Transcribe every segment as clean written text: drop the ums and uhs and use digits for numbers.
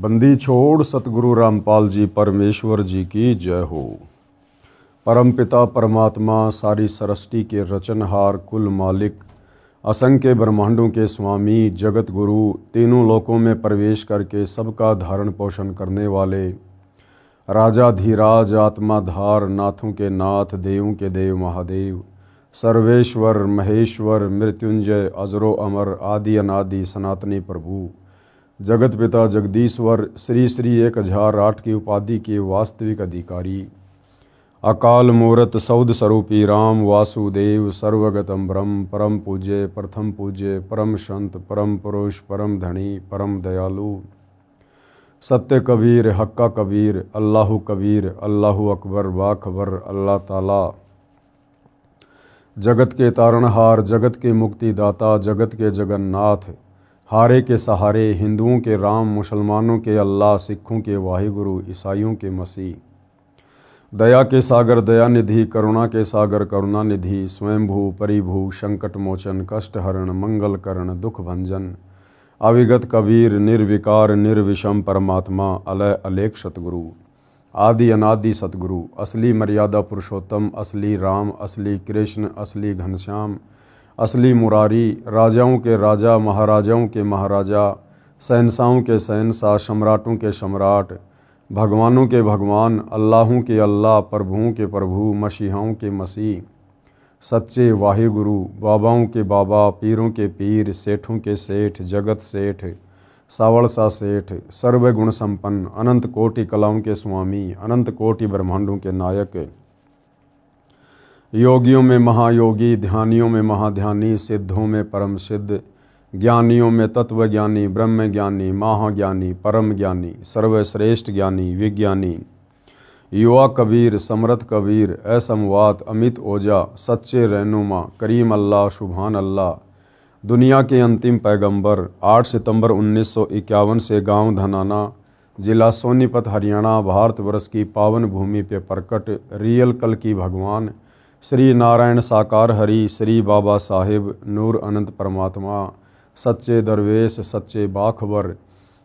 बंदी छोड़ सतगुरु रामपाल जी परमेश्वर जी की जय हो। परमपिता परमात्मा सारी सृष्टि के रचनहार कुल मालिक असंख्य ब्रह्मांडों के स्वामी जगत गुरु तीनों लोकों में प्रवेश करके सबका धारण पोषण करने वाले राजाधीराज आत्माधार नाथों के नाथ देवों के देव महादेव सर्वेश्वर महेश्वर मृत्युंजय अजरो अमर आदि अनादि सनातनी प्रभु जगत पिता जगदीश्वर श्री श्री 1008 की उपाधि के वास्तविक अधिकारी अकाल मूरत सौद स्वरूपी राम वासुदेव सर्वगतम ब्रह्म परम पूज्य प्रथम पूज्य परम संत परम पुरुष परम धनी परम दयालु सत्य कबीर हक्का कबीर अल्लाहु अकबर बाखबर अल्लाह ताला जगत के तारणहार जगत के मुक्तिदाता जगत के जगन्नाथ हारे के सहारे हिंदुओं के राम मुसलमानों के अल्लाह सिखों के वाहिगुरु ईसाइयों के मसीह दया के सागर दयानिधि करुणा के सागर करुणानिधि स्वयंभू परिभू संकट मोचन कष्ट हरण मंगल करण दुख भंजन अविगत कबीर निर्विकार निर्विषम परमात्मा अलय अलेख सतगुरु आदि अनादि सतगुरु असली मर्यादा पुरुषोत्तम असली राम असली कृष्ण असली घनश्याम असली मुरारी राजाओं के राजा महाराजाओं के महाराजा शहंशाहों के शहंशाह सम्राटों के सम्राट भगवानों के भगवान अल्लाहों के अल्लाह प्रभुओं के प्रभु मसीहाओं के मसीह सच्चे वाहिगुरु बाबाओं के बाबा पीरों के पीर सेठों के सेठ जगत सेठ सावड़सा सेठ सर्वगुण संपन्न अनंत कोटि कलाओं के स्वामी अनंत कोटि ब्रह्मांडों के नायक योगियों में महायोगी ध्यानियों में महाध्यानी सिद्धों में परम सिद्ध ज्ञानियों में तत्वज्ञानी ब्रह्म ज्ञानी महाज्ञानी परम ज्ञानी सर्वश्रेष्ठ ज्ञानी विज्ञानी युवा कबीर समर्थ कबीर असमवात अमित ओजा सच्चे रहनुमा करीम अल्लाह सुभान अल्लाह दुनिया के अंतिम पैगंबर 8 सितंबर 1951 से गांव धनाना जिला सोनीपत हरियाणा भारतवर्ष की पावन भूमि पे प्रकट रियल कल की भगवान श्री नारायण साकार हरि श्री बाबा साहिब नूर अनंत परमात्मा सच्चे दरवेश सच्चे बाखबर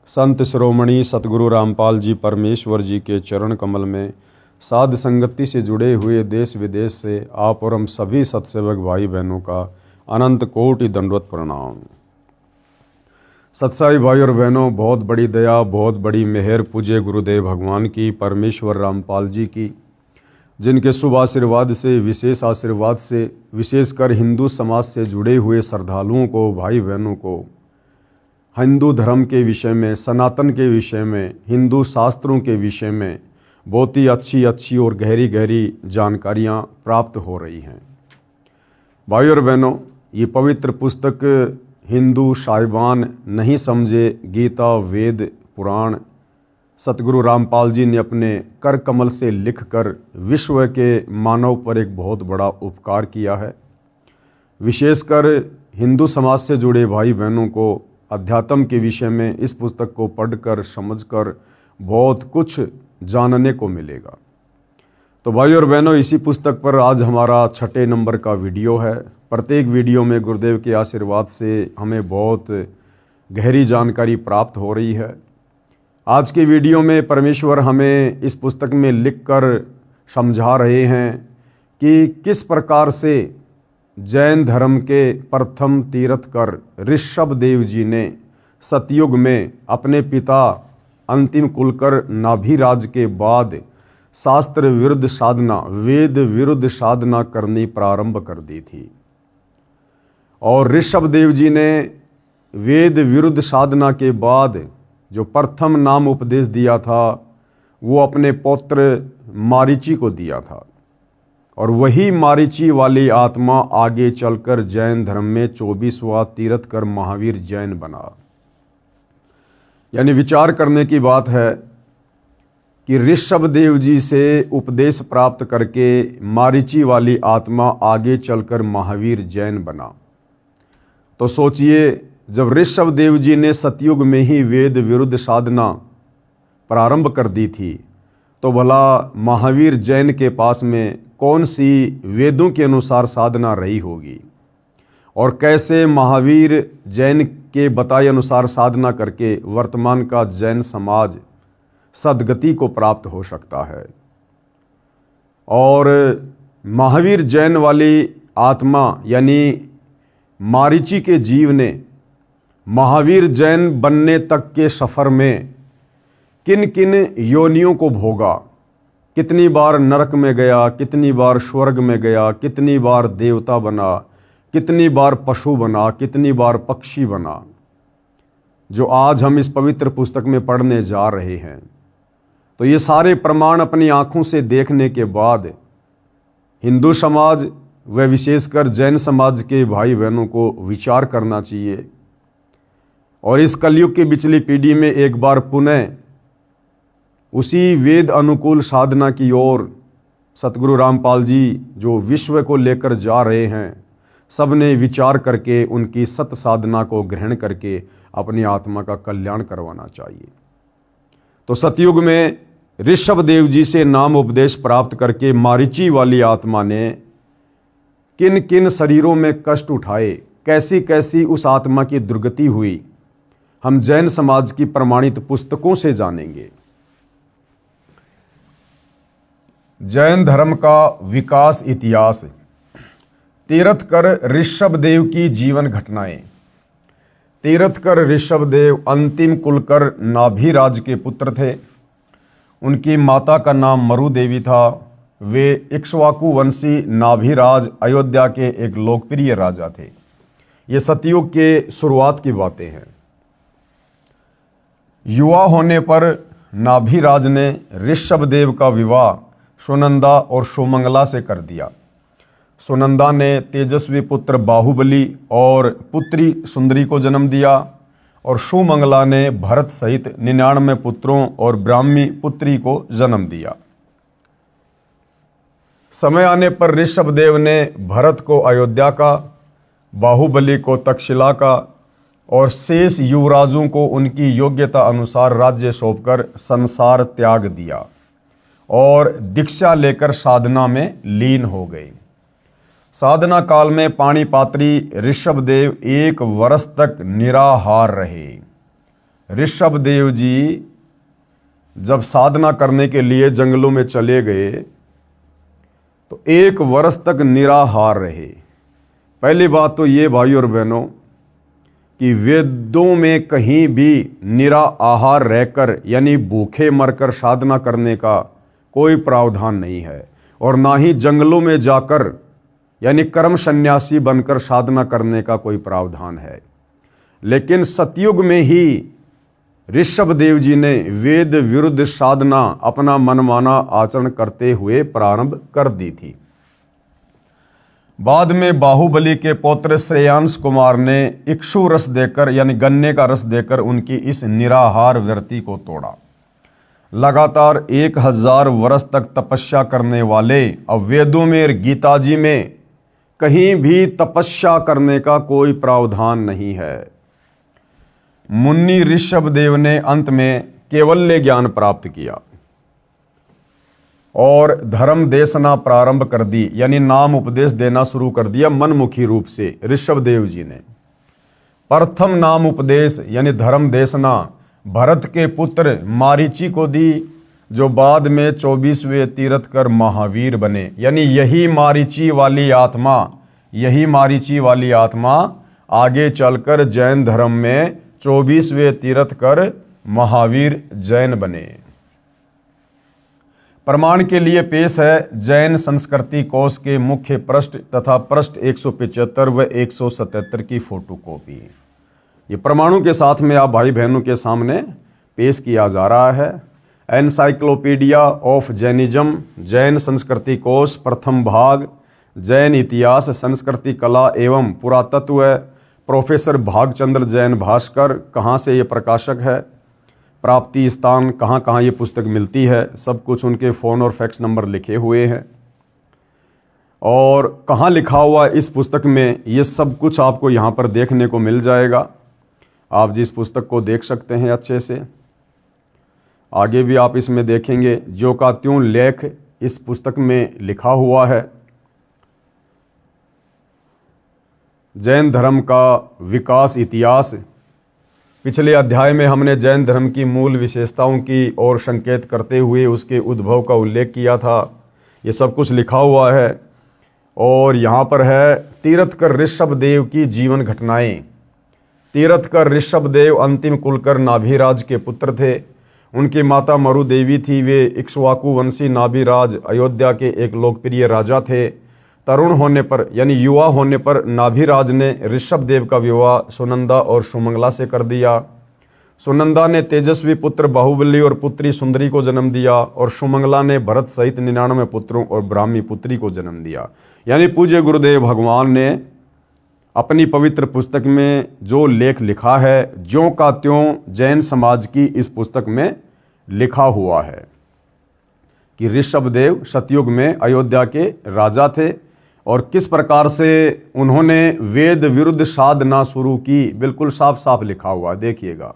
संत श्रोमणी सतगुरु रामपाल जी परमेश्वर जी के चरण कमल में साध संगति से जुड़े हुए देश विदेश से आप और हम सभी सत्सेवक भाई बहनों का अनंत कोटि दंडवत प्रणाम। सत्साई भाई और बहनों, बहुत बड़ी दया बहुत बड़ी मेहर पूज्य गुरुदेव भगवान की परमेश्वर रामपाल जी की, जिनके शुभ आशीर्वाद से विशेष आशीर्वाद से विशेषकर हिंदू समाज से जुड़े हुए श्रद्धालुओं को भाई बहनों को हिंदू धर्म के विषय में सनातन के विषय में हिंदू शास्त्रों के विषय में बहुत ही अच्छी और गहरी जानकारियां प्राप्त हो रही हैं। भाई और बहनों, ये पवित्र पुस्तक हिंदू साहिबान नहीं समझे गीता वेद पुराण सतगुरु रामपाल जी ने अपने कर कमल से लिखकर विश्व के मानव पर एक बहुत बड़ा उपकार किया है। विशेषकर हिंदू समाज से जुड़े भाई बहनों को अध्यात्म के विषय में इस पुस्तक को पढ़कर समझकर बहुत कुछ जानने को मिलेगा। तो भाई और बहनों, इसी पुस्तक पर आज हमारा 6 नंबर का वीडियो है। प्रत्येक वीडियो में गुरुदेव के आशीर्वाद से हमें बहुत गहरी जानकारी प्राप्त हो रही है। आज के वीडियो में परमेश्वर हमें इस पुस्तक में लिखकर समझा रहे हैं कि किस प्रकार से जैन धर्म के प्रथम तीर्थकर ऋषभ देव जी ने सतयुग में अपने पिता अंतिम कुलकर नाभिराज के बाद शास्त्र विरुद्ध साधना वेद विरुद्ध साधना करनी प्रारंभ कर दी थी। और ऋषभ देव जी ने वेद विरुद्ध साधना के बाद जो प्रथम नाम उपदेश दिया था वो अपने पौत्र मारीची को दिया था। और वही मारीची वाली आत्मा आगे चलकर जैन धर्म में 24वां तीर्थकर महावीर जैन बना। यानी विचार करने की बात है कि ऋषभ देव जी से उपदेश प्राप्त करके मारीची वाली आत्मा आगे चलकर महावीर जैन बना। तो सोचिए, जब ऋषभ देव जी ने सतयुग में ही वेद विरुद्ध साधना प्रारंभ कर दी थी तो भला महावीर जैन के पास में कौन सी वेदों के अनुसार साधना रही होगी। और कैसे महावीर जैन के बताए अनुसार साधना करके वर्तमान का जैन समाज सद्गति को प्राप्त हो सकता है। और महावीर जैन वाली आत्मा यानी मारीची के जीव ने महावीर जैन बनने तक के सफ़र में किन किन योनियों को भोगा, कितनी बार नरक में गया, कितनी बार स्वर्ग में गया, कितनी बार देवता बना, कितनी बार पशु बना, कितनी बार पक्षी बना, जो आज हम इस पवित्र पुस्तक में पढ़ने जा रहे हैं। तो ये सारे प्रमाण अपनी आँखों से देखने के बाद हिंदू समाज व विशेषकर जैन समाज के भाई बहनों को विचार करना चाहिए और इस कलयुग की पिछली पीढ़ी में एक बार पुनः उसी वेद अनुकूल साधना की ओर सतगुरु रामपाल जी जो विश्व को लेकर जा रहे हैं, सब ने विचार करके उनकी सत साधना को ग्रहण करके अपनी आत्मा का कल्याण करवाना चाहिए। तो सतयुग में ऋषभ देव जी से नाम उपदेश प्राप्त करके मारीची वाली आत्मा ने किन किन शरीरों में कष्ट उठाए, कैसी कैसी उस आत्मा की दुर्गति हुई, हम जैन समाज की प्रमाणित पुस्तकों से जानेंगे। जैन धर्म का विकास इतिहास। तीर्थकर ऋषभदेव की जीवन घटनाएं। तीर्थकर ऋषभदेव अंतिम कुलकर नाभिराज के पुत्र थे। उनकी माता का नाम मरु देवी था। वे इक्ष्वाकु वंशी नाभिराज अयोध्या के एक लोकप्रिय राजा थे। ये सतयुग के शुरुआत की बातें हैं। युवा होने पर नाभिराज ने ऋषभदेव का विवाह सुनंदा और सुमंगला से कर दिया। सुनंदा ने तेजस्वी पुत्र बाहुबली और पुत्री सुंदरी को जन्म दिया और सुमंगला ने भरत सहित 99 पुत्रों और ब्राह्मी पुत्री को जन्म दिया। समय आने पर ऋषभदेव ने भरत को अयोध्या का, बाहुबली को तक्षशिला का और शेष युवराजों को उनकी योग्यता अनुसार राज्य सौंपकर संसार त्याग दिया और दीक्षा लेकर साधना में लीन हो गए। साधना काल में पाणिपात्री ऋषभदेव 1 वर्ष तक निराहार रहे। ऋषभदेव जी जब साधना करने के लिए जंगलों में चले गए तो 1 वर्ष तक निराहार रहे। पहली बात तो ये भाई और बहनों कि वेदों में कहीं भी निराहार रहकर यानी भूखे मरकर साधना करने का कोई प्रावधान नहीं है और ना ही जंगलों में जाकर यानी कर्म सन्यासी बनकर साधना करने का कोई प्रावधान है। लेकिन सतयुग में ही ऋषभदेव जी ने वेद विरुद्ध साधना अपना मनमाना आचरण करते हुए प्रारंभ कर दी थी। बाद में बाहुबली के पौत्र श्रेयांश कुमार ने इक्षु रस देकर यानी गन्ने का रस देकर उनकी इस निराहार वृत्ति को तोड़ा। लगातार 1000 वर्ष तक तपस्या करने वाले, अब वेदों में गीता जी में कहीं भी तपस्या करने का कोई प्रावधान नहीं है। मुन्नी ऋषभदेव ने अंत में केवल्य ज्ञान प्राप्त किया और धर्म देशना प्रारंभ कर दी, यानी नाम उपदेश देना शुरू कर दिया मनमुखी रूप से ऋषभदेव जी ने। प्रथम नाम उपदेश यानी धर्म देशना भरत के पुत्र मारीची को दी, जो बाद में 24वें तीर्थकर महावीर बने। यानी यही मारीची वाली आत्मा आगे चलकर जैन धर्म में 24वें तीर्थकर महावीर जैन बने। प्रमाण के लिए पेश है जैन संस्कृति कोश के मुख्य पृष्ठ तथा पृष्ठ 175 व 177 की फोटोकॉपी। ये प्रमाणों के साथ में आप भाई बहनों के सामने पेश किया जा रहा है। एनसाइक्लोपीडिया ऑफ जैनिज्म, जैन संस्कृति कोश, प्रथम भाग, जैन इतिहास, संस्कृति, कला एवं पुरातत्व, प्रोफेसर भागचंद्र जैन भास्कर। कहाँ से ये प्रकाशक है, प्राप्ति स्थान, कहाँ कहाँ ये पुस्तक मिलती है, सब कुछ उनके फ़ोन और फैक्स नंबर लिखे हुए हैं। और कहाँ लिखा हुआ इस पुस्तक में, ये सब कुछ आपको यहाँ पर देखने को मिल जाएगा। आप जिस पुस्तक को देख सकते हैं अच्छे से, आगे भी आप इसमें देखेंगे जो का त्यों लेख इस पुस्तक में लिखा हुआ है। जैन धर्म का विकास इतिहास। पिछले अध्याय में हमने जैन धर्म की मूल विशेषताओं की ओर संकेत करते हुए उसके उद्भव का उल्लेख किया था। ये सब कुछ लिखा हुआ है और यहाँ पर है तीर्थकर ऋषभदेव की जीवन घटनाएं। तीर्थकर ऋषभदेव अंतिम कुलकर नाभिराज के पुत्र थे। उनकी माता मरु देवी थी। वे इक्ष्वाकु वंशी नाभिराज अयोध्या के एक लोकप्रिय राजा थे। तरुण होने पर यानी युवा होने पर नाभिराज ने ऋषभदेव का विवाह सुनंदा और सुमंगला से कर दिया। सुनंदा ने तेजस्वी पुत्र बाहुबली और पुत्री सुंदरी को जन्म दिया और सुमंगला ने भरत सहित 99 पुत्रों और ब्राह्मी पुत्री को जन्म दिया। यानी पूज्य गुरुदेव भगवान ने अपनी पवित्र पुस्तक में जो लेख लिखा है ज्यों का त्यों जैन समाज की इस पुस्तक में लिखा हुआ है कि ऋषभदेव सतयुग में अयोध्या के राजा थे और किस प्रकार से उन्होंने वेद विरुद्ध साधना शुरू की। बिल्कुल साफ साफ लिखा हुआ, देखिएगा।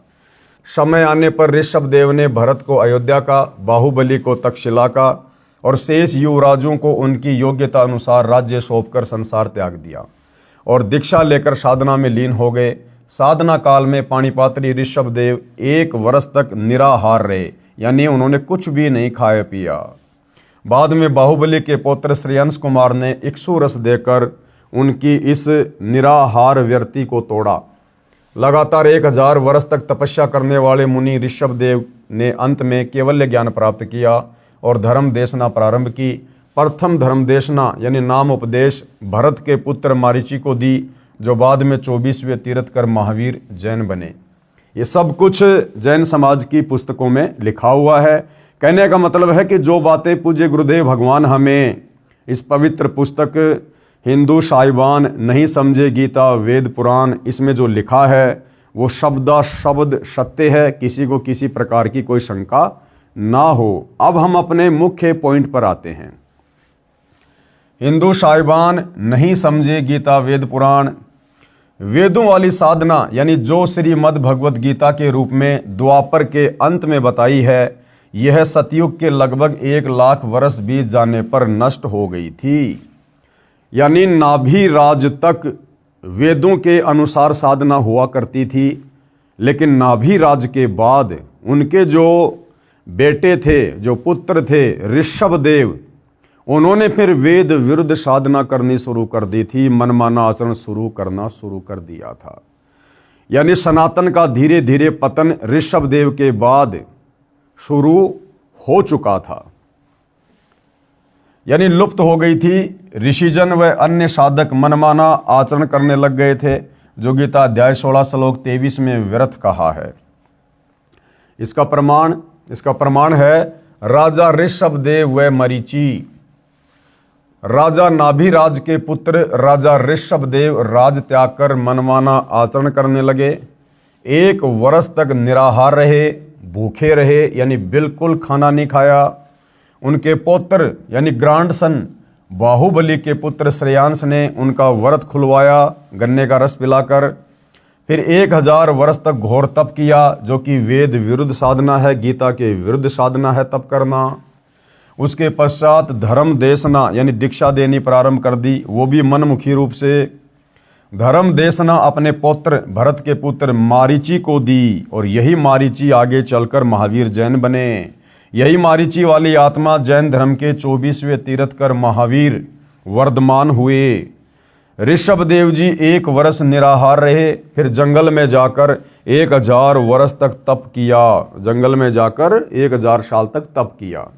समय आने पर ऋषभदेव ने भरत को अयोध्या का, बाहुबली को तक्षशिला का और शेष युवराजों को उनकी योग्यता अनुसार राज्य सौंपकर संसार त्याग दिया और दीक्षा लेकर साधना में लीन हो गए। साधना काल में पाणिपात्री ऋषभदेव 1 वर्ष तक निराहार रहे, यानी उन्होंने कुछ भी नहीं खाया पिया। बाद में बाहुबली के पौत्र श्रेयंस कुमार ने इक्षु रस देकर उनकी इस निराहार व्यर्ति को तोड़ा। लगातार 1000 वर्ष तक तपस्या करने वाले मुनि ऋषभदेव ने अंत में केवल्य ज्ञान प्राप्त किया और धर्म देशना प्रारंभ की। प्रथम धर्म देशना यानी नाम उपदेश भरत के पुत्र मारीची को दी, जो बाद में 24वें तीर्थकर महावीर जैन बने। ये सब कुछ जैन समाज की पुस्तकों में लिखा हुआ है। कहने का मतलब है कि जो बातें पूज्य गुरुदेव भगवान हमें इस पवित्र पुस्तक हिंदू साहिबान नहीं समझे गीता वेद पुराण इसमें जो लिखा है वो शब्दा शब्द सत्य है, किसी को किसी प्रकार की कोई शंका ना हो। अब हम अपने मुख्य पॉइंट पर आते हैं। हिंदू साहिबान नहीं समझे गीता वेद पुराण। वेदों वाली साधना यानी जो श्रीमद् भगवत गीता के रूप में द्वापर के अंत में बताई है, यह सतयुग के लगभग 1 लाख वर्ष बीत जाने पर नष्ट हो गई थी। यानी नाभिराज तक वेदों के अनुसार साधना हुआ करती थी, लेकिन नाभिराज के बाद उनके जो बेटे थे, जो पुत्र थे ऋषभदेव, उन्होंने फिर वेद विरुद्ध साधना करनी शुरू कर दी थी, मनमाना आचरण करना शुरू कर दिया था। यानी सनातन का धीरे धीरे पतन ऋषभदेव के बाद शुरू हो चुका था, यानी लुप्त हो गई थी। ऋषिजन व अन्य साधक मनमाना आचरण करने लग गए थे, जो गीता अध्याय 16 श्लोक 23 में व्यर्थ कहा है। इसका प्रमाण है राजा ऋषभदेव व मरीचि। राजा नाभिराज के पुत्र राजा ऋषभदेव राज त्याग कर मनमाना आचरण करने लगे। 1 वर्ष तक निराहार रहे, भूखे रहे, यानी बिल्कुल खाना नहीं खाया। उनके पौत्र यानी ग्रांडसन बाहुबली के पुत्र श्रेयांश ने उनका व्रत खुलवाया गन्ने का रस पिलाकर। फिर 1000 वर्ष तक घोर तप किया, जो कि वेद विरुद्ध साधना है, गीता के विरुद्ध साधना है तप करना। उसके पश्चात धर्म देशना यानी दीक्षा देनी प्रारंभ कर दी, वो भी मनमुखी रूप से। धर्म देशना अपने पौत्र भरत के पुत्र मारीची को दी और यही मारीची आगे चलकर महावीर जैन बने। यही मारीची वाली आत्मा जैन धर्म के 24वें तीर्थकर महावीर वर्धमान हुए। ऋषभदेव जी 1 वर्ष निराहार रहे, फिर जंगल में जाकर 1000 वर्ष तक तप किया। जंगल में जाकर 1000 साल तक तप किया।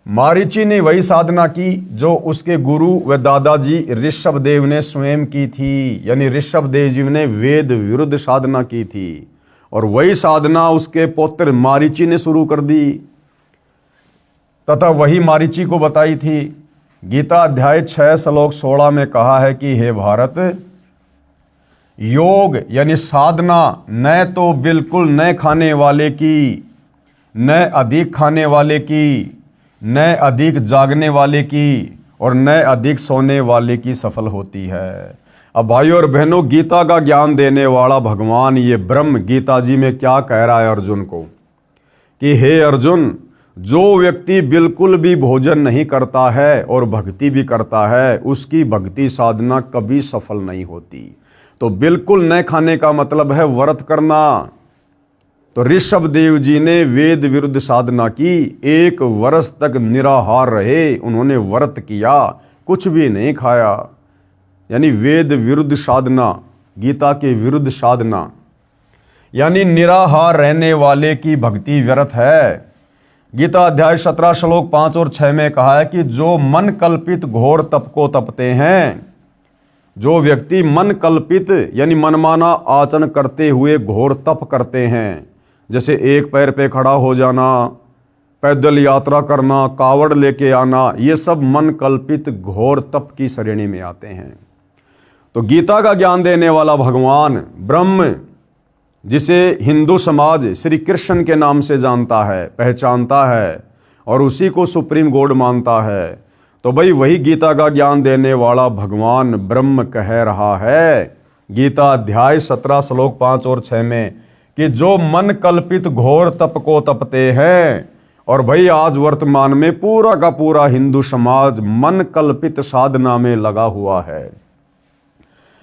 मारीची ने वही साधना की जो उसके गुरु व दादाजी ऋषभदेव ने स्वयं की थी, यानी ऋषभदेव जी ने वेद विरुद्ध साधना की थी और वही साधना उसके पौत्र मारीची ने शुरू कर दी तथा वही मारीची को बताई थी। गीता अध्याय 6 श्लोक 16 में कहा है कि हे भारत, योग यानी साधना न तो बिल्कुल न खाने वाले की, न अधिक खाने वाले की, न अधिक जागने वाले की और न अधिक सोने वाले की सफल होती है। अब भाइयों और बहनों, गीता का ज्ञान देने वाला भगवान ये ब्रह्म गीता जी में क्या कह रहा है अर्जुन को कि हे अर्जुन, जो व्यक्ति बिल्कुल भी भोजन नहीं करता है और भक्ति भी करता है, उसकी भक्ति साधना कभी सफल नहीं होती। तो बिल्कुल न खाने का मतलब है व्रत करना। तो ऋषभ देव जी ने वेद विरुद्ध साधना की, 1 वर्ष तक निराहार रहे, उन्होंने व्रत किया, कुछ भी नहीं खाया। यानी वेद विरुद्ध साधना, गीता के विरुद्ध साधना, यानी निराहार रहने वाले की भक्ति व्यर्थ है। गीता अध्याय 17 श्लोक 5 और 6 में कहा है कि जो मन कल्पित घोर तप को तपते हैं, जो व्यक्ति मन कल्पित यानी मनमाना आचरण करते हुए घोर तप करते हैं, जैसे एक पैर पे खड़ा हो जाना, पैदल यात्रा करना, कावड़ लेके आना, ये सब मन कल्पित घोर तप की श्रेणी में आते हैं। तो गीता का ज्ञान देने वाला भगवान ब्रह्म, जिसे हिंदू समाज श्री कृष्ण के नाम से जानता है, पहचानता है और उसी को सुप्रीम गॉड मानता है, तो भाई वही गीता का ज्ञान देने वाला भगवान ब्रह्म कह रहा है गीता अध्याय 17 श्लोक 5 और 6 में कि जो मन कल्पित घोर तप को तपते हैं। और भाई आज वर्तमान में पूरा का पूरा हिंदू समाज मन कल्पित साधना में लगा हुआ है।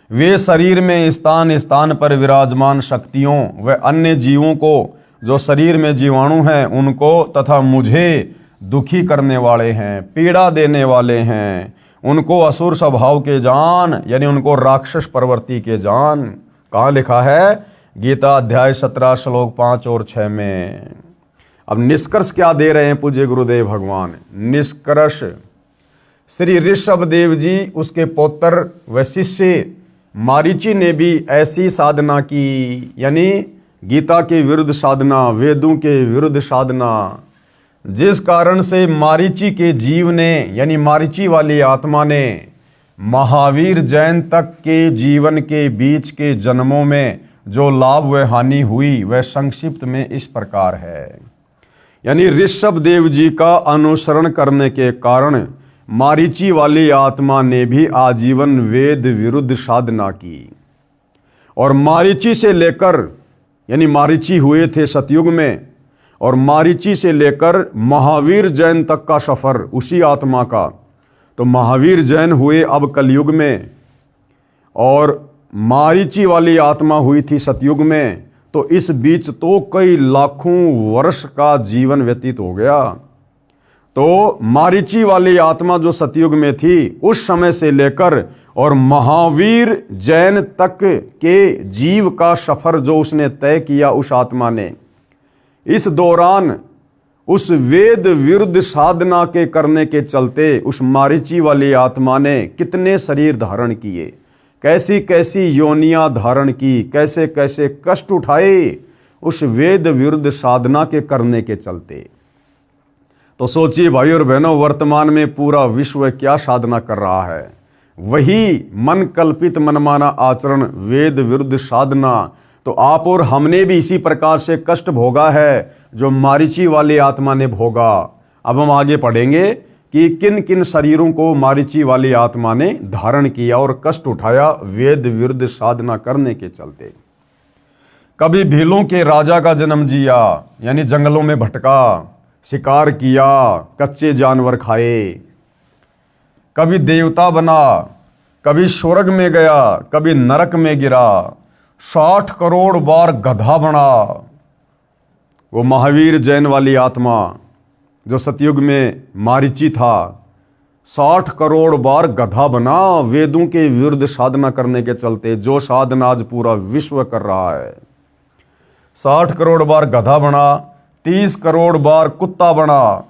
वे शरीर में स्थान स्थान पर विराजमान शक्तियों व अन्य जीवों को, जो शरीर में जीवाणु हैं, उनको तथा मुझे दुखी करने वाले हैं, पीड़ा देने वाले हैं, उनको असुर स्वभाव के जान, यानी उनको राक्षस प्रवृत्ति के जान। कहाँ लिखा है? गीता अध्याय 17 श्लोक 5 और 6 में। अब निष्कर्ष क्या दे रहे हैं पूज्य गुरुदेव भगवान? निष्कर्ष, श्री ऋषभ देव जी, उसके पौत्र व शिष्य मारीची ने भी ऐसी साधना की, यानी गीता के विरुद्ध साधना, वेदों के विरुद्ध साधना, जिस कारण से मारीची के जीव ने, यानी मारीची वाली आत्मा ने, महावीर जैन तक के जीवन के बीच के जन्मों में जो लाभ व हानि हुई वह संक्षिप्त में इस प्रकार है। यानी ऋषभ देव जी का अनुसरण करने के कारण मारीची वाली आत्मा ने भी आजीवन वेद विरुद्ध साधना की। और मारीची से लेकर, यानी मारीची हुए थे सतयुग में, और मारीची से लेकर महावीर जैन तक का सफर उसी आत्मा का। तो महावीर जैन हुए अब कलयुग में, और मारीची वाली आत्मा हुई थी सतयुग में। तो इस बीच तो कई लाखों वर्ष का जीवन व्यतीत हो गया। तो मारीची वाली आत्मा जो सतयुग में थी, उस समय से लेकर और महावीर जैन तक के जीव का सफर जो उसने तय किया उस आत्मा ने, इस दौरान उस वेद विरुद्ध साधना के करने के चलते उस मारीची वाली आत्मा ने कितने शरीर धारण किए, कैसी कैसी योनियां धारण की, कैसे कैसे कष्ट उठाए उस वेद विरुद्ध साधना के करने के चलते। तो सोचिए भाई और बहनों, वर्तमान में पूरा विश्व क्या साधना कर रहा है? वही मन कल्पित मनमाना आचरण, वेद विरुद्ध साधना। तो आप और हमने भी इसी प्रकार से कष्ट भोगा है जो मारीची वाली आत्मा ने भोगा। अब हम आगे पढ़ेंगे कि किन किन शरीरों को मारीची वाली आत्मा ने धारण किया और कष्ट उठाया वेद विरुद्ध साधना करने के चलते। कभी भीलों के राजा का जन्म जिया, यानी जंगलों में भटका, शिकार किया, कच्चे जानवर खाए, कभी देवता बना, कभी स्वर्ग में गया, कभी नरक में गिरा, 60 करोड़ बार गधा बना। वो महावीर जैन वाली आत्मा जो सतयुग में मारीची था, 60 करोड़ बार गधा बना वेदों के विरुद्ध साधना करने के चलते, जो साधना आज पूरा विश्व कर रहा है। 60 करोड़ बार गधा बना, 30 करोड़ बार कुत्ता बना,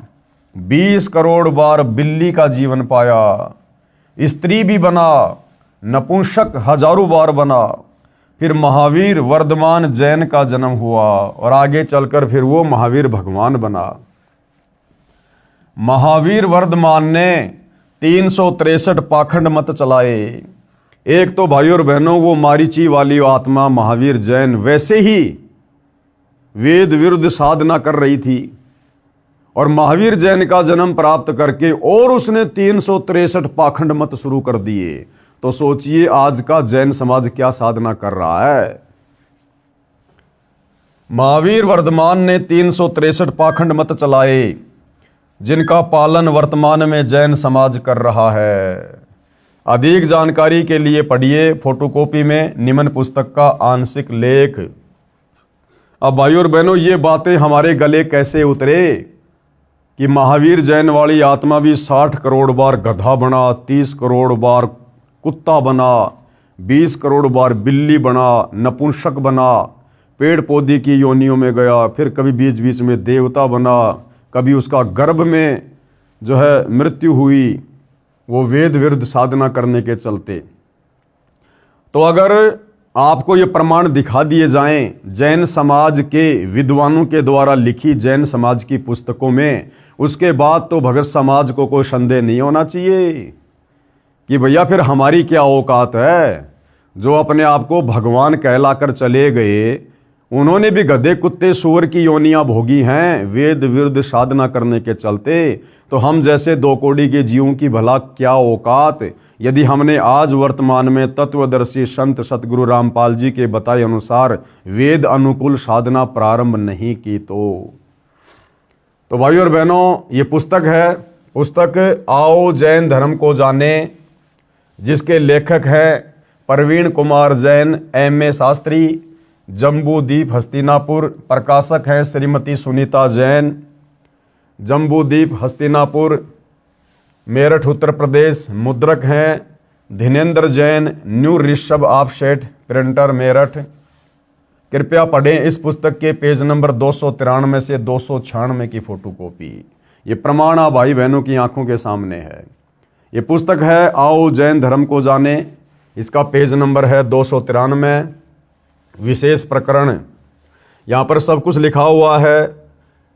20 करोड़ बार बिल्ली का जीवन पाया, स्त्री भी बना, नपुंसक हजारों बार बना। फिर महावीर वर्धमान जैन का जन्म हुआ और आगे चलकर फिर वो महावीर भगवान बना। महावीर वर्धमान ने 363 पाखंड मत चलाए। एक तो भाइयों और बहनों वो मारीची वाली आत्मा महावीर जैन वैसे ही वेद विरुद्ध साधना कर रही थी, और महावीर जैन का जन्म प्राप्त करके और उसने 363 पाखंड मत शुरू कर दिए। तो सोचिए आज का जैन समाज क्या साधना कर रहा है। महावीर वर्धमान ने 363 पाखंड मत चलाए, जिनका पालन वर्तमान में जैन समाज कर रहा है। अधिक जानकारी के लिए पढ़िए फोटोकॉपी में निम्न पुस्तक का आंशिक लेख। अब भाइयों और बहनों, ये बातें हमारे गले कैसे उतरे कि महावीर जैन वाली आत्मा भी 60 करोड़ बार गधा बना, 30 करोड़ बार कुत्ता बना, 20 करोड़ बार बिल्ली बना, नपुंसक बना, पेड़ पौधे की योनियों में गया, फिर कभी बीच बीच में देवता बना, कभी उसका गर्भ में जो है मृत्यु हुई, वो वेद विरुद्ध साधना करने के चलते। तो अगर आपको ये प्रमाण दिखा दिए जाएं जैन समाज के विद्वानों के द्वारा लिखी जैन समाज की पुस्तकों में, उसके बाद तो भगत समाज को कोई संदेह नहीं होना चाहिए कि भैया फिर हमारी क्या औकात है। जो अपने आप को भगवान कहलाकर चले गए, उन्होंने भी गधे कुत्ते सूअर की योनियां भोगी हैं वेद विरुद्ध साधना करने के चलते। तो हम जैसे दो कौड़ी के जीवों की भला क्या औकात, यदि हमने आज वर्तमान में तत्वदर्शी संत सतगुरु रामपाल जी के बताए अनुसार वेद अनुकूल साधना प्रारंभ नहीं की। तो भाइयों और बहनों, ये पुस्तक है, पुस्तक आओ जैन धर्म को जाने, जिसके लेखक हैं प्रवीण कुमार जैन, M.A. शास्त्री, जम्बूद्वीप हस्तिनापुर। प्रकाशक हैं श्रीमती सुनीता जैन, जम्बूद्वीप हस्तिनापुर, मेरठ उत्तर प्रदेश। मुद्रक हैं Dhinendra Jain, new Rishabh offset printer, Meerut. कृपया पढ़ें इस पुस्तक के पेज नंबर 293 से 296 की फोटोकॉपी। ये प्रमाण आप भाई बहनों की आंखों के सामने है। ये पुस्तक है आओ जैन धर्म को जाने, इसका पेज नंबर है 293। विशेष प्रकरण, यहाँ पर सब कुछ लिखा हुआ है।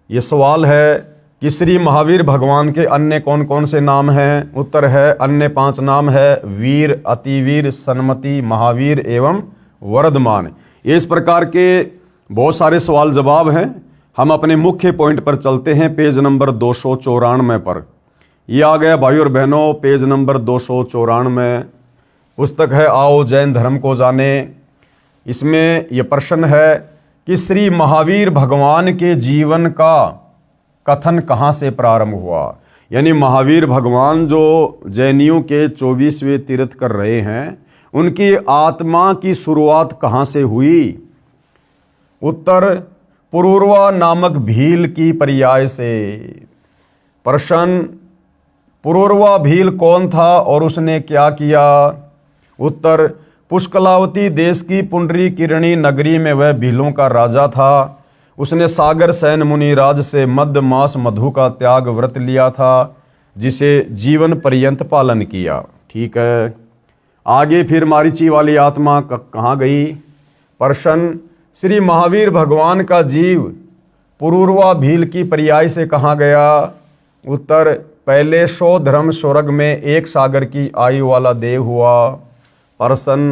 ये सवाल है कि श्री महावीर भगवान के अन्य कौन कौन से नाम हैं। उत्तर है अन्य 5 नाम है वीर, अतिवीर, सन्मति, महावीर एवं वर्धमान। इस प्रकार के बहुत सारे सवाल जवाब हैं। हम अपने मुख्य पॉइंट पर चलते हैं, पेज नंबर 294 पर। ये आ गया भाइयों और बहनों पेज नंबर 294। पुस्तक है आओ जैन धर्म को जाने। इसमें यह प्रश्न है कि श्री महावीर भगवान के जीवन का कथन कहाँ से प्रारंभ हुआ। यानी महावीर भगवान जो जैनियों के 24वें तीर्थ कर रहे हैं, उनकी आत्मा की शुरुआत कहाँ से हुई। उत्तर पुरूरवा नामक भील की पर्याय से। प्रश्न, पुरूरवा भील कौन था और उसने क्या किया। उत्तर, पुष्कलावती देश की पुंडरी किरणी नगरी में वह भीलों का राजा था। उसने सागर सैन मुनिराज से मध्य मास मधु का त्याग व्रत लिया था, जिसे जीवन पर्यंत पालन किया। ठीक है, आगे फिर मारीची वाली आत्मा कहाँ गई। प्रश्न, श्री महावीर भगवान का जीव पुरूरवा भील की पर्याय से कहाँ गया। उत्तर, पहले 100 धर्म स्वर्ग में 1 सागर की आयु वाला देव हुआ। प्रश्न,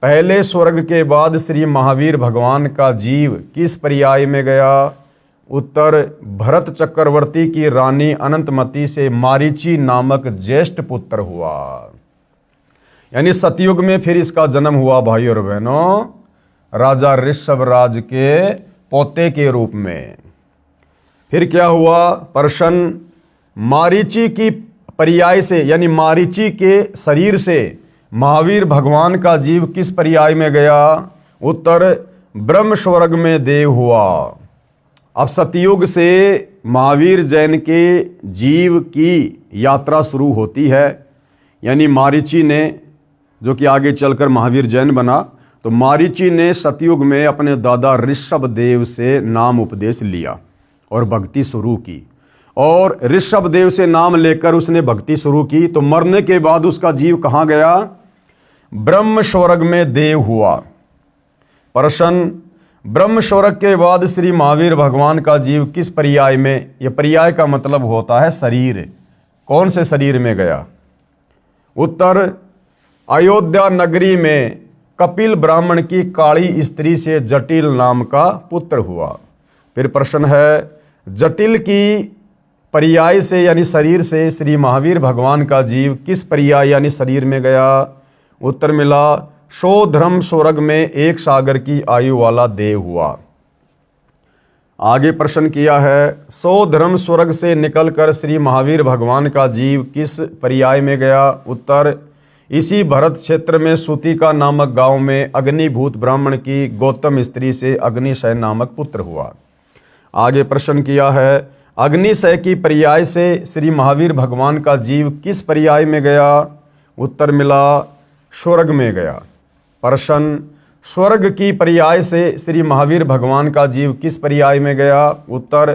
पहले स्वर्ग के बाद श्री महावीर भगवान का जीव किस पर्याय में गया। उत्तर, भरत चक्रवर्ती की रानी अनंतमती से मारीची नामक ज्येष्ठ पुत्र हुआ। यानी सतयुग में फिर इसका जन्म हुआ भाई और बहनों, राजा ऋषभ राज के पोते के रूप में। फिर क्या हुआ। प्रश्न, मारीची की पर्याय से यानी मारीची के शरीर से महावीर भगवान का जीव किस पर्याय में गया। उत्तर, ब्रह्म स्वर्ग में देव हुआ। अब सतयुग से महावीर जैन के जीव की यात्रा शुरू होती है। यानी मारीची ने, जो कि आगे चलकर महावीर जैन बना, तो मारीची ने सतयुग में अपने दादा ऋषभ देव से नाम उपदेश लिया और भक्ति शुरू की। और ऋषभ देव से नाम लेकर उसने भक्ति शुरू की, तो मरने के बाद उसका जीव कहाँ गया। ब्रह्म स्वर्ग में देव हुआ। प्रश्न, ब्रह्म स्वर्ग के बाद श्री महावीर भगवान का जीव किस पर्याय में, यह पर्याय का मतलब होता है शरीर, कौन से शरीर में गया। उत्तर, अयोध्या नगरी में कपिल ब्राह्मण की काली स्त्री से जटिल नाम का पुत्र हुआ। फिर प्रश्न है, जटिल की पर्याय से यानी शरीर से श्री महावीर भगवान का जीव किस पर्याय यानी शरीर में गया। उत्तर मिला, 100 धर्म स्वर्ग में 1 सागर की आयु वाला देव हुआ। आगे प्रश्न किया है, सो धर्म स्वर्ग से निकलकर श्री महावीर भगवान का जीव किस पर्याय में गया? उत्तर, इसी भरत क्षेत्र में सूतिका नामक गांव में अग्निभूत ब्राह्मण की गौतम स्त्री से अग्निशय नामक पुत्र हुआ। आगे प्रश्न किया है, अग्निशय की पर्याय से श्री महावीर भगवान का जीव किस पर्याय में गया? उत्तर मिला, स्वर्ग में गया। प्रश्न, स्वर्ग की पर्याय से श्री महावीर भगवान का जीव किस पर्याय में गया? उत्तर,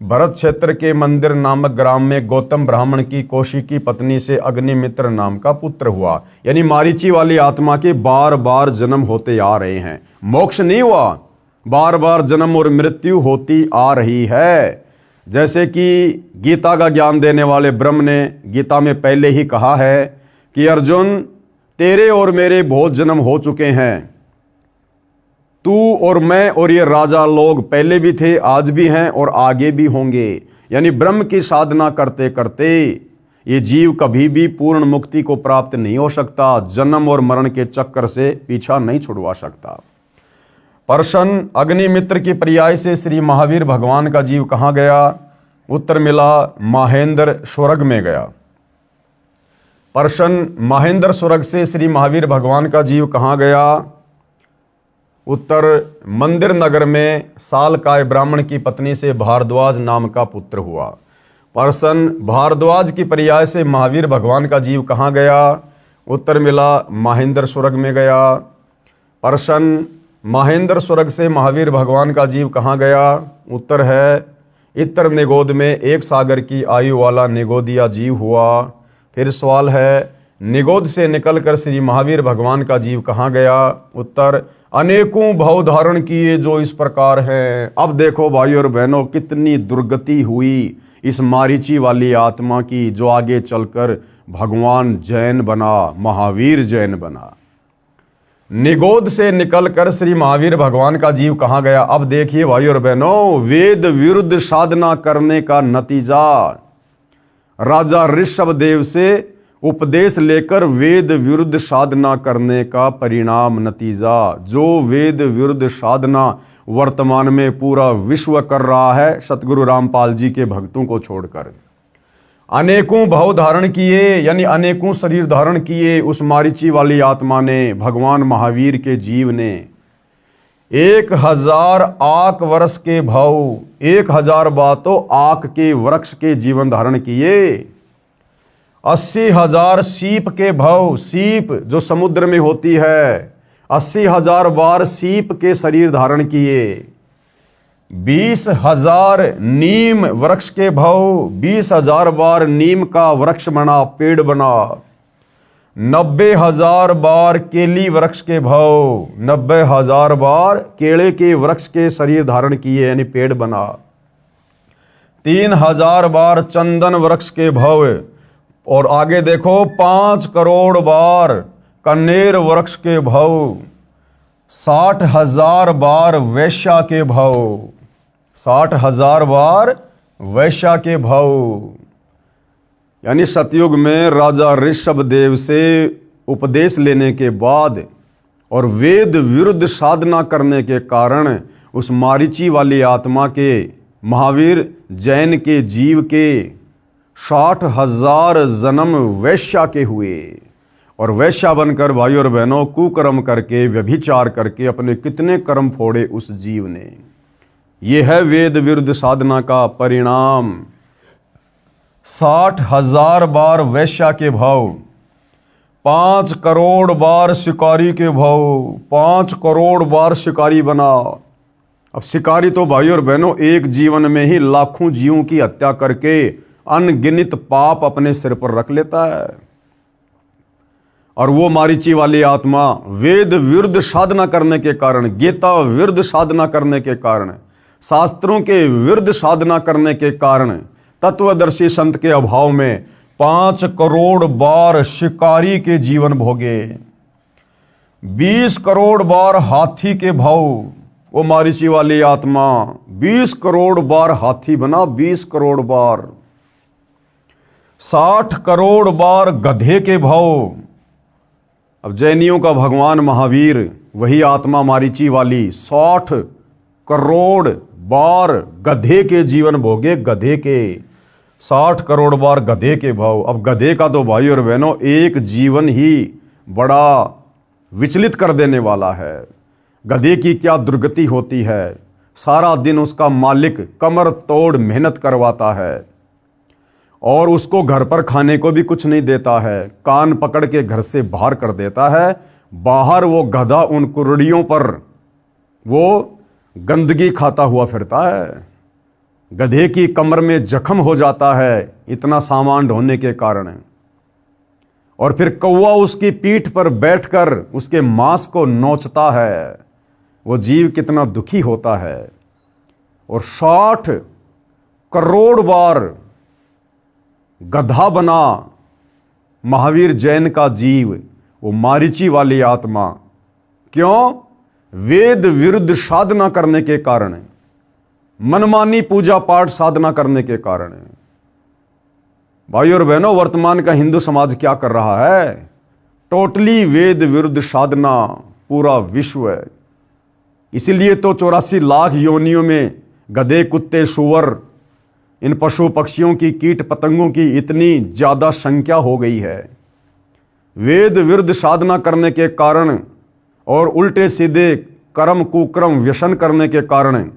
भरत क्षेत्र के मंदिर नामक ग्राम में गौतम ब्राह्मण की कौशिकी पत्नी से अग्निमित्र नाम का पुत्र हुआ। यानी मारीची वाली आत्मा के बार बार जन्म होते आ रहे हैं, मोक्ष नहीं हुआ, बार बार जन्म और मृत्यु होती आ रही है। जैसे कि गीता का ज्ञान देने वाले ब्रह्म ने गीता में पहले ही कहा है कि अर्जुन, तेरे और मेरे बहुत जन्म हो चुके हैं, तू और मैं और ये राजा लोग पहले भी थे, आज भी हैं और आगे भी होंगे। यानी ब्रह्म की साधना करते करते ये जीव कभी भी पूर्ण मुक्ति को प्राप्त नहीं हो सकता, जन्म और मरण के चक्कर से पीछा नहीं छुड़वा सकता। प्रश्न, अग्निमित्र की पर्याय से श्री महावीर भगवान का जीव कहाँ गया? उत्तर मिला, महेंद्र स्वर्ग में गया। प्रश्न, महेंद्र स्वर्ग से श्री महावीर भगवान का जीव कहाँ गया? उत्तर, मंदिर नगर में सालकाय ब्राह्मण की पत्नी से भारद्वाज नाम का पुत्र हुआ। प्रश्न, भारद्वाज की पर्याय से महावीर भगवान का जीव कहाँ गया? उत्तर मिला, महेंद्र स्वर्ग में गया। प्रश्न, महेंद्र स्वर्ग से महावीर भगवान का जीव कहाँ गया? उत्तर है, इतर निगोद में एक सागर की आयु वाला निगोदिया जीव हुआ। फिर सवाल है, निगोद से निकलकर श्री महावीर भगवान का जीव कहाँ गया? उत्तर, अनेकों भाव धारण किए जो इस प्रकार हैं। अब देखो भाई और बहनों, कितनी दुर्गति हुई इस मारीची वाली आत्मा की, जो आगे चलकर भगवान जैन बना, महावीर जैन बना। निगोद से निकलकर श्री महावीर भगवान का जीव कहाँ गया? अब देखिए भाई और बहनों, वेद विरुद्ध साधना करने का नतीजा, राजा ऋषभदेव से उपदेश लेकर वेद विरुद्ध साधना करने का परिणाम, नतीजा। जो वेद विरुद्ध साधना वर्तमान में पूरा विश्व कर रहा है, सतगुरु रामपाल जी के भक्तों को छोड़कर। अनेकों भाव धारण किए, यानी अनेकों शरीर धारण किए उस मारीची वाली आत्मा ने, भगवान महावीर के जीव ने। 1000 आक वर्ष के भाव, 1000 बातों आक के वृक्ष के जीवन धारण किए। 80,000 सीप के भाव, सीप जो समुद्र में होती है, 80,000 बार सीप के शरीर धारण किए। 20,000 नीम वृक्ष के भाव, 20,000 बार नीम का वृक्ष बना, पेड़ बना। 90,000 बार केली वृक्ष के भाव, 90,000 बार केले के वृक्ष के शरीर धारण किए, यानी पेड़ बना। 3,000 बार चंदन वृक्ष के भाव, और आगे देखो 5 करोड़ बार कनेर वृक्ष के भाव। 60,000 बार वैश्या के भाव, 60,000 बार वैश्या के भाव। यानी सतयुग में राजा ऋषभदेव से उपदेश लेने के बाद और वेद विरुद्ध साधना करने के कारण उस मारीची वाली आत्मा के, महावीर जैन के जीव के 60,000 जन्म वैश्या के हुए। और वैश्या बनकर भाई और बहनों कुकर्म करके, व्यभिचार करके अपने कितने कर्म फोड़े उस जीव ने। यह है वेद विरुद्ध साधना का परिणाम। 60,000 बार वैश्या के भाव, 5 करोड़ बार शिकारी के भाव, 5 करोड़ बार शिकारी बना। अब शिकारी तो भाई और बहनों एक जीवन में ही लाखों जीवों की हत्या करके अनगिनत पाप अपने सिर पर रख लेता है। और वो मारीची वाली आत्मा वेद विरुद्ध साधना करने के कारण, गीता विरुद्ध साधना करने के कारण, शास्त्रों के विरुद्ध साधना करने के कारण, तत्वदर्शी संत के अभाव में 5 करोड़ बार शिकारी के जीवन भोगे। 20 करोड़ बार हाथी के भाव, वो मारीची वाली आत्मा 20 करोड़ बार हाथी बना, 20 करोड़ बार। 60 करोड़ बार गधे के भाव। अब जैनियों का भगवान महावीर, वही आत्मा मारीची वाली 60 करोड़ बार गधे के जीवन भोगे, गधे के 60 करोड़ बार गधे के भाव। अब गधे का तो भाई और बहनों एक जीवन ही बड़ा विचलित कर देने वाला है। गधे की क्या दुर्गति होती है, सारा दिन उसका मालिक कमर तोड़ मेहनत करवाता है और उसको घर पर खाने को भी कुछ नहीं देता है, कान पकड़ के घर से बाहर कर देता है। बाहर वो गधा उन कुर्रियों पर वो गंदगी खाता हुआ फिरता है। गधे की कमर में जख्म हो जाता है इतना सामान ढोने के कारण, और फिर कौवा उसकी पीठ पर बैठकर उसके मांस को नोचता है। वो जीव कितना दुखी होता है। और 60 करोड़ बार गधा बना महावीर जैन का जीव, वो मारीची वाली आत्मा। क्यों? वेद विरुद्ध साधना करने के कारण, मनमानी पूजा पाठ साधना करने के कारण। भाई और बहनों, वर्तमान का हिंदू समाज क्या कर रहा है? टोटली वेद विरुद्ध साधना, पूरा विश्व है। इसीलिए तो 84 लाख योनियों में गधे, कुत्ते, सूअर, इन पशु पक्षियों की, कीट पतंगों की इतनी ज्यादा संख्या हो गई है। वेद विरुद्ध साधना करने के कारण और उल्टे सीधे कर्म कुकर्म व्यसन करने के कारण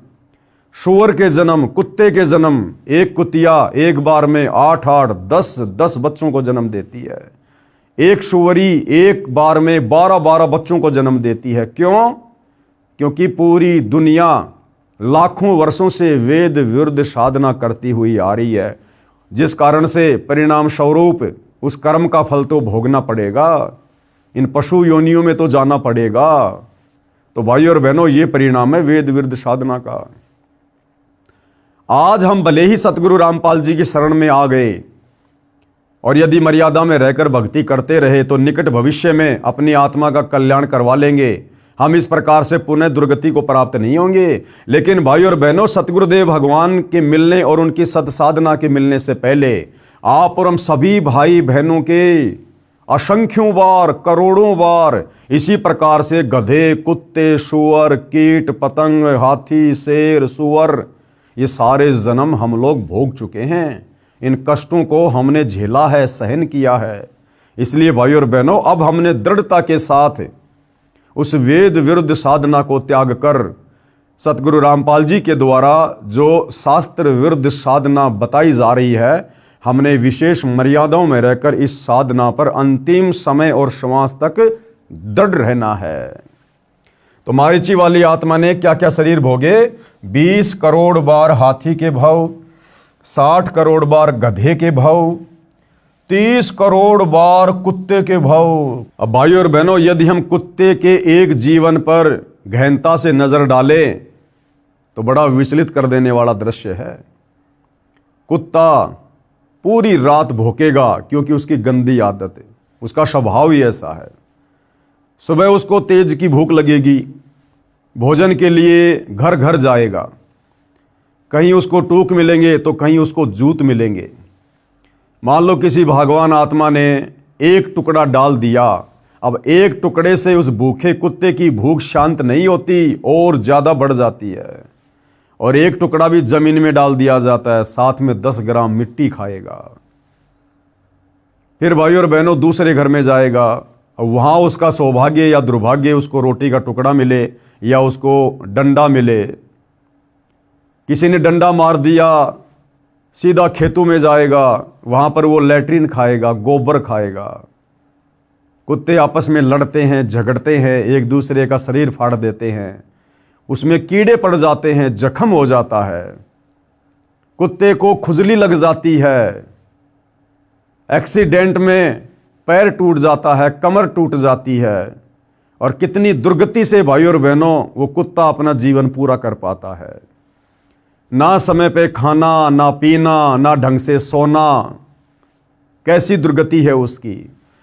सूअर के जन्म, कुत्ते के जन्म, एक कुतिया एक बार में 8-8, 10-10 बच्चों को जन्म देती है। एक सूअरी एक बार में 12-12 बच्चों को जन्म देती है। क्यों? क्योंकि पूरी दुनिया लाखों वर्षों से वेद विरुद्ध साधना करती हुई आ रही है, जिस कारण से परिणाम स्वरूप उस कर्म का फल तो भोगना पड़ेगा, इन पशु योनियों में तो जाना पड़ेगा। तो भाई और बहनों, ये परिणाम है वेद विरुद्ध साधना का। आज हम भले ही सतगुरु रामपाल जी की शरण में आ गए और यदि मर्यादा में रहकर भक्ति करते रहे तो निकट भविष्य में अपनी आत्मा का कल्याण करवा लेंगे। हम इस प्रकार से पुनः दुर्गति को प्राप्त नहीं होंगे। लेकिन भाई और बहनों, सतगुरुदेव भगवान के मिलने और उनकी सत्साधना के मिलने से पहले आप और हम सभी भाई बहनों के असंख्यों बार, करोड़ों बार इसी प्रकार से गधे, कुत्ते, सूअर, कीट पतंग, हाथी, शेर, सूअर, ये सारे जन्म हम लोग भोग चुके हैं। इन कष्टों को हमने झेला है, सहन किया है। इसलिए भाई और बहनों, अब हमने दृढ़ता के साथ उस वेद विरुद्ध साधना को त्याग कर सतगुरु रामपाल जी के द्वारा जो शास्त्र विरुद्ध साधना बताई जा रही है, हमने विशेष मर्यादाओं में रहकर इस साधना पर अंतिम समय और श्वास तक दृढ़ रहना है। तो मारीची वाली आत्मा ने क्या क्या शरीर भोगे? 20 करोड़ बार हाथी के भाव, 60 करोड़ बार गधे के भाव, 30 करोड़ बार कुत्ते के भाव। अब भाइयों और बहनों, यदि हम कुत्ते के एक जीवन पर गहनता से नजर डालें तो बड़ा विचलित कर देने वाला दृश्य है। कुत्ता पूरी रात भौंकेगा क्योंकि उसकी गंदी आदत है, उसका स्वभाव ही ऐसा है। सुबह उसको तेज की भूख लगेगी, भोजन के लिए घर घर जाएगा, कहीं उसको टूक मिलेंगे तो कहीं उसको जूत मिलेंगे। मान लो किसी भगवान आत्मा ने एक टुकड़ा डाल दिया, अब एक टुकड़े से उस भूखे कुत्ते की भूख शांत नहीं होती और ज़्यादा बढ़ जाती है। और एक टुकड़ा भी जमीन में डाल दिया जाता है, साथ में 10 ग्राम मिट्टी खाएगा। फिर भाई और बहनों दूसरे घर में जाएगा, वहाँ उसका सौभाग्य या दुर्भाग्य उसको रोटी का टुकड़ा मिले या उसको डंडा मिले। किसी ने डंडा मार दिया, सीधा खेतों में जाएगा, वहाँ पर वो लैट्रिन खाएगा, गोबर खाएगा। कुत्ते आपस में लड़ते हैं, झगड़ते हैं, एक दूसरे का शरीर फाड़ देते हैं, उसमें कीड़े पड़ जाते हैं, जख्म हो जाता है, कुत्ते को खुजली लग जाती है, एक्सीडेंट में पैर टूट जाता है, कमर टूट जाती है। और कितनी दुर्गति से भाई और बहनों वो कुत्ता अपना जीवन पूरा कर पाता है। ना समय पे खाना, ना पीना, ना ढंग से सोना, कैसी दुर्गति है उसकी।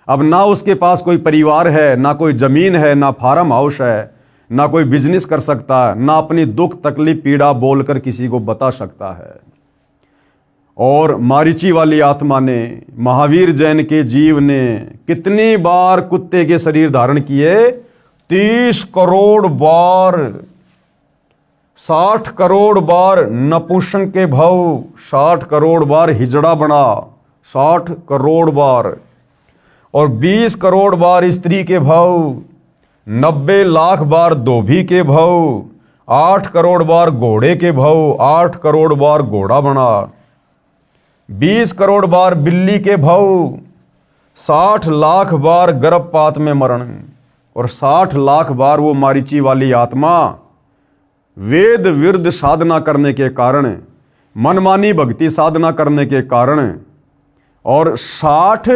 अब ना उसके पास कोई परिवार है, ना कोई ज़मीन है, ना फार्म हाउस है, ना कोई बिजनेस कर सकता है, ना अपनी दुख तकलीफ पीड़ा बोलकर किसी को बता सकता है। और मारीची वाली आत्मा ने, महावीर जैन के जीव ने कितनी बार कुत्ते के शरीर धारण किए? 30 करोड़ बार। 60 करोड़ बार नपुंसक के भव, 60 करोड़ बार हिजड़ा बना, 60 करोड़ बार, और 20 करोड़ बार स्त्री के भव, 90 लाख बार धोबी के भव, 8 करोड़ बार घोड़े के भव, 8 करोड़ बार घोड़ा बना, 20 करोड़ बार बिल्ली के भव, 60 लाख बार गर्भपात में मरण, और 60 लाख बार वो मारीची वाली आत्मा वेद विरुद्ध साधना करने के कारण, मनमानी भक्ति साधना करने के कारण, और 60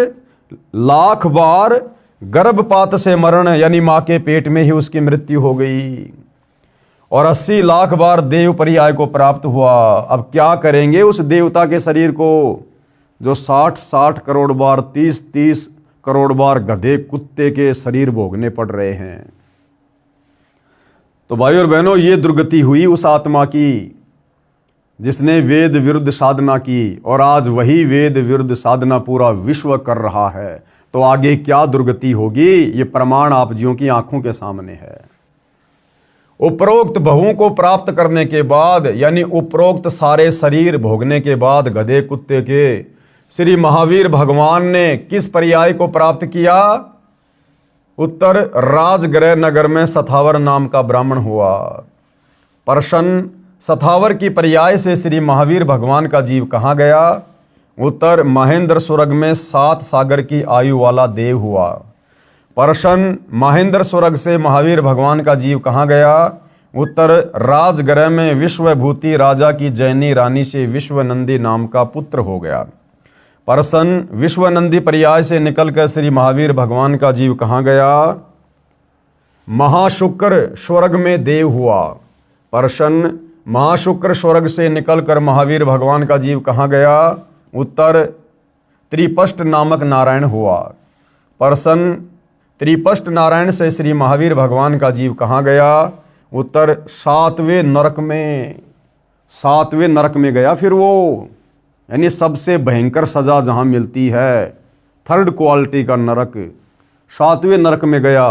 लाख बार गर्भपात से मरण यानी मां के पेट में ही उसकी मृत्यु हो गई, और 80 लाख बार देव पर्याय को प्राप्त हुआ। अब क्या करेंगे उस देवता के शरीर को जो 60 करोड़ बार 30 करोड़ बार गधे कुत्ते के शरीर भोगने पड़ रहे हैं। तो भाई और बहनों, ये दुर्गति हुई उस आत्मा की जिसने वेद विरुद्ध साधना की, और आज वही वेद विरुद्ध साधना पूरा विश्व कर रहा है। तो आगे क्या दुर्गति होगी, ये प्रमाण आप जियों की आंखों के सामने है। उपरोक्त बहुओं को प्राप्त करने के बाद, यानी उपरोक्त सारे शरीर भोगने के बाद गधे कुत्ते के, श्री महावीर भगवान ने किस पर्याय को प्राप्त किया? उत्तर राजगृह नगर में सथावर नाम का ब्राह्मण हुआ। प्रश्न, सथावर की पर्याय से श्री महावीर भगवान का जीव कहाँ गया? उत्तर महेंद्र स्वर्ग में 7 सागर की आयु वाला देव हुआ। प्रश्न, महेंद्र स्वर्ग से महावीर भगवान का जीव कहाँ गया? उत्तर राजगृह में विश्वभूति राजा की जैनी रानी से विश्वनंदी नाम का पुत्र हो गया। प्रश्न, विश्वनंदी पर्याय से निकलकर श्री महावीर भगवान का जीव कहाँ गया? महाशुक्र स्वर्ग में देव हुआ। प्रश्न, महाशुक्र स्वर्ग से निकलकर महावीर भगवान का जीव कहाँ गया? उत्तर त्रिपष्ट नामक नारायण हुआ। प्रश्न, त्रिपष्ट नारायण से श्री महावीर भगवान का जीव कहाँ गया? उत्तर 7वें नरक में, 7वें नरक में गया। फिर वो यानी सबसे भयंकर सजा जहाँ मिलती है, थर्ड क्वालिटी का नरक, 7वें नरक में गया।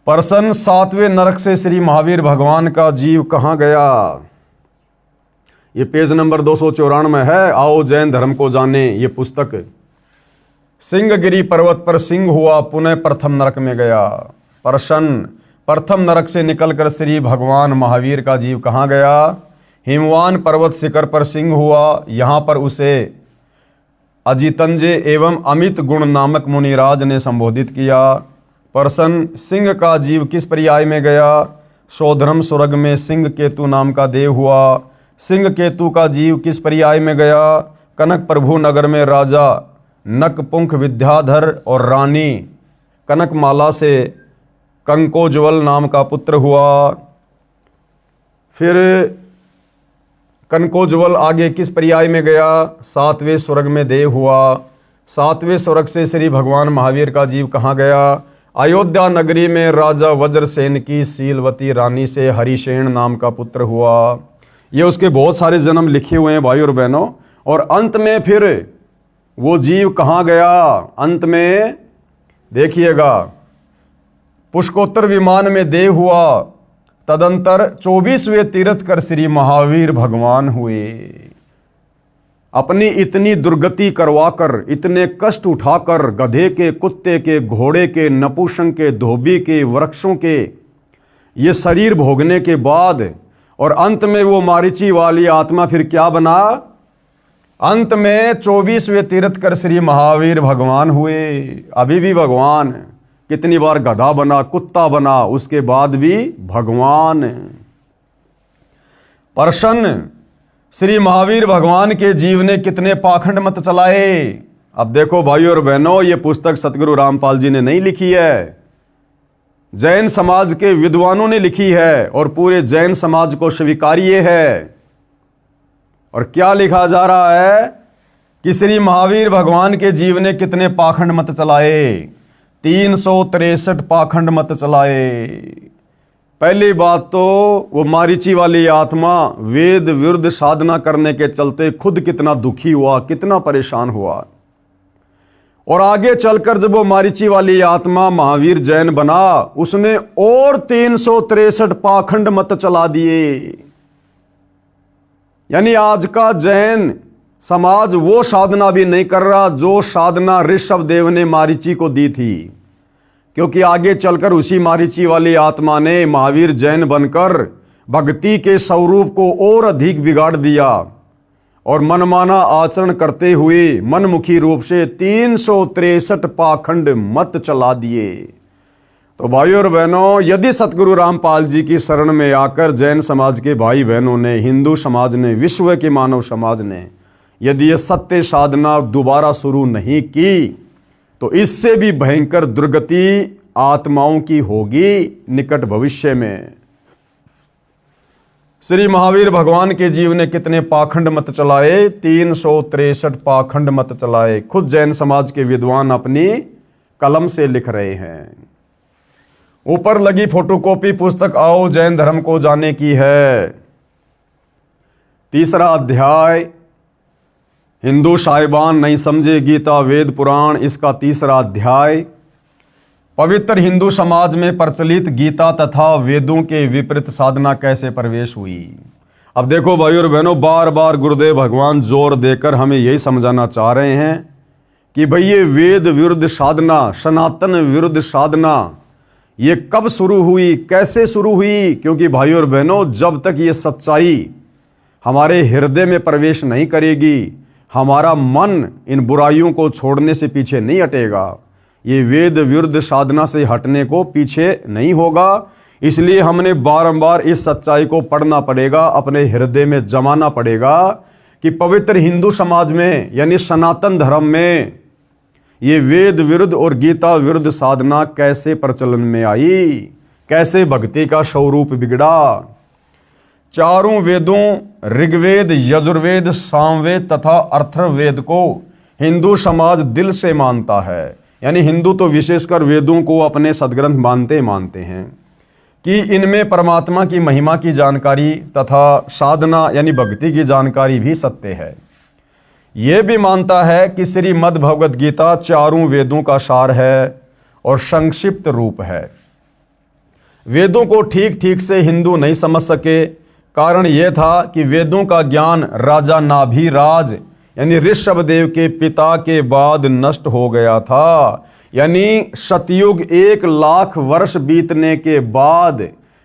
प्रश्न, 7वें नरक से श्री महावीर भगवान का जीव कहाँ गया? ये पेज नंबर 294 है। आओ जैन धर्म को जाने, ये पुस्तक। सिंहगिरी पर्वत पर सिंह हुआ, पुनः प्रथम नरक में गया। प्रश्न, प्रथम नरक से निकलकर श्री भगवान महावीर का जीव कहाँ गया? हिमवान पर्वत शिखर पर सिंह हुआ, यहाँ पर उसे अजितंजय एवं अमित गुण नामक मुनिराज ने संबोधित किया। प्रश्न, सिंह का जीव किस पर्याय में गया? सौधर्म स्वर्ग में सिंह केतु नाम का देव हुआ। सिंह केतु का जीव किस पर्याय में गया? कनक प्रभु नगर में राजा नकपुंख विद्याधर और रानी कनकमाला से कंकोज्वल नाम का पुत्र हुआ। फिर कनकोज्वल आगे किस पर्याय में गया? 7वें स्वर्ग में देव हुआ। 7वें स्वर्ग से श्री भगवान महावीर का जीव कहाँ गया? अयोध्या नगरी में राजा वज्रसेन की शीलवती रानी से हरिसेन नाम का पुत्र हुआ। ये उसके बहुत सारे जन्म लिखे हुए हैं भाई और बहनों। और अंत में फिर वो जीव कहाँ गया? अंत में देखिएगा, पुष्कोत्तर विमान में देव हुआ। तदंतर 24वें तीर्थ कर श्री महावीर भगवान हुए। अपनी इतनी दुर्गति करवाकर, इतने कष्ट उठाकर, गधे के, कुत्ते के, घोड़े के, नपुंसक के, धोबी के, वृक्षों के ये शरीर भोगने के बाद, और अंत में वो मारीची वाली आत्मा फिर क्या बना? अंत में 24वें तीर्थ कर श्री महावीर भगवान हुए। अभी भी भगवान, कितनी बार गधा बना, कुत्ता बना, उसके बाद भी भगवान। प्रश्न, श्री महावीर भगवान के जीव ने कितने पाखंड मत चलाए? अब देखो भाई और बहनों, ये पुस्तक सतगुरु रामपाल जी ने नहीं लिखी है, जैन समाज के विद्वानों ने लिखी है, और पूरे जैन समाज को स्वीकार्य है। और क्या लिखा जा रहा है कि श्री महावीर भगवान के जीव ने कितने पाखंड मत चलाए? 363 पाखंड मत चलाए। पहली बात तो वो मारीची वाली आत्मा वेद विरुद्ध साधना करने के चलते खुद कितना दुखी हुआ, कितना परेशान हुआ। और आगे चलकर जब वो मारीची वाली आत्मा महावीर जैन बना, उसने और 363 पाखंड मत चला दिए। यानी आज का जैन समाज वो साधना भी नहीं कर रहा जो साधना ऋषभ देव ने मारीची को दी थी, क्योंकि आगे चलकर उसी मारीची वाली आत्मा ने महावीर जैन बनकर भक्ति के स्वरूप को और अधिक बिगाड़ दिया और मनमाना आचरण करते हुए मनमुखी रूप से 363 पाखंड मत चला दिए। तो भाइयों और बहनों, यदि सतगुरु रामपाल जी की शरण में आकर जैन समाज के भाई बहनों ने, हिंदू समाज ने, विश्व के मानव समाज ने यदि ये सत्य साधना दोबारा शुरू नहीं की, तो इससे भी भयंकर दुर्गति आत्माओं की होगी निकट भविष्य में। श्री महावीर भगवान के जीव ने कितने पाखंड मत चलाए? 363 पाखंड मत चलाए। खुद जैन समाज के विद्वान अपनी कलम से लिख रहे हैं। ऊपर लगी फोटोकॉपी पुस्तक आओ जैन धर्म को जाने की है। 3रा अध्याय, हिंदू साहिबान नहीं समझे गीता वेद पुराण, इसका 3रा अध्याय। पवित्र हिंदू समाज में प्रचलित गीता तथा वेदों के विपरीत साधना कैसे प्रवेश हुई। अब देखो भाइयों और बहनों, बार बार गुरुदेव भगवान जोर देकर हमें यही समझाना चाह रहे हैं कि भाई ये वेद विरुद्ध साधना, सनातन विरुद्ध साधना, ये कब शुरू हुई, कैसे शुरू हुई? क्योंकि भाइयों और बहनों, जब तक ये सच्चाई हमारे हृदय में प्रवेश नहीं करेगी, हमारा मन इन बुराइयों को छोड़ने से पीछे नहीं हटेगा, ये वेद विरुद्ध साधना से हटने को पीछे नहीं होगा। इसलिए हमने बारंबार इस सच्चाई को पढ़ना पड़ेगा, अपने हृदय में जमाना पड़ेगा कि पवित्र हिंदू समाज में यानी सनातन धर्म में ये वेद विरुद्ध और गीता विरुद्ध साधना कैसे प्रचलन में आई, कैसे भक्ति का स्वरूप बिगड़ा। चारों वेदों ऋग्वेद, यजुर्वेद, सामवेद तथा अथर्ववेद को हिंदू समाज दिल से मानता है। यानी हिंदू तो विशेषकर वेदों को अपने सदग्रंथ मानते हैं कि इनमें परमात्मा की महिमा की जानकारी तथा साधना यानी भक्ति की जानकारी भी सत्य है। यह भी मानता है कि श्रीमद् भगवद गीता चारों वेदों का सार है और संक्षिप्त रूप है। वेदों को ठीक ठीक से हिंदू नहीं समझ सके। कारण यह था कि वेदों का ज्ञान राजा नाभिराज यानी ऋषभ देव के पिता के बाद नष्ट हो गया था। यानी सतयुग 1 लाख वर्ष बीतने के बाद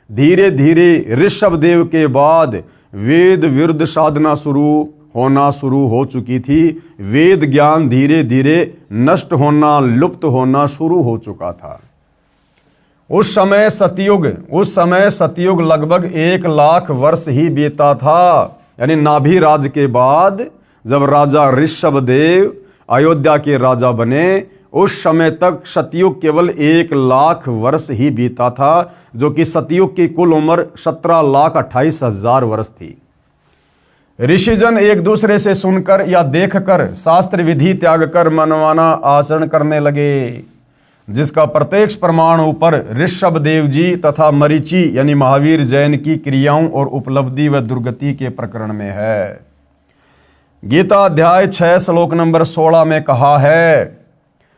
धीरे धीरे ऋषभ देव के बाद वेद विरुद्ध साधना होना शुरू हो चुकी थी। वेद ज्ञान धीरे धीरे नष्ट होना, लुप्त होना शुरू हो चुका था। उस समय सतयुग लगभग 1 लाख वर्ष ही बीता था। यानी नाभिराज के बाद जब राजा ऋषभ देव अयोध्या के राजा बने, उस समय तक सतयुग केवल 1 लाख वर्ष ही बीता था, जो कि सतयुग की कुल उम्र 17,28,000 वर्ष थी। ऋषिजन एक दूसरे से सुनकर या देखकर शास्त्र विधि त्याग कर मनमाना आचरण करने लगे, जिसका प्रत्यक्ष प्रमाण ऊपर ऋषभ देव जी तथा मरीची यानी महावीर जैन की क्रियाओं और उपलब्धि व दुर्गति के प्रकरण में है। गीता अध्याय 6 श्लोक नंबर 16 में कहा है,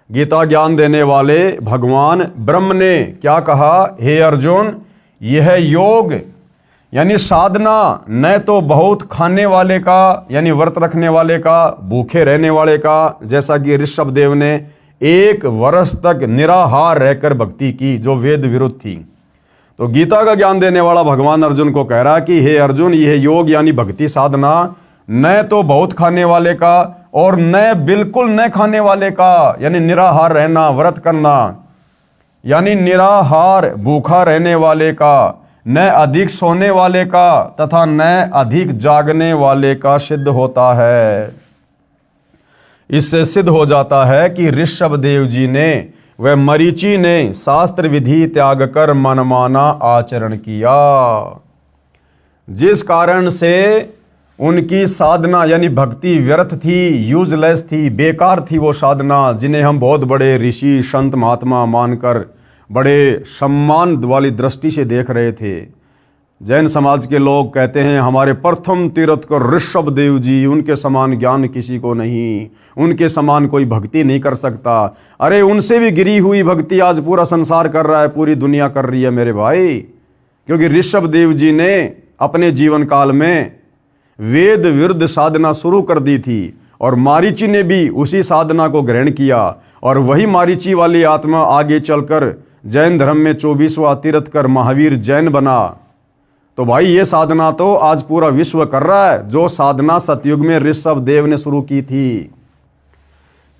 गीता ज्ञान देने वाले भगवान ब्रह्म ने क्या कहा? हे अर्जुन, यह योग यानी साधना न तो बहुत खाने वाले का यानी व्रत रखने वाले का, भूखे रहने वाले का, जैसा कि ऋषभ देव ने 1 वर्ष तक निराहार रहकर भक्ति की जो वेद विरुद्ध थी। तो गीता का ज्ञान देने वाला भगवान अर्जुन को कह रहा कि हे अर्जुन, यह योग यानी भक्ति साधना न तो बहुत खाने वाले का और न बिल्कुल न खाने वाले का, यानी निराहार रहना, व्रत करना, यानी निराहार भूखा रहने वाले का, न अधिक सोने वाले का तथा न अधिक जागने वाले का सिद्ध होता है। इससे सिद्ध हो जाता है कि ऋषभ देव जी ने व मरीची ने शास्त्र विधि त्याग कर मनमाना आचरण किया, जिस कारण से उनकी साधना यानी भक्ति व्यर्थ थी, यूजलेस थी, बेकार थी वो साधना, जिन्हें हम बहुत बड़े ऋषि संत महात्मा मानकर बड़े सम्मान वाली दृष्टि से देख रहे थे। जैन समाज के लोग कहते हैं हमारे प्रथम तीर्थकर ऋषभ देव जी, उनके समान ज्ञान किसी को नहीं, उनके समान कोई भक्ति नहीं कर सकता। अरे उनसे भी गिरी हुई भक्ति आज पूरा संसार कर रहा है, पूरी दुनिया कर रही है मेरे भाई। क्योंकि ऋषभ देव जी ने अपने जीवन काल में वेद विरुद्ध साधना शुरू कर दी थी और मारीची ने भी उसी साधना को ग्रहण किया, और वही मारीची वाली आत्मा आगे चलकर जैन धर्म में 24वां तीर्थकर महावीर जैन बना। तो भाई ये साधना तो आज पूरा विश्व कर रहा है, जो साधना सतयुग में ऋषभ देव ने शुरू की थी।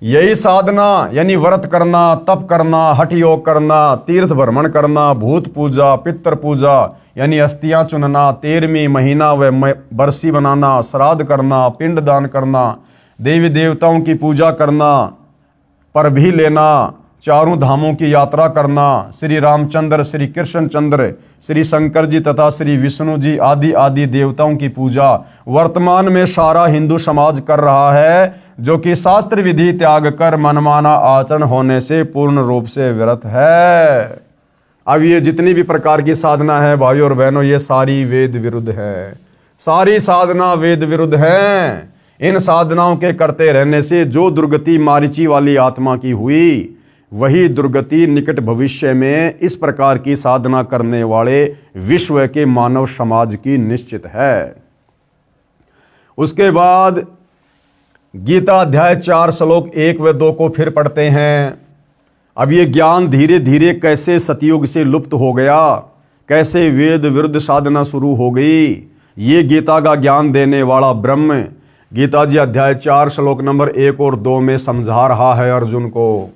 यही साधना यानी व्रत करना, तप करना, हठ योग करना, तीर्थ भ्रमण करना, भूत पूजा, पितर पूजा यानी अस्थियां चुनना, 13वीं महीना व बरसी बनाना, श्राद्ध करना, पिंड दान करना, देवी देवताओं की पूजा करना, पर भी लेना, चारों धामों की यात्रा करना, श्री रामचंद्र, श्री कृष्णचंद्र, श्री शंकर जी तथा श्री विष्णु जी आदि आदि देवताओं की पूजा वर्तमान में सारा हिंदू समाज कर रहा है, जो कि शास्त्र विधि त्याग कर मनमाना आचरण होने से पूर्ण रूप से विरत है। अब ये जितनी भी प्रकार की साधना है भाइयों और बहनों, ये सारी वेद विरुद्ध है, सारी साधना वेद विरुद्ध है। इन साधनाओं के करते रहने से जो दुर्गति मारीची वाली आत्मा की हुई, वही दुर्गति निकट भविष्य में इस प्रकार की साधना करने वाले विश्व के मानव समाज की निश्चित है। उसके बाद गीता अध्याय 4 श्लोक 1 व 2 को फिर पढ़ते हैं। अब ये ज्ञान धीरे धीरे कैसे सतयुग से लुप्त हो गया, कैसे वेद विरुद्ध साधना शुरू हो गई, ये गीता का ज्ञान देने वाला ब्रह्म गीता जी अध्याय 4 श्लोक नंबर 1 और 2 में समझा रहा है अर्जुन को।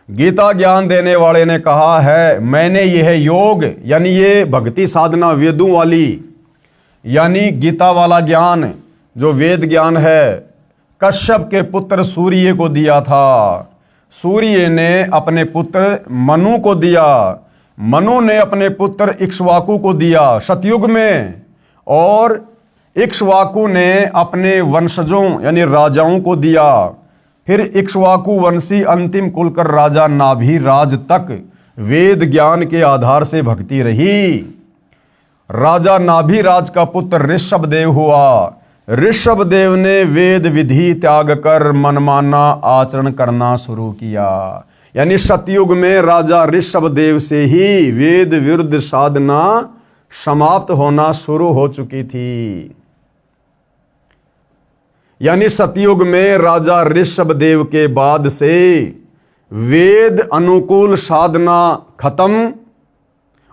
गीता ज्ञान देने वाले ने कहा है, मैंने यह योग यानी ये भक्ति साधना वेदों वाली यानी गीता वाला ज्ञान जो वेद ज्ञान है, कश्यप के पुत्र सूर्य को दिया था। सूर्य ने अपने पुत्र मनु को दिया, मनु ने अपने पुत्र इक्ष्वाकु को दिया सतयुग में, और इक्ष्वाकु ने अपने वंशजों यानी राजाओं को दिया। फिर इक्ष्वाकु वंशी अंतिम कुलकर राजा नाभिराज तक वेद ज्ञान के आधार से भक्ति रही। राजा नाभिराज का पुत्र ऋषभ देव हुआ। ऋषभ देव ने वेद विधि त्याग कर मनमाना आचरण करना शुरू किया, यानी सतयुग में राजा ऋषभ देव से ही वेद विरुद्ध साधना समाप्त होना शुरू हो चुकी थी। यानी सतयुग में राजा ऋषभ देव के बाद से वेद अनुकूल साधना खत्म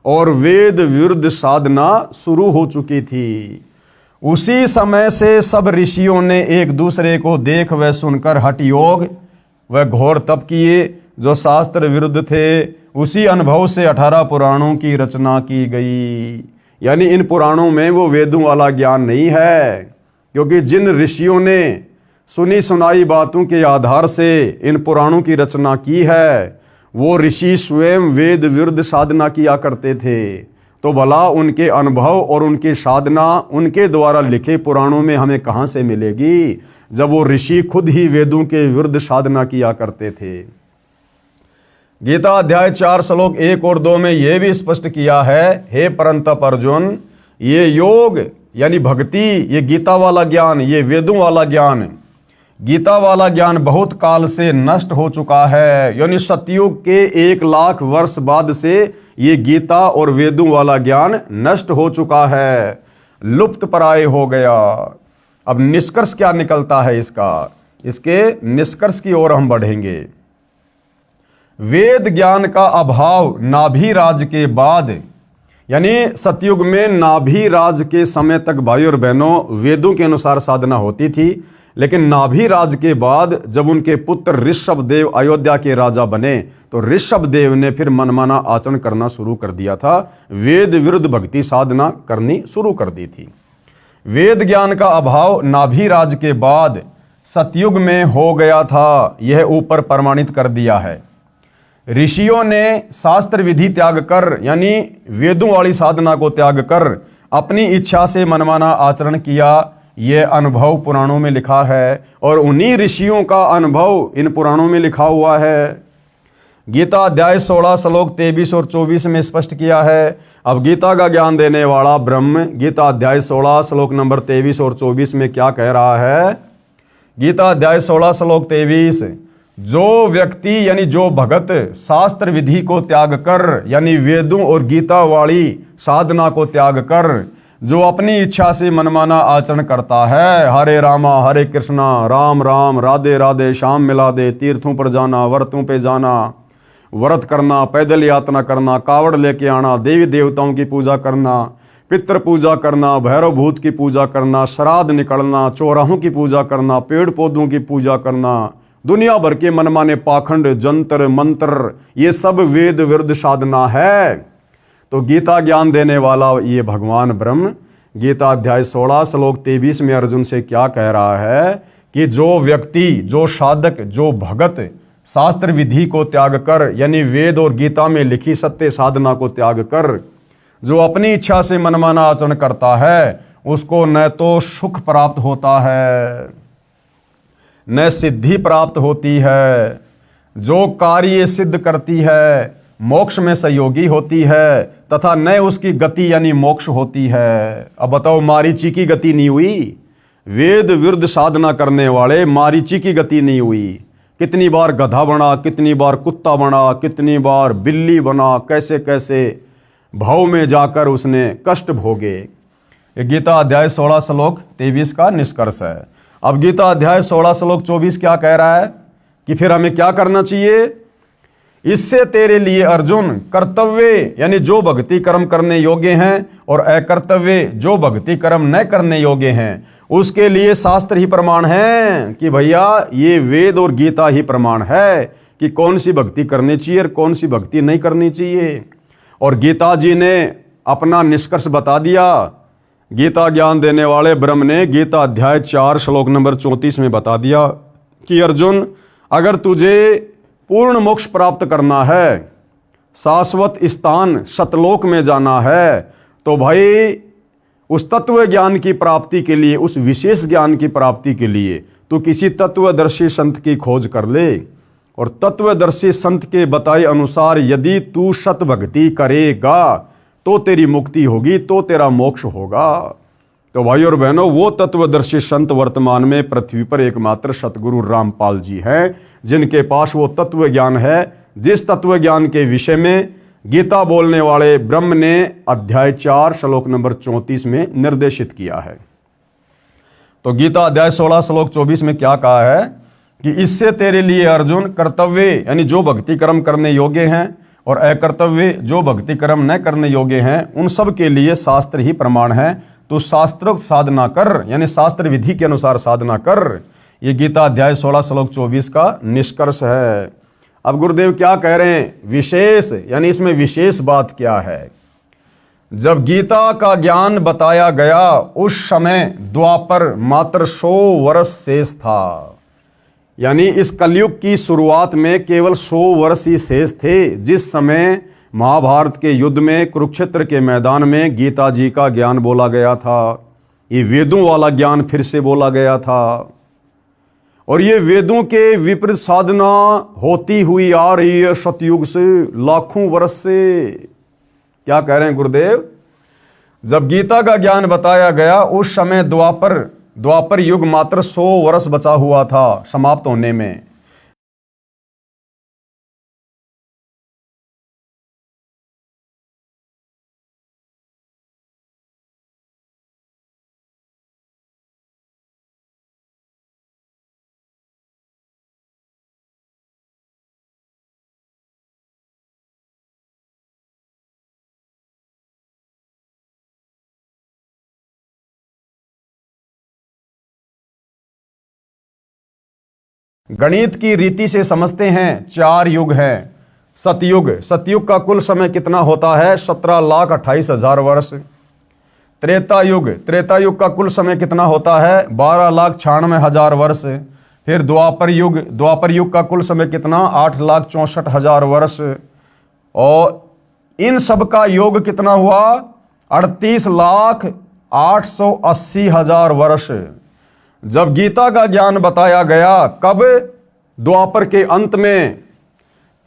और वेद विरुद्ध साधना शुरू हो चुकी थी। उसी समय से सब ऋषियों ने एक दूसरे को देख व सुनकर हठ योग व घोर तप किए जो शास्त्र विरुद्ध थे। उसी अनुभव से 18 पुराणों की रचना की गई। यानी इन पुराणों में वो वेदों वाला ज्ञान नहीं है, क्योंकि जिन ऋषियों ने सुनी सुनाई बातों के आधार से इन पुराणों की रचना की है, वो ऋषि स्वयं वेद विरुद्ध साधना किया करते थे। तो भला उनके अनुभव और उनकी साधना उनके द्वारा लिखे पुराणों में हमें कहाँ से मिलेगी, जब वो ऋषि खुद ही वेदों के विरुद्ध साधना किया करते थे। गीता अध्याय 4 श्लोक 1 और 2 में यह भी स्पष्ट किया है, हे परंतप अर्जुन, ये योग यानी भक्ति, ये गीता वाला ज्ञान, ये वेदों वाला ज्ञान, गीता वाला ज्ञान बहुत काल से नष्ट हो चुका है। यानी सतयुग के 1 लाख वर्ष बाद से ये गीता और वेदों वाला ज्ञान नष्ट हो चुका है, लुप्त प्राय हो गया। अब निष्कर्ष क्या निकलता है इसका, इसके निष्कर्ष की ओर हम बढ़ेंगे। वेद ज्ञान का अभाव नाभिराज के बाद, यानी सतयुग में नाभिराज के समय तक भाई और बहनों वेदों के अनुसार साधना होती थी, लेकिन नाभिराज के बाद जब उनके पुत्र ऋषभ देव अयोध्या के राजा बने तो ऋषभ देव ने फिर मनमाना आचरण करना शुरू कर दिया था, वेद विरुद्ध भक्ति साधना करनी शुरू कर दी थी। वेद ज्ञान का अभाव नाभिराज के बाद सतयुग में हो गया था, यह ऊपर प्रमाणित कर दिया है। ऋषियों ने शास्त्र विधि त्याग कर यानी वेदों वाली साधना को त्याग कर अपनी इच्छा से मनमाना आचरण किया, यह अनुभव पुराणों में लिखा है और उन्हीं ऋषियों का अनुभव इन पुराणों में लिखा हुआ है। गीता अध्याय 16 श्लोक 23 और 24 में स्पष्ट किया है। अब गीता का ज्ञान देने वाला ब्रह्म गीता अध्याय 16 श्लोक नंबर 23 और 24 में क्या कह रहा है? गीता अध्याय 16 श्लोक 23, जो व्यक्ति यानी जो भगत शास्त्र विधि को त्याग कर यानी वेदों और गीता वाली साधना को त्याग कर जो अपनी इच्छा से मनमाना आचरण करता है, हरे रामा हरे कृष्णा राम राम राधे राधे श्याम मिला दे, तीर्थों पर जाना व्रतों पे जाना, व्रत करना, पैदल यात्रा करना, कावड़ लेके आना, देवी देवताओं की पूजा करना, पितृ पूजा करना, भैरव भूत की पूजा करना, श्राद्ध निकलना, चौराहों की पूजा करना, पेड़ पौधों की पूजा करना, दुनिया भर के मनमाने पाखंड जंतर मंत्र, ये सब वेद विरुद्ध साधना है। तो गीता ज्ञान देने वाला ये भगवान ब्रह्म गीता अध्याय 16 श्लोक 23 में अर्जुन से क्या कह रहा है कि जो व्यक्ति, जो साधक, जो भगत शास्त्र विधि को त्याग कर यानी वेद और गीता में लिखी सत्य साधना को त्याग कर जो अपनी इच्छा से मनमाना आचरण करता है, उसको न तो सुख प्राप्त होता है न सिद्धि प्राप्त होती है, जो कार्य सिद्ध करती है मोक्ष में सहयोगी होती है तथा न उसकी गति यानी मोक्ष होती है। अब बताओ, मारीची की गति नहीं हुई, वेद विरुद्ध साधना करने वाले मारीची की गति नहीं हुई। कितनी बार गधा बना, कितनी बार कुत्ता बना, कितनी बार बिल्ली बना, कैसे कैसे भाव में जाकर उसने कष्ट भोगे। ये गीता अध्याय 16 श्लोक 23 का निष्कर्ष है। अब गीता अध्याय 16 श्लोक 24 क्या कह रहा है कि फिर हमें क्या करना चाहिए? इससे तेरे लिए अर्जुन कर्तव्य यानी जो भक्ति कर्म करने योग्य हैं और अकर्तव्य जो भक्ति कर्म न करने योग्य हैं, उसके लिए शास्त्र ही प्रमाण है कि भैया ये वेद और गीता ही प्रमाण है कि कौन सी भक्ति करनी चाहिए और कौन सी भक्ति नहीं करनी चाहिए। और गीता जी ने अपना निष्कर्ष बता दिया। गीता ज्ञान देने वाले ब्रह्म ने गीता अध्याय 4 श्लोक नंबर 34 में बता दिया कि अर्जुन, अगर तुझे पूर्ण मोक्ष प्राप्त करना है, शाश्वत स्थान सतलोक में जाना है, तो भाई उस तत्व ज्ञान की प्राप्ति के लिए, उस विशेष ज्ञान की प्राप्ति के लिए तू किसी तत्वदर्शी संत की खोज कर ले। और तत्वदर्शी संत के बताए अनुसार यदि तू सत भक्ति करेगा तो तेरी मुक्ति होगी, तो तेरा मोक्ष होगा। तो भाई और बहनों, वो तत्वदर्शी संत वर्तमान में पृथ्वी पर एकमात्र सतगुरु रामपाल जी हैं, जिनके पास वो तत्व ज्ञान है जिस तत्व ज्ञान के विषय में गीता बोलने वाले ब्रह्म ने अध्याय 4 श्लोक नंबर 34 में निर्देशित किया है। तो गीता अध्याय 16 श्लोक 24 में क्या कहा है कि इससे तेरे लिए अर्जुन कर्तव्य यानी जो भक्ति कर्म करने योग्य हैं और अकर्तव्य जो भक्ति कर्म न करने योग्य हैं, उन सब के लिए शास्त्र ही प्रमाण है। तो शास्त्रोक्त साधना कर यानी शास्त्र विधि के अनुसार साधना कर। ये गीता अध्याय 16 श्लोक 24 का निष्कर्ष है। अब गुरुदेव क्या कह रहे हैं? विशेष यानी इसमें विशेष बात क्या है? जब गीता का ज्ञान बताया गया उस समय द्वापर मात्र 100 वर्ष शेष था, यानी इस कलयुग की शुरुआत में केवल 100 वर्ष ही शेष थे, जिस समय महाभारत के युद्ध में कुरुक्षेत्र के मैदान में गीता जी का ज्ञान बोला गया था। ये वेदों वाला ज्ञान फिर से बोला गया था और ये वेदों के विपरीत साधना होती हुई आ रही है सतयुग से, लाखों वर्ष से। क्या कह रहे हैं गुरुदेव? जब गीता का ज्ञान बताया गया उस समय द्वापर युग मात्र 100 वर्ष बचा हुआ था समाप्त होने में। गणित की रीति से समझते हैं 4 युग हैं। सतयुग का कुल समय कितना होता है? 17,28,000 वर्ष। त्रेता युग का कुल समय कितना होता है? 12,96,000 वर्ष। फिर द्वापर युग का कुल समय कितना? 8,64,000 वर्ष। और इन सब का योग कितना हुआ? 38,880,000 वर्ष। जब गीता का ज्ञान बताया गया कब? द्वापर के अंत में।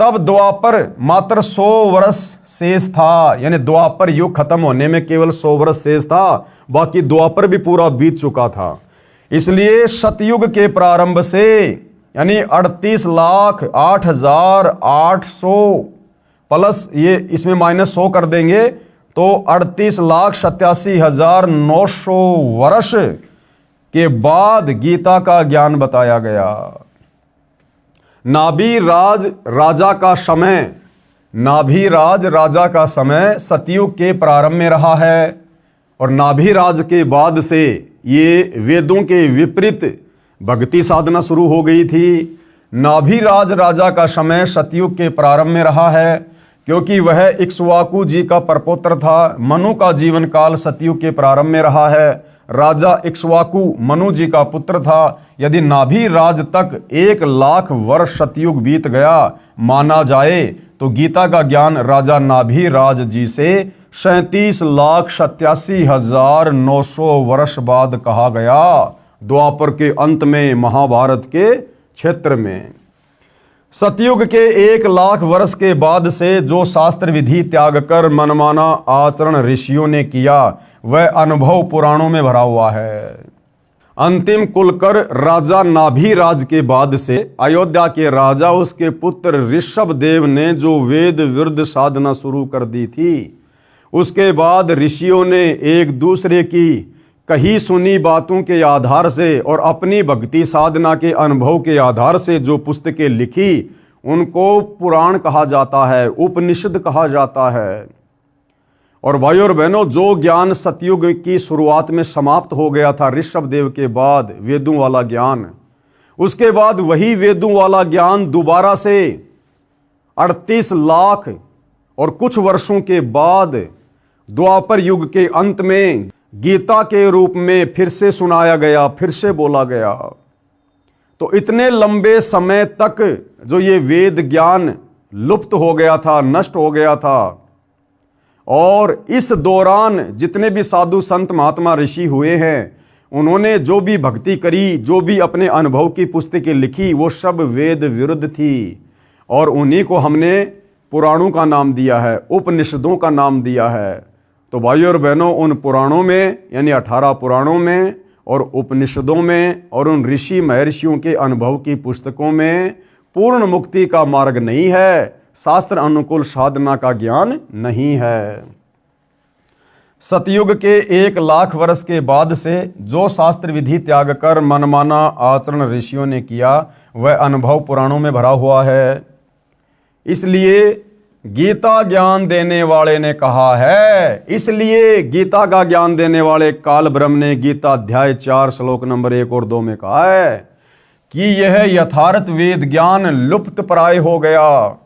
तब द्वापर मात्र 100 वर्ष शेष था, यानी द्वापर युग खत्म होने में केवल 100 वर्ष शेष था, बाकी द्वापर भी पूरा बीत चुका था। इसलिए सतयुग के प्रारंभ से यानी 38,08,800 प्लस ये इसमें -100 कर देंगे तो 38,87,900 वर्ष के बाद गीता का ज्ञान बताया गया। नाभिराज राजा का समय, नाभिराज राजा का समय सतयुग के प्रारंभ में रहा है और नाभिराज के बाद से ये वेदों के विपरीत भक्ति साधना शुरू हो गई थी। नाभिराज राजा का समय सतयुग के प्रारंभ में रहा है क्योंकि वह इक्ष्वाकु जी का परपौत्र था। मनु का जीवन काल सतयुग के प्रारंभ में रहा है। राजा इक्ष्वाकु मनु जी का पुत्र था। यदि नाभिराज तक 1,00,000 वर्ष सतयुग बीत गया माना जाए तो गीता का ज्ञान राजा नाभिराज जी से 37,87,900 वर्ष बाद कहा गया, द्वापर के अंत में, महाभारत के क्षेत्र में। सतयुग के 1,00,000 वर्ष के बाद से जो शास्त्र विधि त्याग कर मनमाना आचरण ऋषियों ने किया वह अनुभव पुराणों में भरा हुआ है। अंतिम कुलकर राजा नाभिराज के बाद से अयोध्या के राजा उसके पुत्र ऋषभ देव ने जो वेद विरुद्ध साधना शुरू कर दी थी, उसके बाद ऋषियों ने एक दूसरे की कही सुनी बातों के आधार से और अपनी भक्ति साधना के अनुभव के आधार से जो पुस्तकें लिखी उनको पुराण कहा जाता है, उपनिषद कहा जाता है। और भाइयों और बहनों, जो ज्ञान सतयुग की शुरुआत में समाप्त हो गया था ऋषभ देव के बाद, वेदों वाला ज्ञान, उसके बाद वही वेदों वाला ज्ञान दोबारा से 38 लाख और कुछ वर्षों के बाद द्वापर युग के अंत में गीता के रूप में फिर से सुनाया गया, फिर से बोला गया। तो इतने लंबे समय तक जो ये वेद ज्ञान लुप्त हो गया था, नष्ट हो गया था, और इस दौरान जितने भी साधु संत महात्मा ऋषि हुए हैं उन्होंने जो भी भक्ति करी, जो भी अपने अनुभव की पुस्तकें लिखी, वो सब वेद विरुद्ध थी और उन्हीं को हमने पुराणों का नाम दिया है, उपनिषदों का नाम दिया है। तो भाइयों और बहनों, उन पुराणों में यानी 18 पुराणों में और उपनिषदों में और उन ऋषि महर्षियों के अनुभव की पुस्तकों में पूर्ण मुक्ति का मार्ग नहीं है, शास्त्र अनुकूल साधना का ज्ञान नहीं है। सतयुग के 1,00,000 वर्ष के बाद से जो शास्त्र विधि त्याग कर मनमाना आचरण ऋषियों ने किया वह अनुभव पुराणों में भरा हुआ है। इसलिए गीता ज्ञान देने वाले ने कहा है, इसलिए गीता का ज्ञान देने वाले काल ब्रह्म ने गीता अध्याय 4 श्लोक नंबर 1 और 2 में कहा है कि यह यथार्थ वेद ज्ञान लुप्त प्राय हो गया।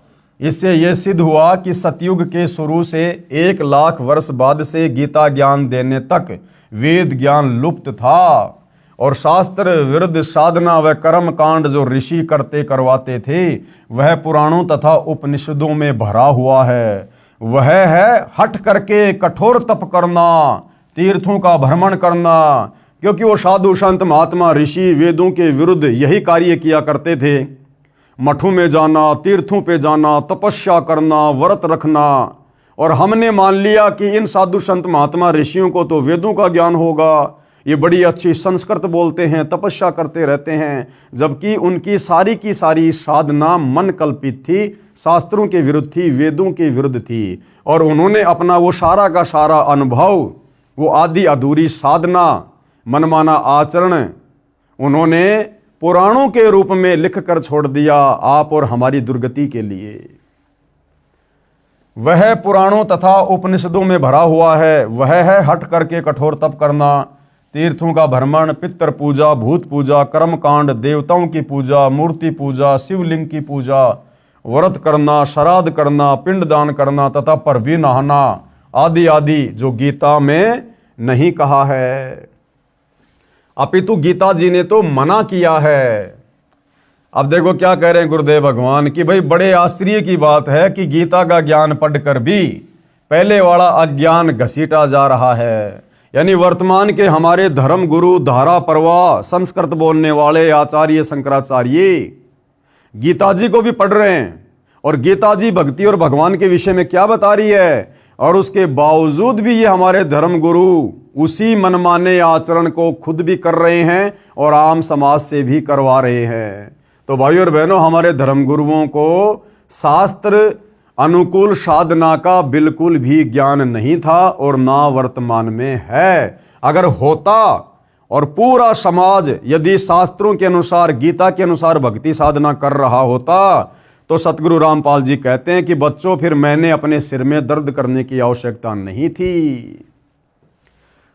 इससे यह सिद्ध हुआ कि सतयुग के शुरू से 1,00,000 वर्ष बाद से गीता ज्ञान देने तक वेद ज्ञान लुप्त था और शास्त्र विरुद्ध साधना व कर्म कांड जो ऋषि करते करवाते थे वह पुराणों तथा उपनिषदों में भरा हुआ है। वह है हट करके कठोर तप करना, तीर्थों का भ्रमण करना, क्योंकि वो साधु संत महात्मा ऋषि वेदों के विरुद्ध यही कार्य किया करते थे। मठों में जाना, तीर्थों पे जाना, तपस्या करना, व्रत रखना, और हमने मान लिया कि इन साधु संत महात्मा ऋषियों को तो वेदों का ज्ञान होगा, ये बड़ी अच्छी संस्कृत बोलते हैं, तपस्या करते रहते हैं, जबकि उनकी सारी की सारी साधना मन कल्पित थी, शास्त्रों के विरुद्ध थी, वेदों के विरुद्ध थी। और उन्होंने अपना वो सारा का सारा अनुभव, वो आदि अधूरी साधना, मनमाना आचरण उन्होंने पुराणों के रूप में लिख कर छोड़ दिया आप और हमारी दुर्गति के लिए। वह पुराणों तथा उपनिषदों में भरा हुआ है। वह है हट करके कठोर तप करना, तीर्थों का भ्रमण, पितृ पूजा, भूत पूजा, कर्म कांड, देवताओं की पूजा, मूर्ति पूजा, शिवलिंग की पूजा, व्रत करना, श्राद्ध करना, पिंडदान करना तथा पर भी नहाना आदि आदि जो गीता में नहीं कहा है, अपितु गीता जी ने तो मना किया है। अब देखो क्या कह रहे हैं गुरुदेव भगवान कि भाई बड़े आश्चर्य की बात है कि गीता का ज्ञान पढ़कर भी पहले वाला अज्ञान घसीटा जा रहा है। यानी वर्तमान के हमारे धर्म गुरु, धारा प्रवाह, संस्कृत बोलने वाले आचार्य शंकराचार्य गीता जी को भी पढ़ रहे हैं और गीता जी भक्ति और भगवान के विषय में क्या बता रही है, और उसके बावजूद भी ये हमारे धर्म गुरु उसी मनमाने आचरण को खुद भी कर रहे हैं और आम समाज से भी करवा रहे हैं। तो भाइयों और बहनों, हमारे धर्म गुरुओं को शास्त्र अनुकूल साधना का बिल्कुल भी ज्ञान नहीं था और ना वर्तमान में है। अगर होता और पूरा समाज यदि शास्त्रों के अनुसार, गीता के अनुसार भक्ति साधना कर रहा होता, तो सतगुरु रामपाल जी कहते हैं कि बच्चों, फिर मैंने अपने सिर में दर्द करने की आवश्यकता नहीं थी।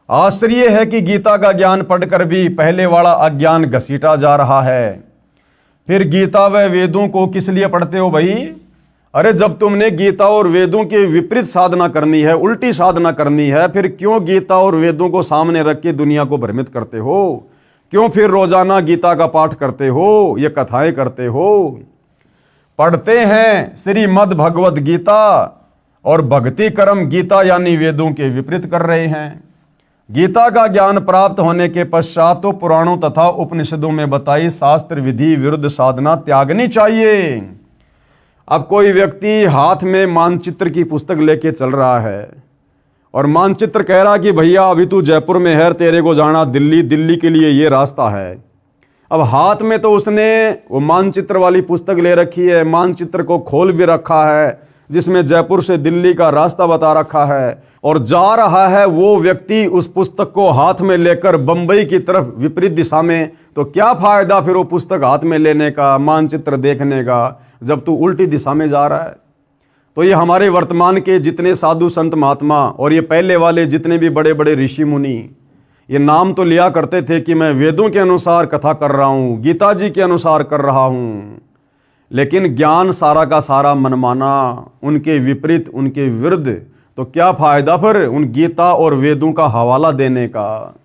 आश्चर्य है कि गीता का ज्ञान पढ़कर भी पहले वाला अज्ञान घसीटा जा रहा है। फिर गीता व वेदों को किस लिए पढ़ते हो भाई? अरे जब तुमने गीता और वेदों के विपरीत साधना करनी है, उल्टी साधना करनी है, फिर क्यों गीता और वेदों को सामने रख के दुनिया को भ्रमित करते हो? क्यों फिर रोजाना गीता का पाठ करते हो, ये कथाएं करते हो? पढ़ते हैं श्रीमद् भगवद गीता और भक्ति कर्म गीता यानी वेदों के विपरीत कर रहे हैं। गीता का ज्ञान प्राप्त होने के पश्चात तो पुराणों तथा उपनिषदों में बताई शास्त्र विधि विरुद्ध साधना त्यागनी चाहिए। अब कोई व्यक्ति हाथ में मानचित्र की पुस्तक लेके चल रहा है और मानचित्र कह रहा कि भैया अभी तू जयपुर में है, तेरे को जाना दिल्ली, दिल्ली के लिए ये रास्ता है। अब हाथ में तो उसने वो मानचित्र वाली पुस्तक ले रखी है, मानचित्र को खोल भी रखा है जिसमें जयपुर से दिल्ली का रास्ता बता रखा है, और जा रहा है वो व्यक्ति उस पुस्तक को हाथ में लेकर बंबई की तरफ विपरीत दिशा में। तो क्या फायदा फिर वो पुस्तक हाथ में लेने का, मानचित्र देखने का, जब तू उल्टी दिशा में जा रहा है। तो ये हमारे वर्तमान के जितने साधु संत महात्मा और ये पहले वाले जितने भी बड़े बड़े ऋषि मुनि, ये नाम तो लिया करते थे कि मैं वेदों के अनुसार कथा कर रहा हूँ, गीता जी के अनुसार कर रहा हूँ, लेकिन ज्ञान सारा का सारा मनमाना, उनके विपरीत, उनके विरुद्ध। तो क्या फायदा फिर उन गीता और वेदों का हवाला देने का?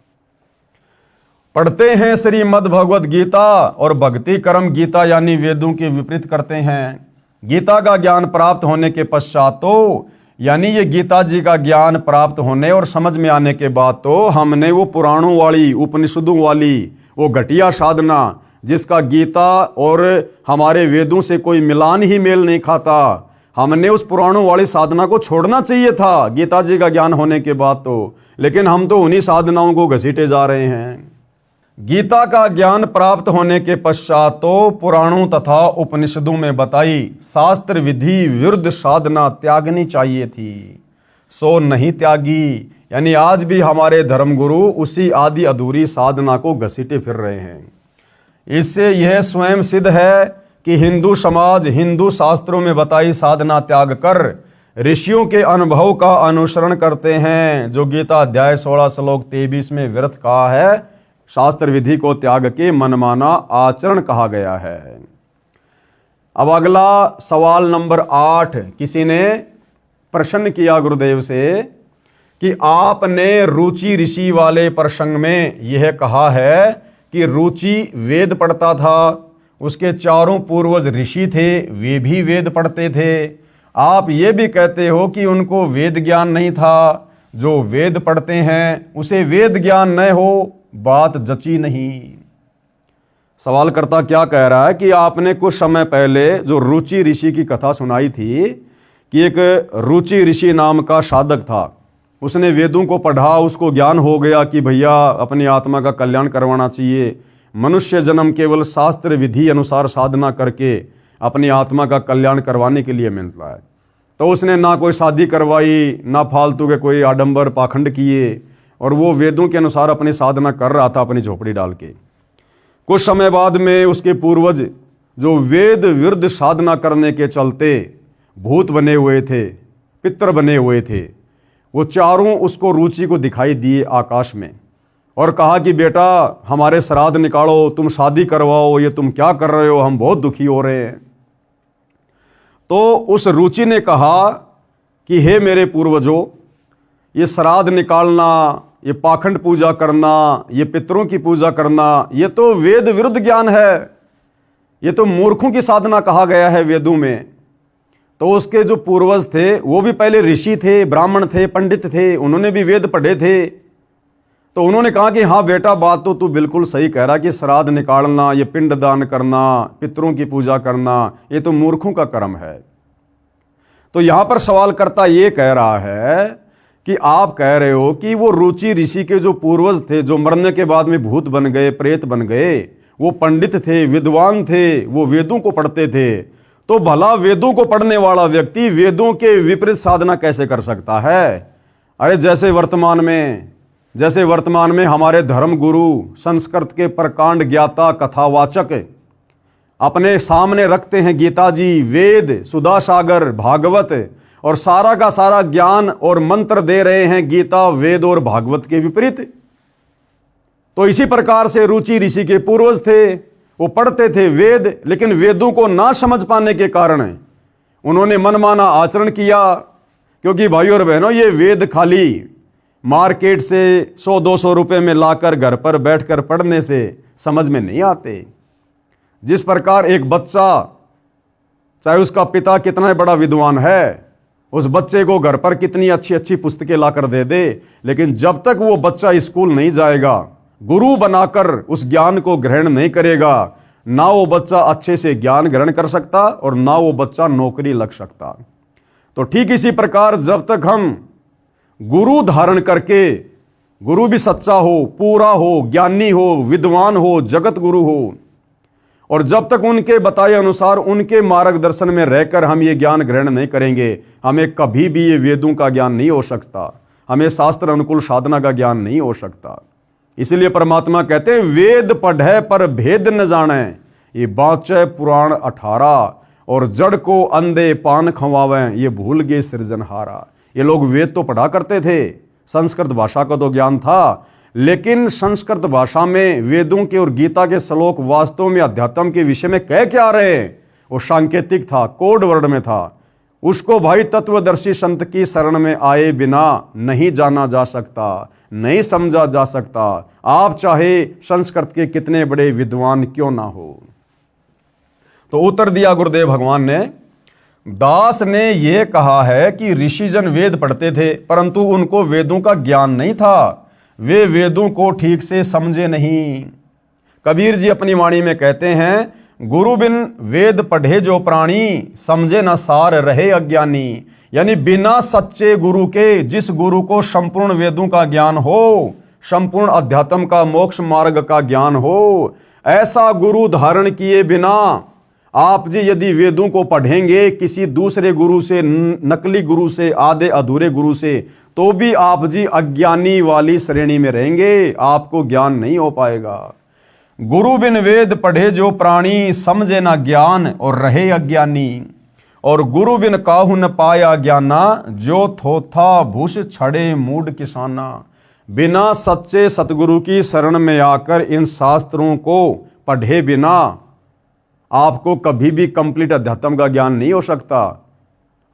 पढ़ते हैं श्रीमद् भगवद गीता और भक्ति कर्म गीता यानी वेदों के विपरीत करते हैं। गीता का ज्ञान प्राप्त होने के पश्चात तो यानी ये गीता जी का ज्ञान प्राप्त होने और समझ में आने के बाद तो हमने वो पुराणों वाली, उपनिषदों वाली वो घटिया साधना जिसका गीता और हमारे वेदों से कोई मिलान ही मेल नहीं खाता, हमने उस पुराणों वाली साधना को छोड़ना चाहिए था गीता जी का ज्ञान होने के बाद तो, लेकिन हम तो उन्हीं साधनाओं को घसीटे जा रहे हैं। गीता का ज्ञान प्राप्त होने के पश्चात तो पुराणों तथा उपनिषदों में बताई शास्त्र विधि विरुद्ध साधना त्यागनी चाहिए थी, सो नहीं त्यागी। यानी आज भी हमारे धर्मगुरु उसी आदि अधूरी साधना को घसीटे फिर रहे हैं। इससे यह स्वयं सिद्ध है कि हिंदू समाज हिंदू शास्त्रों में बताई साधना त्याग कर ऋषियों के अनुभव का अनुसरण करते हैं, जो गीता अध्याय 16 श्लोक 23 में व्यर्थ कहा है, शास्त्र विधि को त्याग के मनमाना आचरण कहा गया है। अब अगला सवाल नंबर 8 किसी ने प्रश्न किया गुरुदेव से कि आपने रुचि ऋषि वाले प्रसंग में यह कहा है कि रुचि वेद पढ़ता था, उसके चारों पूर्वज ऋषि थे, वे भी वेद पढ़ते थे। आप ये भी कहते हो कि उनको वेद ज्ञान नहीं था, जो वेद पढ़ते हैं उसे वेद ज्ञान न हो, बात जची नहीं। सवालकर्ता क्या कह रहा है कि आपने कुछ समय पहले जो रुचि ऋषि की कथा सुनाई थी कि एक रुचि ऋषि नाम का साधक था, उसने वेदों को पढ़ा, उसको ज्ञान हो गया कि भैया अपनी आत्मा का कल्याण करवाना चाहिए, मनुष्य जन्म केवल शास्त्र विधि अनुसार साधना करके अपनी आत्मा का कल्याण करवाने के लिए मिलता है। तो उसने ना कोई शादी करवाई, ना फालतू के कोई आडंबर पाखंड किए, और वो वेदों के अनुसार अपनी साधना कर रहा था अपनी झोपड़ी डाल के। कुछ समय बाद में उसके पूर्वज जो वेद विरुद्ध साधना करने के चलते भूत बने हुए थे, पितर बने हुए थे, वो चारों उसको रुचि को दिखाई दिए आकाश में और कहा कि बेटा हमारे श्राद्ध निकालो, तुम शादी करवाओ, ये तुम क्या कर रहे हो, हम बहुत दुखी हो रहे हैं। तो उस रुचि ने कहा कि हे मेरे पूर्वजों, ये श्राद्ध निकालना, ये पाखंड पूजा करना, ये पितरों की पूजा करना, ये तो वेद विरुद्ध ज्ञान है, ये तो मूर्खों की साधना कहा गया है वेदों में। तो उसके जो पूर्वज थे वो भी पहले ऋषि थे, ब्राह्मण थे, पंडित थे, उन्होंने भी वेद पढ़े थे। तो उन्होंने कहा कि हाँ बेटा, बात तो तू बिल्कुल सही कह रहा कि श्राद्ध निकालना, ये पिंड दान करना, पितरों की पूजा करना, ये तो मूर्खों का कर्म है। तो यहां पर सवालकर्ता ये कह रहा है कि आप कह रहे हो कि वो रुचि ऋषि के जो पूर्वज थे, जो मरने के बाद में भूत बन गए, प्रेत बन गए, वो पंडित थे, विद्वान थे, वो वेदों को पढ़ते थे, तो भला वेदों को पढ़ने वाला व्यक्ति वेदों के विपरीत साधना कैसे कर सकता है? अरे जैसे वर्तमान में हमारे धर्म गुरु, संस्कृत के प्रकांड ज्ञाता, कथावाचक अपने सामने रखते हैं गीता जी, वेद, सुधा सागर, भागवत, और सारा का सारा ज्ञान और मंत्र दे रहे हैं गीता, वेद और भागवत के विपरीत। तो इसी प्रकार से रुचि ऋषि के पूर्वज थे, वो पढ़ते थे वेद, लेकिन वेदों को ना समझ पाने के कारण उन्होंने मनमाना आचरण किया। क्योंकि भाइयों और बहनों, ये वेद खाली मार्केट से 100-200 रुपए में लाकर घर पर बैठकर पढ़ने से समझ में नहीं आते। जिस प्रकार एक बच्चा, चाहे उसका पिता कितना बड़ा विद्वान है, उस बच्चे को घर पर कितनी अच्छी अच्छी पुस्तकें लाकर दे दे, लेकिन जब तक वो बच्चा स्कूल नहीं जाएगा, गुरु बनाकर उस ज्ञान को ग्रहण नहीं करेगा, ना वो बच्चा अच्छे से ज्ञान ग्रहण कर सकता और ना वो बच्चा नौकरी लग सकता। तो ठीक इसी प्रकार जब तक हम गुरु धारण करके, गुरु भी सच्चा हो, पूरा हो, ज्ञानी हो, विद्वान हो, जगत गुरु हो, और जब तक उनके बताए अनुसार उनके मार्गदर्शन में रहकर हम ये ज्ञान ग्रहण नहीं करेंगे, हमें कभी भी ये वेदों का ज्ञान नहीं हो सकता, हमें शास्त्र अनुकूल साधना का ज्ञान नहीं हो सकता। इसलिए परमात्मा कहते हैं, वेद पढ़े पर भेद न जाने, ये बाँचे पुराण 18, और जड़ को अंधे पान खवावें, ये भूल गए सृजनहारा। ये लोग वेद तो पढ़ा करते थे, संस्कृत भाषा का तो ज्ञान था, लेकिन संस्कृत भाषा में वेदों के और गीता के श्लोक वास्तव में अध्यात्म के विषय में कह क्या रहे? वो सांकेतिक था, कोड वर्ड में था। उसको भाई तत्वदर्शी संत की शरण में आए बिना नहीं जाना जा सकता, नहीं समझा जा सकता, आप चाहे संस्कृत के कितने बड़े विद्वान क्यों ना हो। तो उत्तर दिया गुरुदेव भगवान ने, दास ने यह कहा है कि ऋषिजन वेद पढ़ते थे, परंतु उनको वेदों का ज्ञान नहीं था, वे वेदों को ठीक से समझे नहीं। कबीर जी अपनी वाणी में कहते हैं, गुरु बिन वेद पढ़े जो प्राणी, समझे न सार रहे अज्ञानी। यानी बिना सच्चे गुरु के, जिस गुरु को संपूर्ण वेदों का ज्ञान हो, संपूर्ण अध्यात्म का, मोक्ष मार्ग का ज्ञान हो, ऐसा गुरु धारण किए बिना आप जी यदि वेदों को पढ़ेंगे किसी दूसरे गुरु से, नकली गुरु से, आधे अधूरे गुरु से, तो भी आप जी अज्ञानी वाली श्रेणी में रहेंगे, आपको ज्ञान नहीं हो पाएगा। गुरु बिन वेद पढ़े जो प्राणी, समझे ना ज्ञान और रहे अज्ञानी। और गुरु बिन काहू न पाया ज्ञाना, जो थोथा भूष छड़े मूड किसाना। बिना सच्चे सतगुरु की शरण में आकर इन शास्त्रों को पढ़े बिना आपको कभी भी कंप्लीट अध्यात्म का ज्ञान नहीं हो सकता।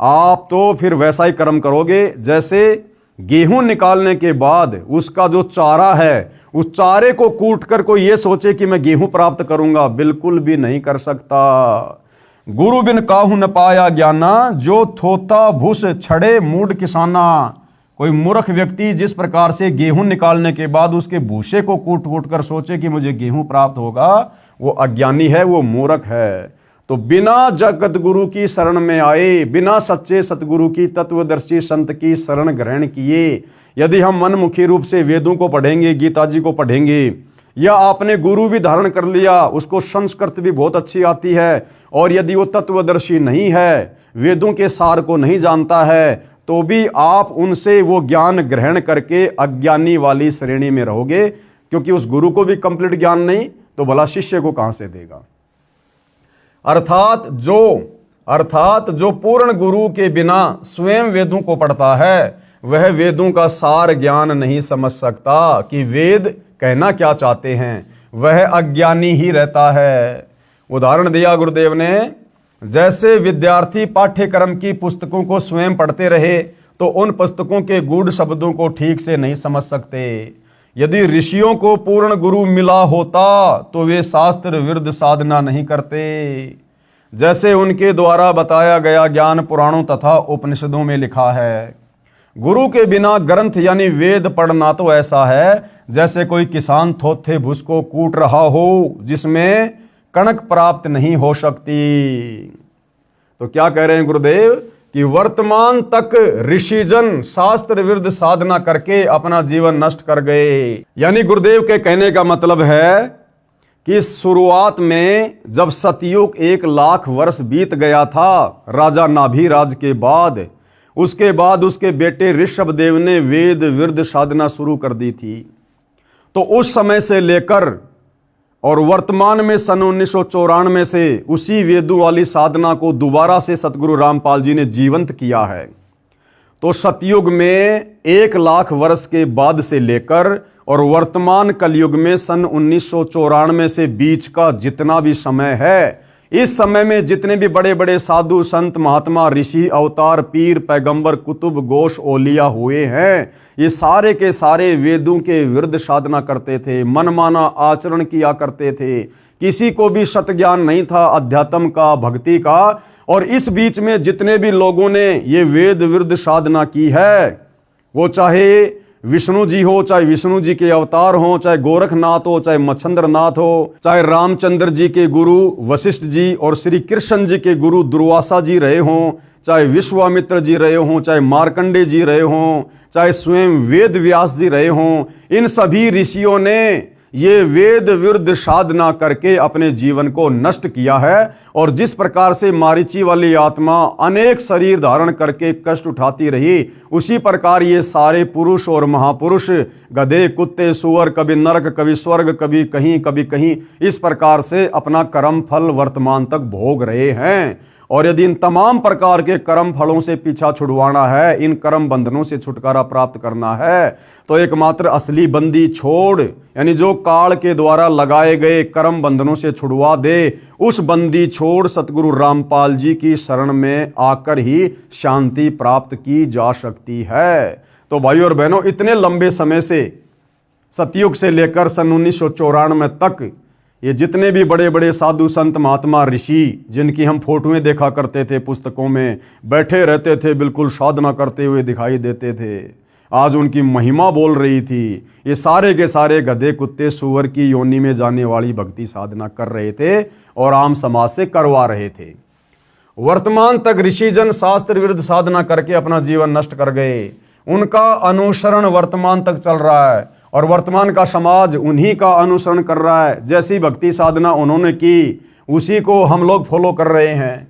आप तो फिर वैसा ही कर्म करोगे जैसे गेहूं निकालने के बाद उसका जो चारा है, उस चारे को कूट कर कोई ये सोचे कि मैं गेहूं प्राप्त करूंगा, बिल्कुल भी नहीं कर सकता। गुरु बिन काहू न पाया ज्ञाना, जो थोता भूस छड़े मूड किसाना। कोई मूर्ख व्यक्ति जिस प्रकार से गेहूं निकालने के बाद उसके भूसे को कूट कूट कर सोचे कि मुझे गेहूं प्राप्त होगा, वो अज्ञानी है, वो मूर्ख है। तो बिना जगत गुरु की शरण में आए, बिना सच्चे सतगुरु की, तत्वदर्शी संत की शरण ग्रहण किए यदि हम मनमुखी रूप से वेदों को पढ़ेंगे, गीता जी को पढ़ेंगे, या आपने गुरु भी धारण कर लिया, उसको संस्कृत भी बहुत अच्छी आती है, और यदि वो तत्वदर्शी नहीं है, वेदों के सार को नहीं जानता है, तो भी आप उनसे वो ज्ञान ग्रहण करके अज्ञानी वाली श्रेणी में रहोगे, क्योंकि उस गुरु को भी कंप्लीट ज्ञान नहीं, तो भला शिष्य को कहां से देगा। अर्थात जो पूर्ण गुरु के बिना स्वयं वेदों को पढ़ता है, वह वेदों का सार ज्ञान नहीं समझ सकता कि वेद कहना क्या चाहते हैं, वह अज्ञानी ही रहता है। उदाहरण दिया गुरुदेव ने, जैसे विद्यार्थी पाठ्यक्रम की पुस्तकों को स्वयं पढ़ते रहे तो उन पुस्तकों के गूढ़ शब्दों को ठीक से नहीं समझ सकते। यदि ऋषियों को पूर्ण गुरु मिला होता तो वे शास्त्र विरुद्ध साधना नहीं करते। जैसे उनके द्वारा बताया गया ज्ञान पुराणों तथा उपनिषदों में लिखा है। गुरु के बिना ग्रंथ यानी वेद पढ़ना तो ऐसा है जैसे कोई किसान थोथे भूस को कूट रहा हो जिसमें कणक प्राप्त नहीं हो सकती। तो क्या कह रहे हैं गुरुदेव कि वर्तमान तक ऋषिजन शास्त्र विरुद्ध साधना करके अपना जीवन नष्ट कर गए। यानी गुरुदेव के कहने का मतलब है कि शुरुआत में जब सतयुग 1,00,000 वर्ष बीत गया था राजा नाभिराज के बाद, उसके बाद उसके बेटे ऋषभदेव ने वेद विरुद्ध साधना शुरू कर दी थी। तो उस समय से लेकर और वर्तमान में सन 1994 से उसी वेदों वाली साधना को दोबारा से सतगुरु रामपाल जी ने जीवंत किया है। तो सतयुग में 1,00,000 वर्ष के बाद से लेकर और वर्तमान कलयुग में सन 1994 से बीच का जितना भी समय है, इस समय में जितने भी बड़े बड़े साधु संत महात्मा ऋषि अवतार पीर पैगंबर कुतुब गोश ओलिया हुए हैं, ये सारे के सारे वेदों के विरुद्ध साधना करते थे, मनमाना आचरण किया करते थे। किसी को भी सत ज्ञान नहीं था अध्यात्म का, भक्ति का। और इस बीच में जितने भी लोगों ने ये वेद विरुद्ध साधना की है, वो चाहे विष्णु जी हो, चाहे विष्णु जी के अवतार हो, चाहे गोरखनाथ हो, चाहे मच्छंद्रनाथ हो, चाहे रामचंद्र जी के गुरु वशिष्ठ जी और श्री कृष्ण जी के गुरु दुर्वासा जी रहे हों, चाहे विश्वामित्र जी रहे हों, चाहे मार्कंडे जी रहे हों, चाहे स्वयं वेद व्यास जी रहे हों, इन सभी ऋषियों ने ये वेद विरुद्ध साधना करके अपने जीवन को नष्ट किया है। और जिस प्रकार से मारीची वाली आत्मा अनेक शरीर धारण करके कष्ट उठाती रही, उसी प्रकार ये सारे पुरुष और महापुरुष गधे कुत्ते सुअर, कभी नरक कभी स्वर्ग, कभी कहीं, इस प्रकार से अपना कर्म फल वर्तमान तक भोग रहे हैं। और यदि इन तमाम प्रकार के कर्म फलों से पीछा छुड़वाना है, इन कर्म बंधनों से छुटकारा प्राप्त करना है, तो एकमात्र असली बंदी छोड़, यानी जो काल के द्वारा लगाए गए कर्म बंधनों से छुड़वा दे, उस बंदी छोड़ सतगुरु रामपाल जी की शरण में आकर ही शांति प्राप्त की जा सकती है। तो भाइयों और बहनों, इतने लंबे समय से सतयुग से लेकर सन 1994 तक ये जितने भी बड़े बड़े साधु संत महात्मा ऋषि, जिनकी हम फोटोएं देखा करते थे पुस्तकों में, बैठे रहते थे, बिल्कुल साधना करते हुए दिखाई देते थे, आज उनकी महिमा बोल रही थी। ये सारे के सारे गधे कुत्ते सुअर की योनि में जाने वाली भक्ति साधना कर रहे थे और आम समाज से करवा रहे थे। वर्तमान तक ऋषिजन शास्त्र विरुद्ध साधना करके अपना जीवन नष्ट कर गए। उनका अनुसरण वर्तमान तक चल रहा है और वर्तमान का समाज उन्हीं का अनुसरण कर रहा है। जैसी भक्ति साधना उन्होंने की, उसी को हम लोग फॉलो कर रहे हैं।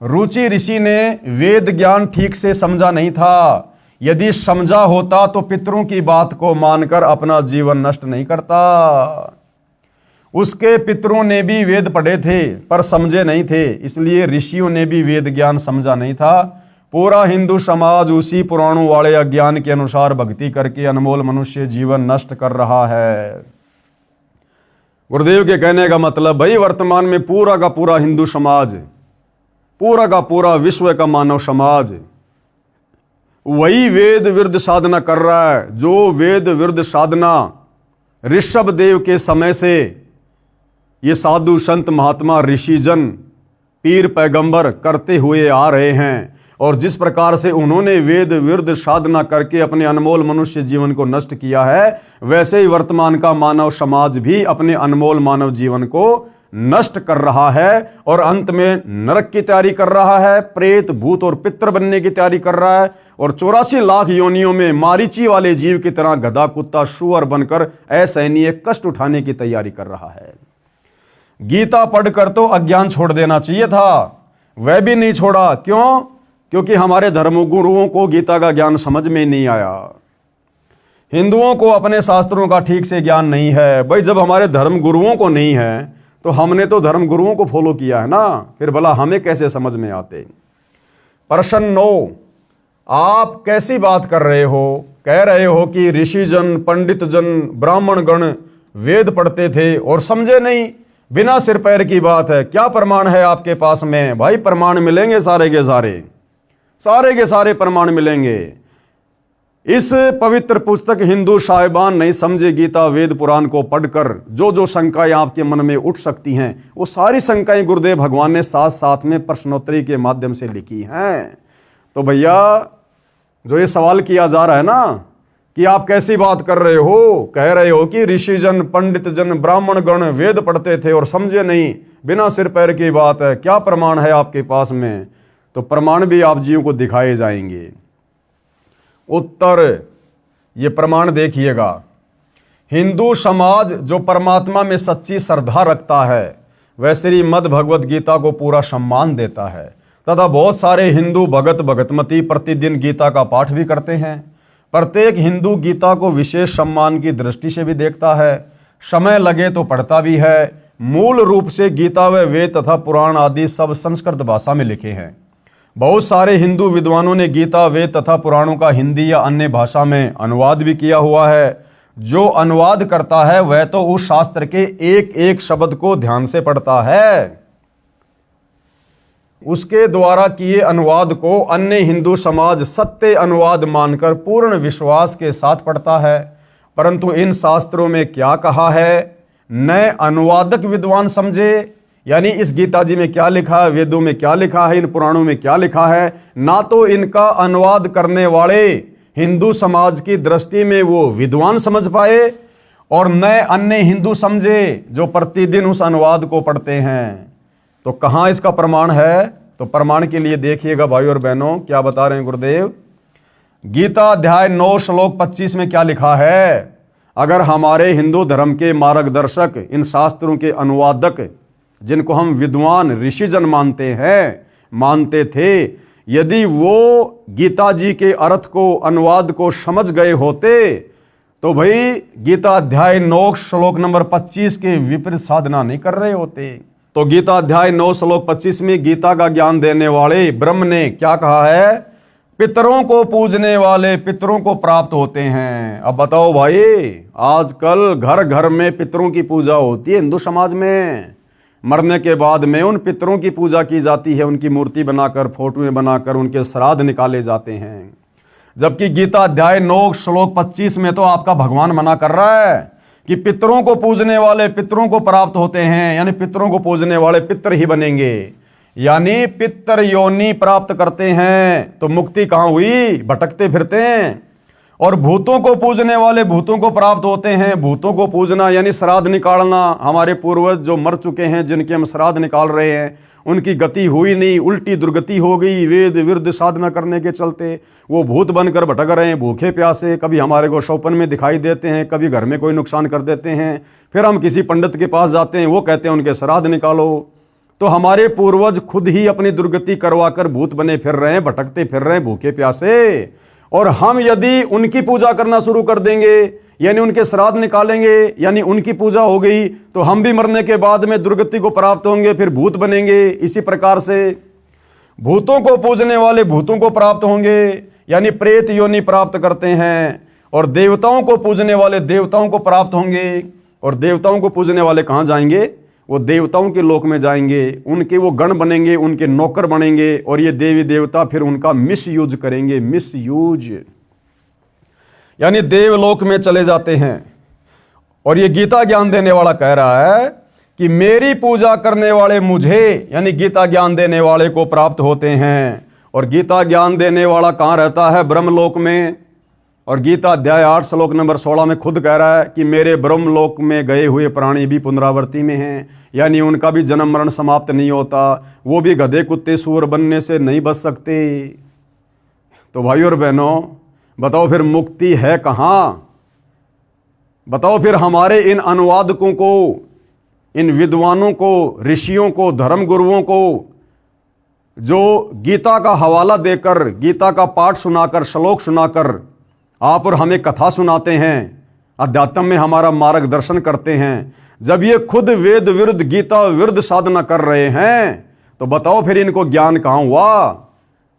रुचि ऋषि ने वेद ज्ञान ठीक से समझा नहीं था। यदि समझा होता तो पितरों की बात को मानकर अपना जीवन नष्ट नहीं करता। उसके पितरों ने भी वेद पढ़े थे पर समझे नहीं थे, इसलिए ऋषियों ने भी वेद ज्ञान समझा नहीं था। पूरा हिंदू समाज उसी पुराणों वाले अज्ञान के अनुसार भक्ति करके अनमोल मनुष्य जीवन नष्ट कर रहा है। गुरुदेव के कहने का मतलब, भाई वर्तमान में पूरा का पूरा हिंदू समाज, पूरा का पूरा विश्व का मानव समाज वही वेद विरुद्ध साधना कर रहा है, जो वेद विरुद्ध साधना ऋषभदेव के समय से ये साधु संत महात्मा ऋषिजन पीर पैगंबर करते हुए आ रहे हैं। और जिस प्रकार से उन्होंने वेद विरुद्ध साधना करके अपने अनमोल मनुष्य जीवन को नष्ट किया है, वैसे ही वर्तमान का मानव समाज भी अपने अनमोल मानव जीवन को नष्ट कर रहा है और अंत में नरक की तैयारी कर रहा है, प्रेत भूत और पितर बनने की तैयारी कर रहा है और 84 लाख योनियों में मारीची वाले जीव की तरह गधा कुत्ता सुअर बनकर असहनीय कष्ट उठाने की तैयारी कर रहा है। गीता पढ़कर तो अज्ञान छोड़ देना चाहिए था, वह भी नहीं छोड़ा। क्यों? क्योंकि हमारे धर्मगुरुओं को गीता का ज्ञान समझ में नहीं आया। हिंदुओं को अपने शास्त्रों का ठीक से ज्ञान नहीं है। भाई जब हमारे धर्मगुरुओं को नहीं है तो हमने तो धर्मगुरुओं को फॉलो किया है ना, फिर भला हमें कैसे समझ में आते। प्रश्न 9, आप कैसी बात कर रहे हो? कह रहे हो कि ऋषिजन पंडित जन ब्राह्मण गण वेद पढ़ते थे और समझे नहीं, बिना सिर पैर की बात है। क्या प्रमाण है आपके पास में? भाई प्रमाण मिलेंगे, सारे के सारे प्रमाण मिलेंगे। इस पवित्र पुस्तक हिंदू साहिबान नहीं समझे गीता वेद पुराण को पढ़कर जो जो शंकाएं आपके मन में उठ सकती हैं, वो सारी शंकाएं गुरुदेव भगवान ने साथ साथ में प्रश्नोत्तरी के माध्यम से लिखी हैं। तो भैया जो ये सवाल किया जा रहा है ना कि आप कैसी बात कर रहे हो, कह रहे हो कि ऋषिजन पंडित जन ब्राह्मण गण वेद पढ़ते थे और समझे नहीं, बिना सिर पैर की बात है, क्या प्रमाण है आपके पास में? तो प्रमाण भी आप जीवों को दिखाए जाएंगे। उत्तर, ये प्रमाण देखिएगा। हिंदू समाज जो परमात्मा में सच्ची श्रद्धा रखता है वह श्रीमद् भगवद गीता को पूरा सम्मान देता है तथा बहुत सारे हिंदू भगत भगतमती प्रतिदिन गीता का पाठ भी करते हैं। प्रत्येक हिंदू गीता को विशेष सम्मान की दृष्टि से भी देखता है, समय लगे तो पढ़ता भी है। मूल रूप से गीता व वेद तथा पुराण आदि सब संस्कृत भाषा में लिखे हैं। बहुत सारे हिंदू विद्वानों ने गीता वेद तथा पुराणों का हिंदी या अन्य भाषा में अनुवाद भी किया हुआ है। जो अनुवाद करता है वह तो उस शास्त्र के एक एक शब्द को ध्यान से पढ़ता है। उसके द्वारा किए अनुवाद को अन्य हिंदू समाज सत्य अनुवाद मानकर पूर्ण विश्वास के साथ पढ़ता है। परंतु इन शास्त्रों में क्या कहा है न अनुवादक विद्वान समझे, यानी इस गीता जी में क्या लिखा है, वेदों में क्या लिखा है, इन पुराणों में क्या लिखा है, ना तो इनका अनुवाद करने वाले हिंदू समाज की दृष्टि में वो विद्वान समझ पाए और न अन्य हिंदू समझे जो प्रतिदिन उस अनुवाद को पढ़ते हैं। तो कहाँ इसका प्रमाण है? तो प्रमाण के लिए देखिएगा भाई और बहनों, क्या बता रहे हैं गुरुदेव। गीता अध्याय 9 श्लोक 25 में क्या लिखा है? अगर हमारे हिंदू धर्म के मार्गदर्शक, इन शास्त्रों के अनुवादक जिनको हम विद्वान ऋषिजन मानते थे, यदि वो गीता जी के अर्थ को, अनुवाद को समझ गए होते तो भाई गीता अध्याय 9 श्लोक नंबर 25 के विपरीत साधना नहीं कर रहे होते। तो गीता अध्याय 9 श्लोक 25 में गीता का ज्ञान देने वाले ब्रह्म ने क्या कहा है? पितरों को पूजने वाले पितरों को प्राप्त होते हैं। अब बताओ भाई, आजकल घर घर में पितरों की पूजा होती है हिंदू समाज में। मरने के बाद में उन पितरों की पूजा की जाती है, उनकी मूर्ति बनाकर, फोटोएं बनाकर उनके श्राद्ध निकाले जाते हैं। जबकि गीता अध्याय 9 श्लोक 25 में तो आपका भगवान मना कर रहा है कि पितरों को पूजने वाले पितरों को प्राप्त होते हैं, यानी पितरों को पूजने वाले पितर ही बनेंगे, यानी पितर योनि प्राप्त करते हैं। तो मुक्ति कहां हुई? भटकते फिरते हैं। और भूतों को पूजने वाले भूतों को प्राप्त होते हैं। भूतों को पूजना यानी श्राद्ध निकालना। हमारे पूर्वज जो मर चुके हैं, जिनके हम श्राद्ध निकाल रहे हैं, उनकी गति हुई नहीं, उल्टी दुर्गति हो गई वेद विरुद्ध साधना करने के चलते। वो भूत बनकर भटक रहे हैं, भूखे प्यासे। कभी हमारे को सौपन में दिखाई देते हैं, कभी घर में कोई नुकसान कर देते हैं। फिर हम किसी पंडित के पास जाते हैं, वो कहते हैं उनके श्राद्ध निकालो। तो हमारे पूर्वज खुद ही अपनी दुर्गति करवाकर भूत बने फिर रहे हैं, भटकते फिर रहे हैं, भूखे प्यासे। और हम यदि उनकी पूजा करना शुरू कर देंगे, यानी उनके श्राद्ध निकालेंगे, यानी उनकी पूजा हो गई, तो हम भी मरने के बाद में दुर्गति को प्राप्त होंगे, फिर भूत बनेंगे। इसी प्रकार से भूतों को पूजने वाले भूतों को प्राप्त होंगे, यानी प्रेत योनि प्राप्त करते हैं। और देवताओं को पूजने वाले देवताओं को प्राप्त होंगे। और देवताओं को पूजने वाले कहाँ जाएंगे? वो देवताओं के लोक में जाएंगे, उनके वो गण बनेंगे, उनके नौकर बनेंगे। और ये देवी देवता फिर उनका मिसयूज करेंगे, मिसयूज, यानी देवलोक में चले जाते हैं। और ये गीता ज्ञान देने वाला कह रहा है कि मेरी पूजा करने वाले मुझे, यानी गीता ज्ञान देने वाले को प्राप्त होते हैं। और गीता ज्ञान देने वाला कहाँ रहता है? ब्रह्मलोक में। और गीता अध्याय 8 श्लोक नंबर 16 में खुद कह रहा है कि मेरे ब्रह्मलोक में गए हुए प्राणी भी पुनरावृत्ति में हैं, यानी उनका भी जन्म मरण समाप्त नहीं होता। वो भी गधे कुत्ते सूअर बनने से नहीं बच सकते। तो भाई और बहनों, बताओ फिर मुक्ति है कहाँ? बताओ फिर हमारे इन अनुवादकों को, इन विद्वानों को, ऋषियों को, धर्म गुरुओं को, जो गीता का हवाला देकर, गीता का पाठ सुनाकर, श्लोक सुनाकर आप और हमें कथा सुनाते हैं, अध्यात्म में हमारा मार्गदर्शन करते हैं, जब ये खुद वेद विरुद्ध, गीता विरुद्ध साधना कर रहे हैं, तो बताओ फिर इनको ज्ञान कहाँ हुआ?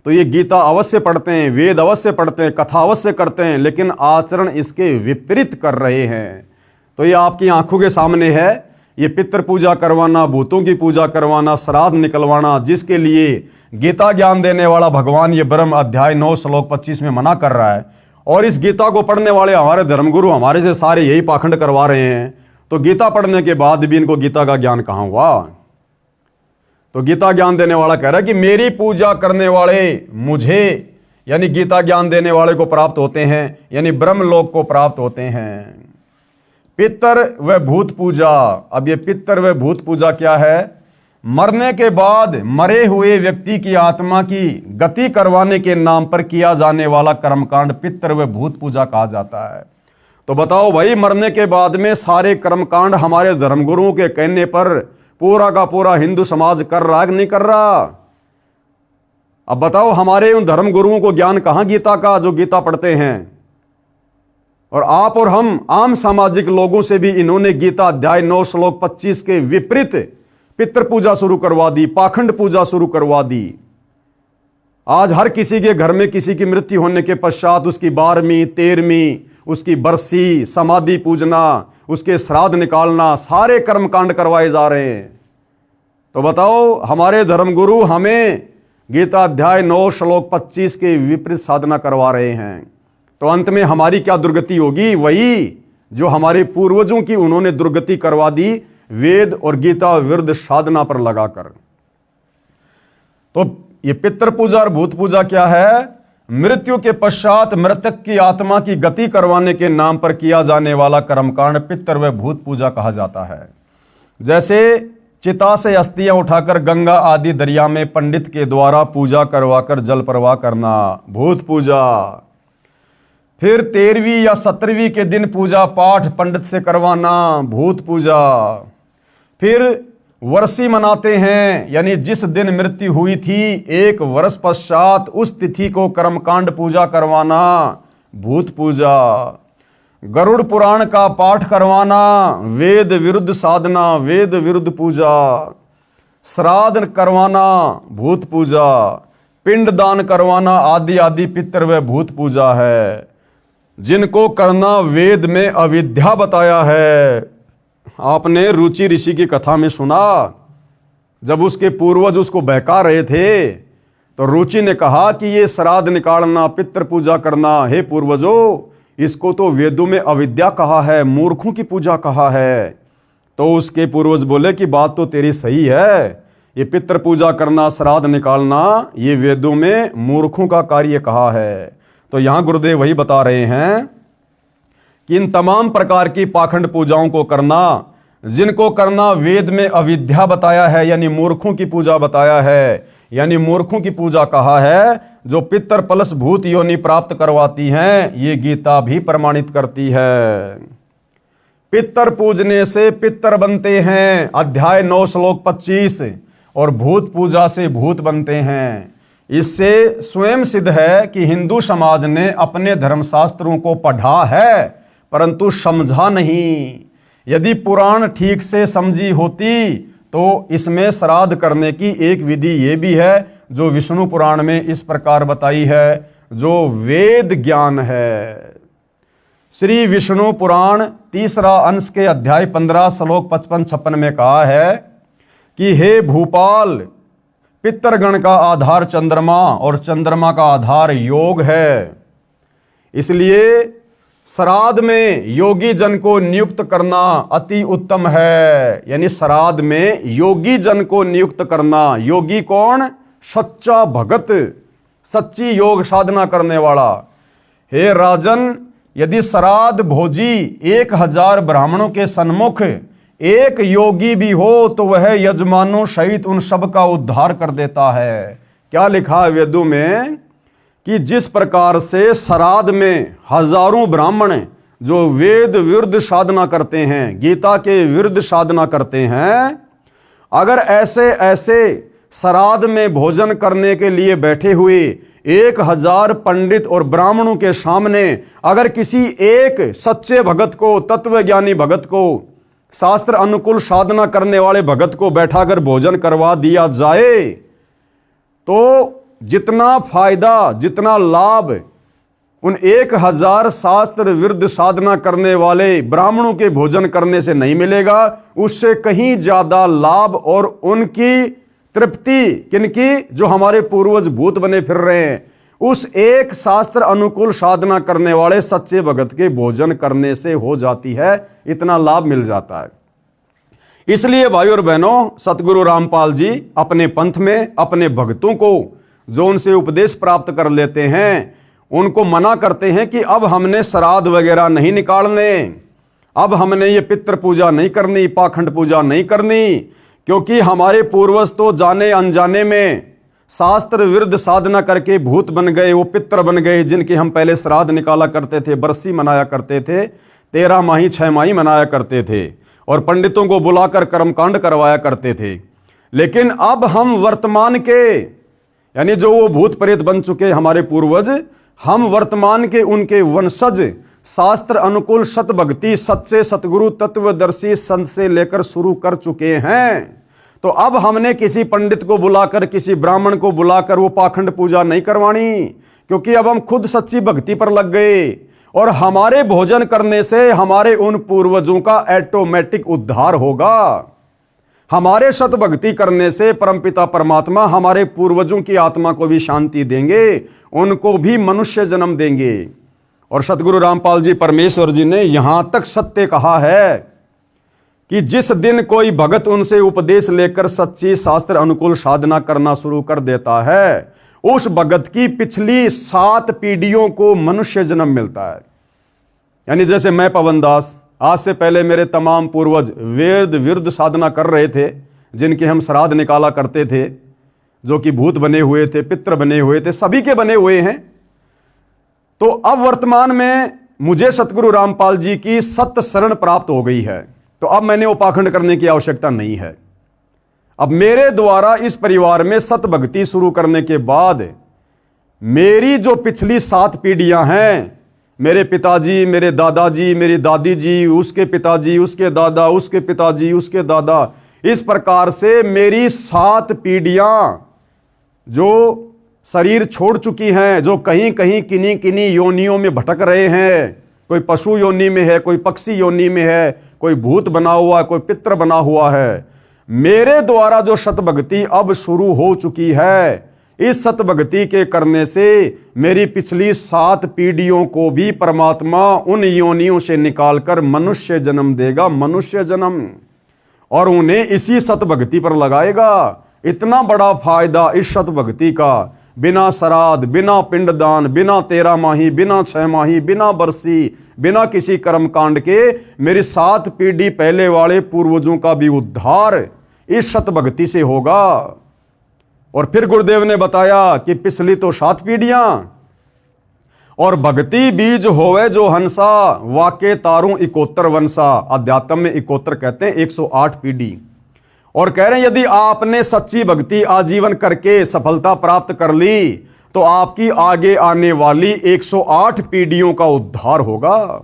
तो ये गीता अवश्य पढ़ते हैं, वेद अवश्य पढ़ते हैं, कथा अवश्य करते हैं, लेकिन आचरण इसके विपरीत कर रहे हैं। तो ये आपकी आंखों के सामने है। ये पितृ पूजा करवाना, भूतों की पूजा करवाना, श्राद्ध निकलवाना, जिसके लिए गीता ज्ञान देने वाला भगवान ये ब्रह्म अध्याय 9 श्लोक 25 में मना कर रहा है। और इस गीता को पढ़ने वाले हमारे धर्मगुरु हमारे से सारे यही पाखंड करवा रहे हैं। तो गीता पढ़ने के बाद भी इनको गीता का ज्ञान कहाँ हुआ? तो गीता ज्ञान देने वाला कह रहा है कि मेरी पूजा करने वाले मुझे, यानी गीता ज्ञान देने वाले को प्राप्त होते हैं, यानी ब्रह्मलोक को प्राप्त होते हैं। पितर व भूत पूजा। अब ये पितर व भूत पूजा क्या है? मरने के बाद मरे हुए व्यक्ति की आत्मा की गति करवाने के नाम पर किया जाने वाला कर्मकांड पितृ व भूत पूजा कहा जाता है। तो बताओ भाई, मरने के बाद में सारे कर्मकांड हमारे धर्मगुरुओं के कहने पर पूरा का पूरा हिंदू समाज कर रहा है कि नहीं कर रहा? अब बताओ, हमारे उन धर्मगुरुओं को ज्ञान कहां गीता का, जो गीता पढ़ते हैं? और आप और हम आम सामाजिक लोगों से भी इन्होंने गीता अध्याय 9 श्लोक 25 के विपरीत पितृ पूजा शुरू करवा दी, पाखंड पूजा शुरू करवा दी। आज हर किसी के घर में किसी की मृत्यु होने के पश्चात उसकी 12वीं 13वीं उसकी बरसी, समाधि पूजना, उसके श्राद्ध निकालना, सारे कर्मकांड करवाए जा रहे हैं। तो बताओ, हमारे धर्मगुरु हमें गीता अध्याय 9 श्लोक 25 के विपरीत साधना करवा रहे हैं। तो अंत में हमारी क्या दुर्गति होगी? वही जो हमारे पूर्वजों की उन्होंने दुर्गति करवा दी, वेद और गीता विरुद्ध साधना पर लगाकर। तो ये पितृ पूजा और भूत पूजा क्या है? मृत्यु के पश्चात मृतक की आत्मा की गति करवाने के नाम पर किया जाने वाला कर्मकांड पितृ व भूत पूजा कहा जाता है। जैसे चिता से अस्थियां उठाकर गंगा आदि दरिया में पंडित के द्वारा पूजा करवाकर जल प्रवाह करना, भूत पूजा। फिर 13वीं या 17वीं के दिन पूजा पाठ पंडित से करवाना, भूत पूजा। फिर वर्षी मनाते हैं, यानी जिस दिन मृत्यु हुई थी 1 वर्ष पश्चात उस तिथि को कर्मकांड पूजा करवाना, भूत पूजा। गरुड़ पुराण का पाठ करवाना, वेद विरुद्ध साधना, वेद विरुद्ध पूजा। श्राद्ध करवाना, भूत पूजा। पिंड दान करवाना आदि आदि पितृ व भूत पूजा है, जिनको करना वेद में अविद्या बताया है। आपने रुचि ऋषि की कथा में सुना, जब उसके पूर्वज उसको बहका रहे थे तो रुचि ने कहा कि ये श्राद्ध निकालना, पितृ पूजा करना, हे पूर्वजों, इसको तो वेदों में अविद्या कहा है, मूर्खों की पूजा कहा है। तो उसके पूर्वज बोले कि बात तो तेरी सही है, ये पितृ पूजा करना, श्राद्ध निकालना, ये वेदों में मूर्खों का कार्य कहा है। तो यहां गुरुदेव वही बता रहे हैं कि इन तमाम प्रकार की पाखंड पूजाओं को करना, जिनको करना वेद में अविद्या बताया है, यानी मूर्खों की पूजा बताया है, यानी मूर्खों की पूजा कहा है, जो पितर प्लस भूत योनि प्राप्त करवाती हैं, ये गीता भी प्रमाणित करती है। पितर पूजने से पितर बनते हैं, अध्याय 9 श्लोक 25, और भूत पूजा से भूत बनते हैं। इससे स्वयं सिद्ध है कि हिंदू समाज ने अपने धर्मशास्त्रों को पढ़ा है परंतु समझा नहीं। यदि पुराण ठीक से समझी होती तो इसमें श्राद्ध करने की एक विधि ये भी है जो विष्णु पुराण में इस प्रकार बताई है, जो वेद ज्ञान है। श्री विष्णु पुराण 3रा अंश के अध्याय 15 श्लोक 55-56 में कहा है कि हे भूपाल, पितरगण का आधार चंद्रमा और चंद्रमा का आधार योग है, इसलिए श्राद्ध में योगी जन को नियुक्त करना अति उत्तम है। यानी श्राद्ध में योगी जन को नियुक्त करना। योगी कौन? सच्चा भगत, सच्ची योग साधना करने वाला। हे राजन, यदि श्राद्ध भोजी 1000 ब्राह्मणों के सन्मुख एक योगी भी हो तो वह यजमानों सहित उन सब का उद्धार कर देता है। क्या लिखा है वेदों में कि जिस प्रकार से श्राद्ध में हजारों ब्राह्मण जो वेद विरुद्ध साधना करते हैं, गीता के विरुद्ध साधना करते हैं, अगर ऐसे ऐसे श्राद्ध में भोजन करने के लिए बैठे हुए 1000 पंडित और ब्राह्मणों के सामने अगर किसी एक सच्चे भगत को, तत्वज्ञानी भगत को, शास्त्र अनुकूल साधना करने वाले भगत को बैठाकर भोजन करवा दिया जाए तो जितना फायदा, जितना लाभ उन 1000 शास्त्र विरुद्ध साधना करने वाले ब्राह्मणों के भोजन करने से नहीं मिलेगा, उससे कहीं ज्यादा लाभ और उनकी तृप्ति किनकी? जो हमारे पूर्वज भूत बने फिर रहे हैं, उस एक शास्त्र अनुकूल साधना करने वाले सच्चे भगत के भोजन करने से हो जाती है। इतना लाभ मिल जाता है। इसलिए भाई और बहनों, सतगुरु रामपाल जी अपने पंथ में अपने भक्तों को जो उनसे उपदेश प्राप्त कर लेते हैं उनको मना करते हैं कि अब हमने श्राद्ध वगैरह नहीं निकालने, अब हमने ये पितृ पूजा नहीं करनी, पाखंड पूजा नहीं करनी, क्योंकि हमारे पूर्वज तो जाने अनजाने में शास्त्र विरुद्ध साधना करके भूत बन गए, वो पितर बन गए, जिनके हम पहले श्राद्ध निकाला करते थे, बरसी मनाया करते थे, 13 माही 6 माही मनाया करते थे और पंडितों को बुलाकर कर्मकांड करवाया करते थे। लेकिन अब हम वर्तमान के, यानी जो वो भूत प्रेत बन चुके हमारे पूर्वज, हम वर्तमान के उनके वंशज शास्त्र अनुकूल सत भक्ति सच्चे सतगुरु तत्वदर्शी संत से लेकर शुरू कर चुके हैं। तो अब हमने किसी पंडित को बुलाकर, किसी ब्राह्मण को बुलाकर वो पाखंड पूजा नहीं करवानी, क्योंकि अब हम खुद सच्ची भक्ति पर लग गए और हमारे भोजन करने से हमारे उन पूर्वजों का ऑटोमेटिक उद्धार होगा। हमारे सत भक्ति करने से परमपिता परमात्मा हमारे पूर्वजों की आत्मा को भी शांति देंगे, उनको भी मनुष्य जन्म देंगे। और सतगुरु रामपाल जी परमेश्वर जी ने यहां तक सत्य कहा है कि जिस दिन कोई भगत उनसे उपदेश लेकर सच्ची शास्त्र अनुकूल साधना करना शुरू कर देता है, उस भगत की पिछली 7 पीढ़ियों को मनुष्य जन्म मिलता है। यानी जैसे मैं पवन दास, आज से पहले मेरे तमाम पूर्वज वेद विरुद्ध साधना कर रहे थे, जिनके हम श्राद्ध निकाला करते थे, जो कि भूत बने हुए थे, पितर बने हुए थे, सभी के बने हुए हैं। तो अब वर्तमान में मुझे सतगुरु रामपाल जी की सत्य शरण प्राप्त हो गई है, तो अब मैंने वो पाखंड करने की आवश्यकता नहीं है। अब मेरे द्वारा इस परिवार में सत भक्ति शुरू करने के बाद मेरी जो पिछली 7 पीढ़ियां हैं, मेरे पिताजी, मेरे दादाजी, मेरी दादी जी, उसके पिताजी, उसके दादा, उसके पिताजी, उसके दादा, इस प्रकार से मेरी 7 पीढ़ियां जो शरीर छोड़ चुकी हैं, जो कहीं कहीं किन्हीं किन्हीं योनियों में भटक रहे हैं, कोई पशु योनि में है, कोई पक्षी योनि में है, कोई भूत बना हुआ है, कोई पितर बना हुआ है, मेरे द्वारा जो सतभक्ति अब शुरू हो चुकी है, इस सतभक्ति के करने से मेरी पिछली 7 पीढ़ियों को भी परमात्मा उन योनियों से निकालकर मनुष्य जन्म देगा, मनुष्य जन्म, और उन्हें इसी सतभक्ति पर लगाएगा। इतना बड़ा फायदा इस सतभक्ति का, बिना श्राद्ध, बिना पिंडदान, बिना 13 माही, बिना 6 माही, बिना बरसी, बिना किसी कर्म कांड के मेरी 7 पीढ़ी पहले वाले पूर्वजों का भी उद्धार इस सतभक्ति से होगा। और फिर गुरुदेव ने बताया कि पिछली तो 7 पीढ़ियां, और भक्ति बीज होवे जो हंसा, वाके तारू 71 वंशा। अध्यात्म में 71 कहते हैं, 108 पीढ़ी। और कह रहे हैं यदि आपने सच्ची भक्ति आजीवन करके सफलता प्राप्त कर ली, तो आपकी आगे आने वाली 108 पीढ़ियों का उद्धार होगा।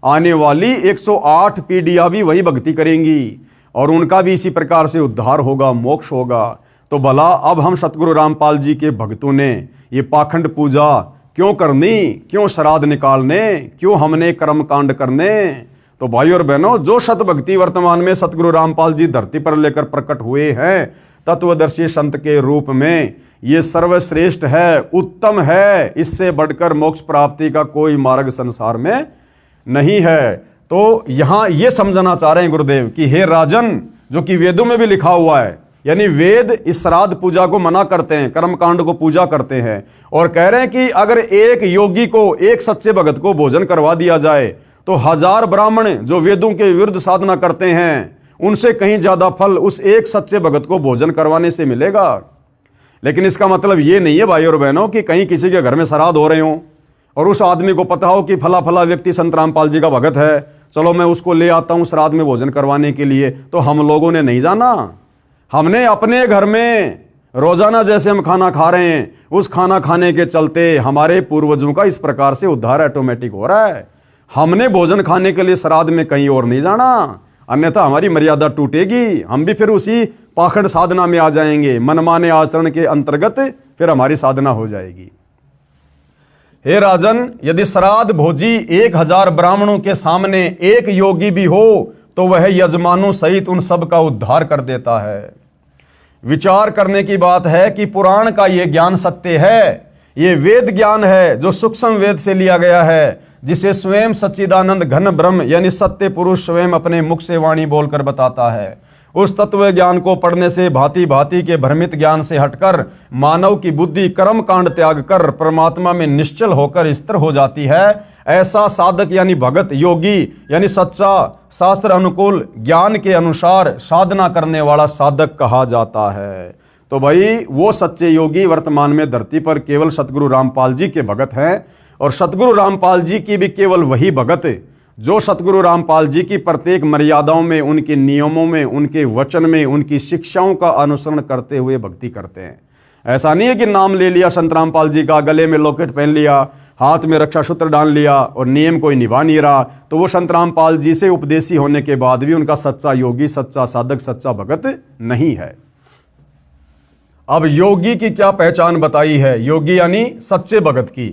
आने वाली 108 पीढ़ियां भी वही भक्ति करेंगी और उनका भी इसी प्रकार से उद्धार होगा, मोक्ष होगा। तो भला अब हम सतगुरु रामपाल जी के भक्तों ने ये पाखंड पूजा क्यों करनी, क्यों श्राद्ध निकालने, क्यों हमने कर्म कांड करने? तो भाई और बहनों, जो सत भक्ति वर्तमान में सतगुरु रामपाल जी धरती पर लेकर प्रकट हुए हैं तत्वदर्शी संत के रूप में, ये सर्वश्रेष्ठ है, उत्तम है। इससे बढ़कर मोक्ष प्राप्ति का कोई मार्ग संसार में नहीं है। तो यहां ये समझना चाह रहे हैं गुरुदेव कि हे राजन, जो कि वेदों में भी लिखा हुआ है, यानी वेद इस श्राद्ध पूजा को मना करते हैं, कर्मकांड को पूजा करते हैं, और कह रहे हैं कि अगर एक योगी को, एक सच्चे भगत को भोजन करवा दिया जाए तो 1000 ब्राह्मण जो वेदों के विरुद्ध साधना करते हैं, उनसे कहीं ज्यादा फल उस एक सच्चे भगत को भोजन करवाने से मिलेगा। लेकिन इसका मतलब ये नहीं है भाई और बहनों कि कहीं किसी के घर में श्राद्ध हो रहे हो और उस आदमी को पता हो कि फला फला व्यक्ति संत रामपाल जी का भगत है, चलो मैं उसको ले आता हूं श्राद्ध में भोजन करवाने के लिए, तो हम लोगों ने नहीं जाना। हमने अपने घर में रोजाना जैसे हम खाना खा रहे हैं, उस खाना खाने के चलते हमारे पूर्वजों का इस प्रकार से उद्धार ऑटोमेटिक हो रहा है। हमने भोजन खाने के लिए श्राद्ध में कहीं और नहीं जाना, अन्यथा हमारी मर्यादा टूटेगी, हम भी फिर उसी पाखंड साधना में आ जाएंगे। मनमाने आचरण के अंतर्गत फिर हमारी साधना हो जाएगी। हे राजन, यदि श्राद्ध भोजी 1000 ब्राह्मणों के सामने एक योगी भी हो तो वह यजमानों सहित उन सब का उद्धार कर देता है। विचार करने की बात है कि पुराण का यह ज्ञान सत्य है, ये वेद ज्ञान है जो सूक्ष्म वेद से लिया गया है, जिसे स्वयं सच्चिदानंद घन ब्रह्म यानी सत्य पुरुष स्वयं अपने मुख से वाणी बोलकर बताता है। उस तत्व ज्ञान को पढ़ने से भांति भांति के भ्रमित ज्ञान से हटकर मानव की बुद्धि कर्म कांड त्याग कर परमात्मा में निश्चल होकर स्थिर हो जाती है। ऐसा साधक यानी भगत, योगी यानी सच्चा शास्त्र अनुकूल ज्ञान के अनुसार साधना करने वाला साधक कहा जाता है। तो भाई वो सच्चे योगी वर्तमान में धरती पर केवल सतगुरु रामपाल जी के भगत हैं, और सतगुरु रामपाल जी की भी केवल वही भगत जो सतगुरु रामपाल जी की प्रत्येक मर्यादाओं में, उनके नियमों में, उनके वचन में, उनकी शिक्षाओं का अनुसरण करते हुए भक्ति करते हैं। ऐसा नहीं है कि नाम ले लिया संत रामपाल जी का, गले में लॉकेट पहन लिया, हाथ में रक्षा सूत्र डाल लिया और नियम कोई निभा नहीं रहा, तो वो संत रामपाल जी से उपदेशी होने के बाद भी उनका सच्चा योगी, सच्चा साधक, सच्चा भगत नहीं है। अब योगी की क्या पहचान बताई है? योगी यानी सच्चे भगत की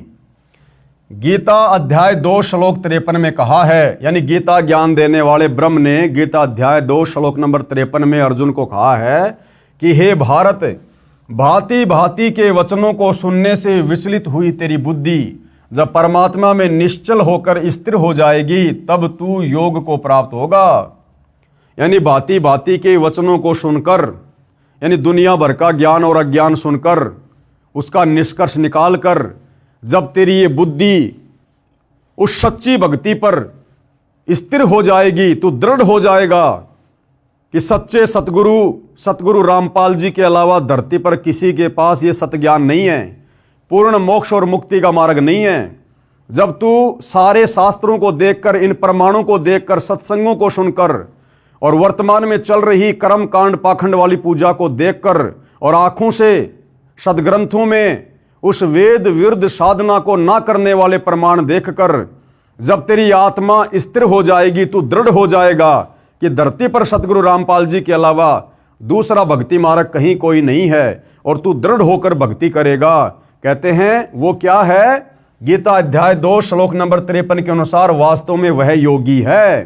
गीता अध्याय 2 श्लोक 53 में कहा है, यानी गीता ज्ञान देने वाले ब्रह्म ने गीता अध्याय 2 श्लोक नंबर 53 में अर्जुन को कहा है कि हे भारत, भांति भांति के वचनों को सुनने से विचलित हुई तेरी बुद्धि जब परमात्मा में निश्चल होकर स्थिर हो जाएगी तब तू योग को प्राप्त होगा। यानी भांति भांति के वचनों को सुनकर, यानी दुनिया भर का ज्ञान और अज्ञान सुनकर उसका निष्कर्ष निकालकर जब तेरी ये बुद्धि उस सच्ची भक्ति पर स्थिर हो जाएगी, तू दृढ़ हो जाएगा कि सच्चे सतगुरु रामपाल जी के अलावा धरती पर किसी के पास ये सत्य ज्ञान नहीं है, पूर्ण मोक्ष और मुक्ति का मार्ग नहीं है। जब तू सारे शास्त्रों को देखकर, इन प्रमाणों को देखकर, सत्संगों को सुनकर और वर्तमान में चल रही कर्म कांड पाखंड वाली पूजा को देखकर और आंखों से सदग्रंथों में उस वेद विरुद्ध साधना को ना करने वाले प्रमाण देखकर जब तेरी आत्मा स्थिर हो जाएगी, तू दृढ़ हो जाएगा कि धरती पर सतगुरु रामपाल जी के अलावा दूसरा भक्ति मार्ग कहीं कोई नहीं है, और तू दृढ़ होकर भक्ति करेगा। कहते हैं वो क्या है? गीता अध्याय 2 श्लोक नंबर 53 के अनुसार वास्तव में वह योगी है।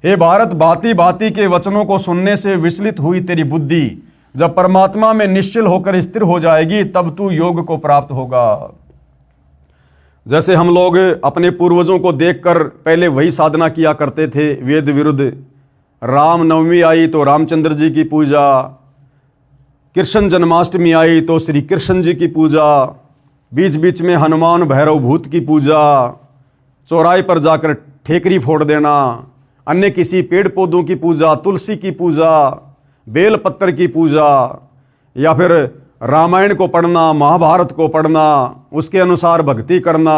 हे भारत, भांति भांति के वचनों को सुनने से विचलित हुई तेरी बुद्धि जब परमात्मा में निश्चल होकर स्थिर हो जाएगी तब तू योग को प्राप्त होगा। जैसे हम लोग अपने पूर्वजों को देखकर पहले वही साधना किया करते थे वेद विरुद्ध। राम नवमी आई तो रामचंद्र जी की पूजा, कृष्ण जन्माष्टमी आई तो श्री कृष्ण जी की पूजा, बीच बीच में हनुमान भैरव भूत की पूजा, चौराहे पर जाकर ठेकरी फोड़ देना, अन्य किसी पेड़ पौधों की पूजा, तुलसी की पूजा, बेल पत्तर की पूजा, या फिर रामायण को पढ़ना, महाभारत को पढ़ना, उसके अनुसार भक्ति करना,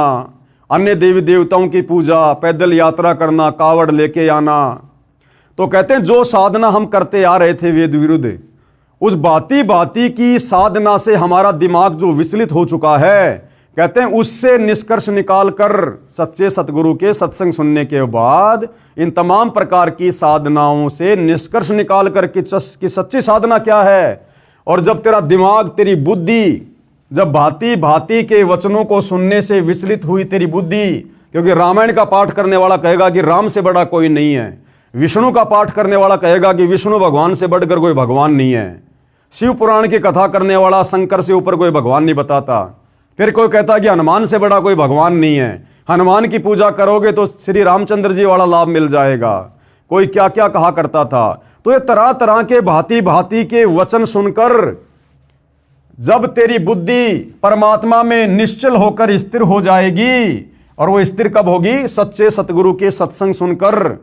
अन्य देवी देवताओं की पूजा, पैदल यात्रा करना, कावड़ लेके आना। तो कहते हैं जो साधना हम करते आ रहे थे वेद विरुद्ध, उस भांति भांति की साधना से हमारा दिमाग जो विचलित हो चुका है, कहते हैं उससे निष्कर्ष निकालकर सच्चे सतगुरु के सत्संग सुनने के बाद इन तमाम प्रकार की साधनाओं से निष्कर्ष निकालकर कि सच्ची साधना क्या है। और जब तेरा दिमाग, तेरी बुद्धि, जब भांति भांति के वचनों को सुनने से विचलित हुई तेरी बुद्धि, क्योंकि रामायण का पाठ करने वाला कहेगा कि राम से बड़ा कोई नहीं है, विष्णु का पाठ करने वाला कहेगा कि विष्णु भगवान से बढ़कर कोई भगवान नहीं है, शिव पुराण की कथा करने वाला शंकर से ऊपर कोई भगवान नहीं बताता, फिर कोई कहता कि हनुमान से बड़ा कोई भगवान नहीं है, हनुमान की पूजा करोगे तो श्री रामचंद्र जी वाला लाभ मिल जाएगा, कोई क्या क्या कहा करता था। तो ये तरह तरह के भांति भांति के वचन सुनकर जब तेरी बुद्धि परमात्मा में निश्चल होकर स्थिर हो जाएगी, और वो स्थिर कब होगी? सच्चे सतगुरु के सत्संग सुनकर,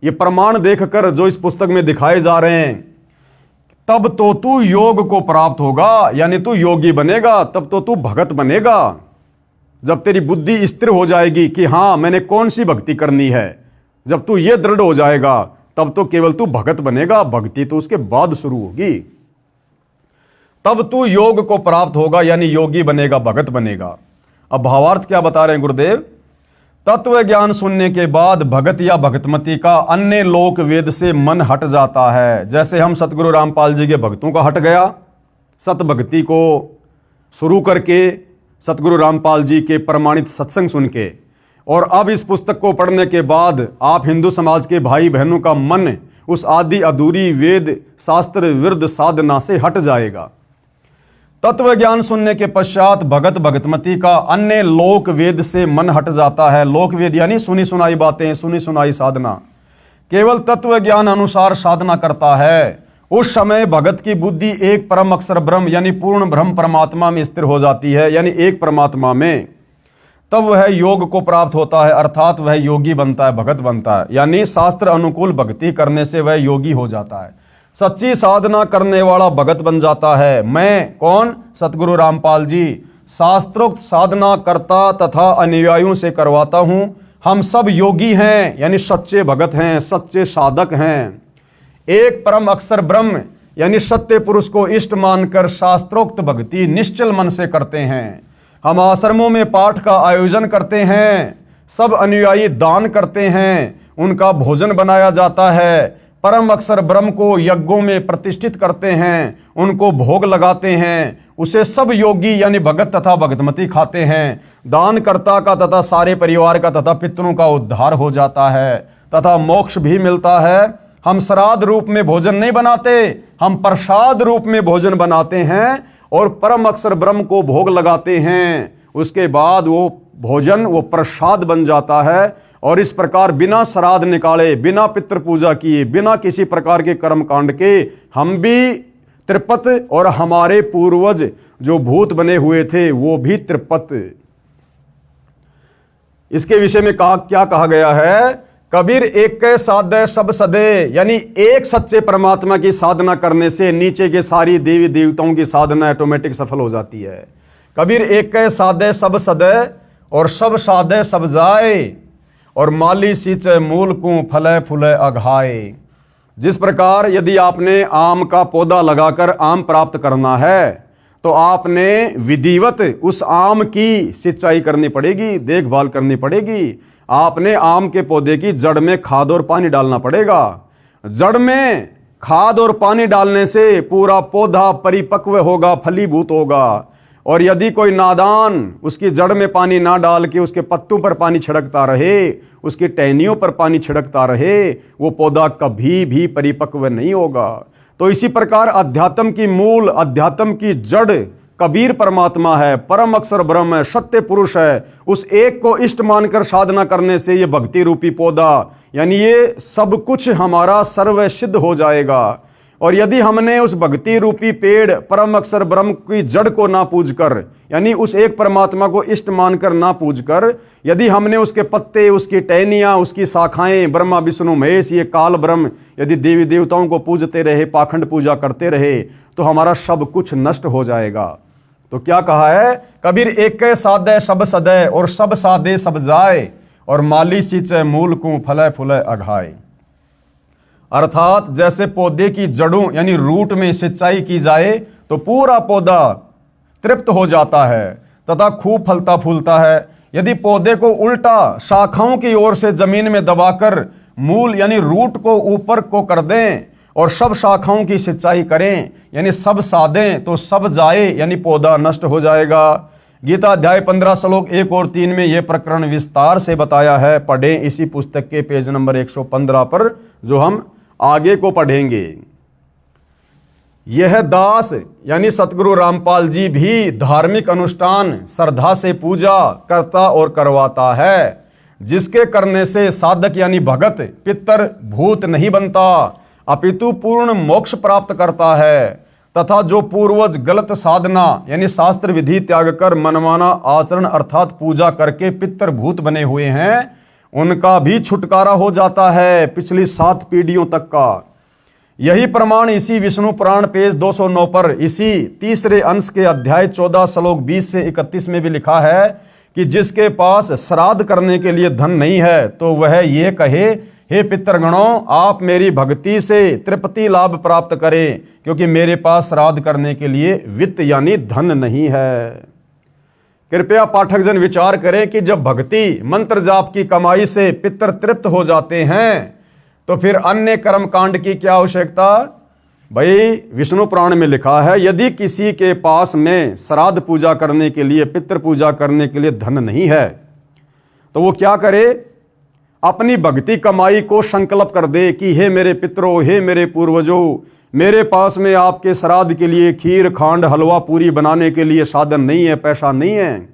ये प्रमाण देखकर जो इस पुस्तक में दिखाए जा रहे हैं, तब तो तू योग को प्राप्त होगा, यानी तू योगी बनेगा, तब तो तू भगत बनेगा। जब तेरी बुद्धि स्थिर हो जाएगी कि हाँ मैंने कौन सी भक्ति करनी है, जब तू ये दृढ़ हो जाएगा तब तो केवल तू भगत बनेगा, भक्ति तो उसके बाद शुरू होगी। तब तू योग को प्राप्त होगा, यानी योगी बनेगा, भगत बनेगा। अब भावार्थ क्या बता रहे हैं गुरुदेव? तत्व ज्ञान सुनने के बाद भगत या भगतमती का अन्य लोक वेद से मन हट जाता है। जैसे हम सतगुरु रामपाल जी के भक्तों का हट गया, सत भक्ति को शुरू करके सतगुरु रामपाल जी के प्रमाणित सत्संग सुन के, और अब इस पुस्तक को पढ़ने के बाद आप हिंदू समाज के भाई बहनों का मन उस आदि अधूरी वेद शास्त्र विरुद्ध साधना से हट जाएगा। तत्व ज्ञान सुनने के पश्चात भगत भगतमती का अन्य लोक वेद से मन हट जाता है। लोक वेद यानी सुनी सुनाई बातें, सुनी सुनाई साधना, केवल तत्व ज्ञान अनुसार साधना करता है। उस समय भगत की बुद्धि एक परम अक्षर ब्रह्म यानी पूर्ण ब्रह्म परमात्मा में स्थिर हो जाती है, यानी एक परमात्मा में। तब वह योग को प्राप्त होता है, अर्थात वह योगी बनता है, भगत बनता है। यानी शास्त्र अनुकूल भक्ति करने से वह योगी हो जाता है, सच्ची साधना करने वाला भगत बन जाता है। मैं कौन? सतगुरु रामपाल जी शास्त्रोक्त साधना करता तथा अनुयायियों से करवाता हूं। हम सब योगी हैं, यानी सच्चे भगत हैं, सच्चे साधक हैं। एक परम अक्षर ब्रह्म यानी सत्य पुरुष को इष्ट मानकर शास्त्रोक्त भक्ति निश्चल मन से करते हैं। हम आश्रमों में पाठ का आयोजन करते हैं, सब अनुयायी दान करते हैं, उनका भोजन बनाया जाता है। परम अक्षर ब्रह्म को यज्ञों में प्रतिष्ठित करते हैं, उनको भोग लगाते हैं, उसे सब योगी यानी भगत तथा भगतमती खाते हैं। दानकर्ता का तथा सारे परिवार का तथा पितरों का उद्धार हो जाता है तथा मोक्ष भी मिलता है। हम श्राद्ध रूप में भोजन नहीं बनाते, हम प्रसाद रूप में भोजन बनाते हैं और परम अक्षर ब्रह्म को भोग लगाते हैं। उसके बाद वो भोजन वो प्रसाद बन जाता है। और इस प्रकार बिना श्राद्ध निकाले, बिना पितृ पूजा किए, बिना किसी प्रकार के कर्म कांड के हम भी त्रिपत और हमारे पूर्वज जो भूत बने हुए थे वो भी त्रिपत। इसके विषय में क्या कहा गया है? कबीर एक के साधे सब सदे, यानी एक सच्चे परमात्मा की साधना करने से नीचे के सारी देवी देवताओं की साधना ऑटोमेटिक सफल हो जाती है। कबीर एक के साधे सब सदे और सब साधे सब जाए और माली सींचे मूल को फले फूले अघाए। जिस प्रकार यदि आपने आम का पौधा लगाकर आम प्राप्त करना है तो आपने विधिवत उस आम की सिंचाई करनी पड़ेगी, देखभाल करनी पड़ेगी। आपने आम के पौधे की जड़ में खाद और पानी डालना पड़ेगा। जड़ में खाद और पानी डालने से पूरा पौधा परिपक्व होगा, फलीभूत होगा। और यदि कोई नादान उसकी जड़ में पानी ना डाल के उसके पत्तों पर पानी छिड़कता रहे, उसकी टहनियों पर पानी छिड़कता रहे, वो पौधा कभी भी परिपक्व नहीं होगा। तो इसी प्रकार अध्यात्म की मूल, अध्यात्म की जड़ कबीर परमात्मा है, परम अक्षर ब्रह्म है, सत्य पुरुष है। उस एक को इष्ट मानकर साधना करने से ये भक्ति रूपी पौधा यानी ये सब कुछ हमारा सर्व सिद्ध हो जाएगा। और यदि हमने उस भक्ति रूपी पेड़ परम अक्षर ब्रह्म की जड़ को ना पूजकर, यानी उस एक परमात्मा को इष्ट मानकर ना पूजकर, यदि हमने उसके पत्ते, उसकी टहनियां, उसकी शाखाएं, ब्रह्मा विष्णु महेश, ये काल ब्रह्म, यदि देवी देवताओं को पूजते रहे, पाखंड पूजा करते रहे, तो हमारा सब कुछ नष्ट हो जाएगा। तो क्या कहा है? कबीर एक के साधे सब सदे और सब साधे सब जाए और माली सींचे मूल को फले फूले अघाए। अर्थात जैसे पौधे की जड़ों यानी रूट में सिंचाई की जाए तो पूरा पौधा तृप्त हो जाता है तथा खूब फलता फूलता है। यदि पौधे को उल्टा शाखाओं की ओर से जमीन में दबाकर मूल यानी रूट को ऊपर को कर दें और सब शाखाओं की सिंचाई करें यानी सब साधें तो सब जाए यानी पौधा नष्ट हो जाएगा। गीता अध्याय 15 श्लोक 1 और 3 में यह प्रकरण विस्तार से बताया है। पढ़ें इसी पुस्तक के पेज नंबर 115 पर, जो हम आगे को पढ़ेंगे। यह दास यानी सतगुरु रामपाल जी भी धार्मिक अनुष्ठान श्रद्धा से पूजा करता और करवाता है, जिसके करने से साधक यानी भगत पितर भूत नहीं बनता अपितु पूर्ण मोक्ष प्राप्त करता है। तथा जो पूर्वज गलत साधना यानी शास्त्र विधि त्याग कर मनमाना आचरण अर्थात पूजा करके पितर भूत बने हुए हैं, उनका भी छुटकारा हो जाता है पिछली 7 पीढ़ियों तक का। यही प्रमाण इसी विष्णु पुराण पेज 209 पर इसी तीसरे अंश के अध्याय 14 श्लोक 20 से 31 में भी लिखा है कि जिसके पास श्राद्ध करने के लिए धन नहीं है तो वह ये कहे, हे पितृगणों, आप मेरी भक्ति से तृप्ति लाभ प्राप्त करें, क्योंकि मेरे पास श्राद्ध करने के लिए वित्त यानी धन नहीं है। कृपया पाठक जन विचार करें कि जब भक्ति मंत्र जाप की कमाई से पितर तृप्त हो जाते हैं तो फिर अन्य कर्म कांड की क्या आवश्यकता? भाई विष्णु पुराण में लिखा है, यदि किसी के पास में श्राद्ध पूजा करने के लिए, पितृ पूजा करने के लिए धन नहीं है तो वो क्या करे? अपनी भक्ति कमाई को संकल्प कर दे कि हे मेरे पितरों, हे मेरे पूर्वजों, मेरे पास में आपके श्राद्ध के लिए खीर खांड हलवा पूरी बनाने के लिए साधन नहीं है, पैसा नहीं है।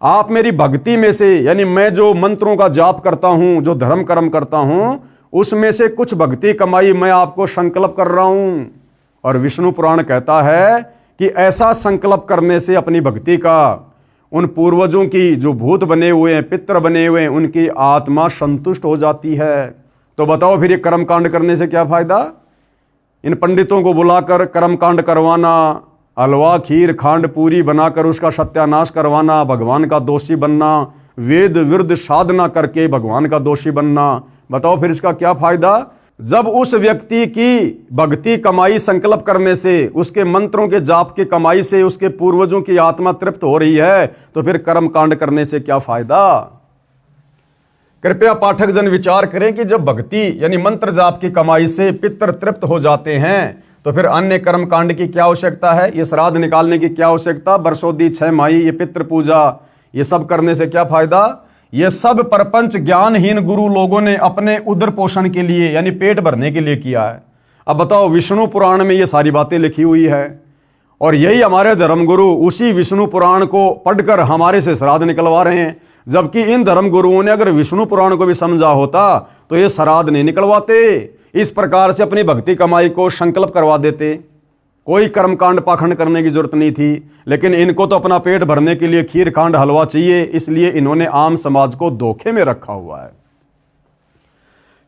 आप मेरी भक्ति में से यानी मैं जो मंत्रों का जाप करता हूं, जो धर्म कर्म करता हूं, उसमें से कुछ भक्ति कमाई मैं आपको संकल्प कर रहा हूं। और विष्णु पुराण कहता है कि ऐसा संकल्प करने से अपनी भक्ति का उन पूर्वजों की जो भूत बने हुए हैं, पितर बने हुए हैं, उनकी आत्मा संतुष्ट हो जाती है। तो बताओ फिर ये कर्मकांड करने से क्या फायदा? इन पंडितों को बुलाकर कर्मकांड करवाना, हलवा खीर खांड पूरी बनाकर उसका सत्यानाश करवाना, भगवान का दोषी बनना, वेद विरुद्ध साधना करके भगवान का दोषी बनना, बताओ फिर इसका क्या फायदा? जब उस व्यक्ति की भक्ति कमाई संकल्प करने से, उसके मंत्रों के जाप की कमाई से उसके पूर्वजों की आत्मा तृप्त हो रही है, तो फिर कर्म कांड करने से क्या फायदा? कृपया पाठक जन विचार करें कि जब भक्ति यानी मंत्र जाप की कमाई से पितर तृप्त हो जाते हैं, तो फिर अन्य कर्म कांड की क्या आवश्यकता है? ये श्राद्ध निकालने की क्या आवश्यकता? बरसोदी 6 माही, ये पितृ पूजा, ये सब करने से क्या फायदा? ये सब परपंच ज्ञानहीन गुरु लोगों ने अपने उदर पोषण के लिए यानी पेट भरने के लिए किया है। अब बताओ, विष्णु पुराण में ये सारी बातें लिखी हुई है और यही हमारे धर्मगुरु उसी विष्णु पुराण को पढ़कर हमारे से श्राद्ध निकलवा रहे हैं। जबकि इन धर्मगुरुओं ने अगर विष्णु पुराण को भी समझा होता तो ये श्राद्ध नहीं निकलवाते, इस प्रकार से अपनी भक्ति कमाई को संकल्प करवा देते। कोई कर्मकांड पाखंड करने की जरूरत नहीं थी, लेकिन इनको तो अपना पेट भरने के लिए खीर खांड हलवा चाहिए, इसलिए इन्होंने आम समाज को धोखे में रखा हुआ है।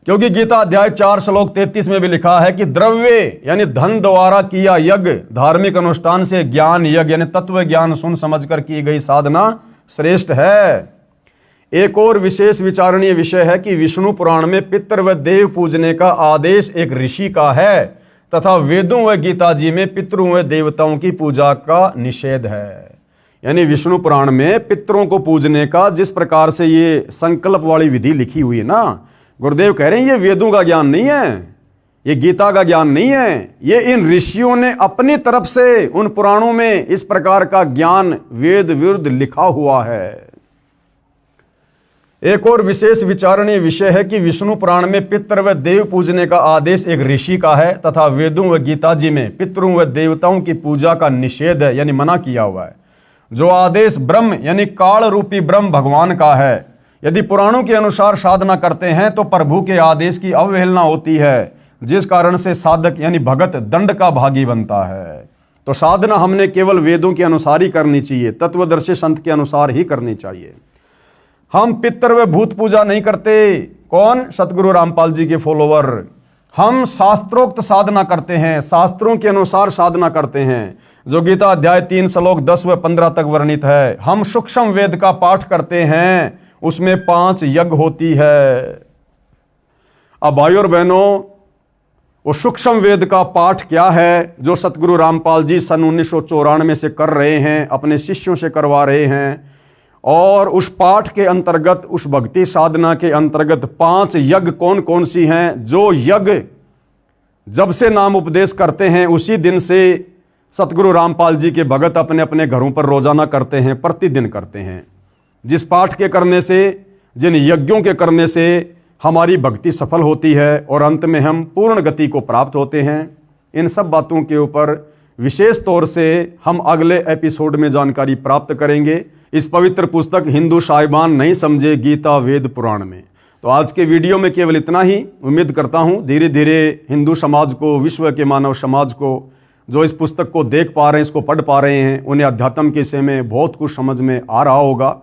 क्योंकि गीता अध्याय 4 श्लोक 33 में भी लिखा है कि द्रव्य यानी धन द्वारा किया यज्ञ, धार्मिक अनुष्ठान से ज्ञान यज्ञ यानी तत्व ज्ञान सुन समझकर की गई साधना श्रेष्ठ है। एक और विशेष विचारणीय विषय है कि विष्णु पुराण में पितृ व देव पूजने का आदेश एक ऋषि का है तथा वेदों व गीता जी में पितरों व देवताओं की पूजा का निषेध है। यानी विष्णु पुराण में पितरों को पूजने का जिस प्रकार से ये संकल्प वाली विधि लिखी हुई है ना, गुरुदेव कह रहे हैं ये वेदों का ज्ञान नहीं है, ये गीता का ज्ञान नहीं है, ये इन ऋषियों ने अपनी तरफ से उन पुराणों में इस प्रकार का ज्ञान वेद विरुद्ध लिखा हुआ है। एक और विशेष विचारणीय विषय है कि विष्णु पुराण में पितृ व देव पूजने का आदेश एक ऋषि का है तथा वेदों व गीता जी में पितरों व देवताओं की पूजा का निषेध है यानी मना किया हुआ है। जो आदेश ब्रह्म यानी काल रूपी ब्रह्म भगवान का है, यदि पुराणों के अनुसार साधना करते हैं तो प्रभु के आदेश की अवहेलना होती है, जिस कारण से साधक यानी भगत दंड का भागी बनता है। तो साधना हमने केवल वेदों के अनुसार ही करनी चाहिए, तत्वदर्शी संत के अनुसार ही करनी चाहिए। हम पितर व भूत पूजा नहीं करते। कौन? सतगुरु रामपाल जी के फॉलोवर। हम शास्त्रोक्त साधना करते हैं, शास्त्रों के अनुसार साधना करते हैं, जो गीता अध्याय 3 श्लोक 10 व 15 तक वर्णित है। हम सूक्ष्म वेद का पाठ करते हैं, उसमें 5 यज्ञ होती है। अब भाइयों और बहनों, वो सूक्ष्म वेद का पाठ क्या है जो सतगुरु रामपाल जी सन 1994 से कर रहे हैं, अपने शिष्यों से करवा रहे हैं। और उस पाठ के अंतर्गत, उस भक्ति साधना के अंतर्गत 5 यज्ञ कौन कौन सी हैं, जो यज्ञ जब से नाम उपदेश करते हैं उसी दिन से सतगुरु रामपाल जी के भगत अपने अपने घरों पर रोजाना करते हैं, प्रतिदिन करते हैं। जिस पाठ के करने से, जिन यज्ञों के करने से हमारी भक्ति सफल होती है और अंत में हम पूर्ण गति को प्राप्त होते हैं। इन सब बातों के ऊपर विशेष तौर से हम अगले एपिसोड में जानकारी प्राप्त करेंगे, इस पवित्र पुस्तक हिंदू साहिबान नहीं समझे गीता वेद पुराण में। तो आज के वीडियो में केवल इतना ही। उम्मीद करता हूँ धीरे धीरे हिंदू समाज को, विश्व के मानव समाज को, जो इस पुस्तक को देख पा रहे हैं, इसको पढ़ पा रहे हैं, उन्हें अध्यात्म के विषय में बहुत कुछ समझ में आ रहा होगा।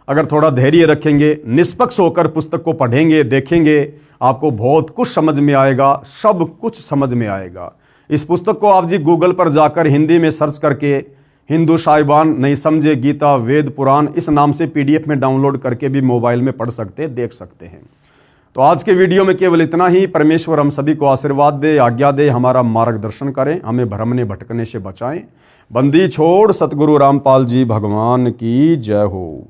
अगर थोड़ा धैर्य रखेंगे, निष्पक्ष होकर पुस्तक को पढ़ेंगे, देखेंगे, आपको बहुत कुछ समझ में आएगा, सब कुछ समझ में आएगा। इस पुस्तक को आप जी गूगल पर जाकर हिंदी में सर्च करके हिंदू साहिबान नहीं समझे गीता वेद पुराण इस नाम से PDF में डाउनलोड करके भी मोबाइल में पढ़ सकते, देख सकते हैं। तो आज के वीडियो में केवल इतना ही। परमेश्वर हम सभी को आशीर्वाद दे, आज्ञा दे, हमारा मार्गदर्शन करें, हमें भ्रमने भटकने से बचाएं। बंदी छोड़ सतगुरु रामपाल जी भगवान की जय हो।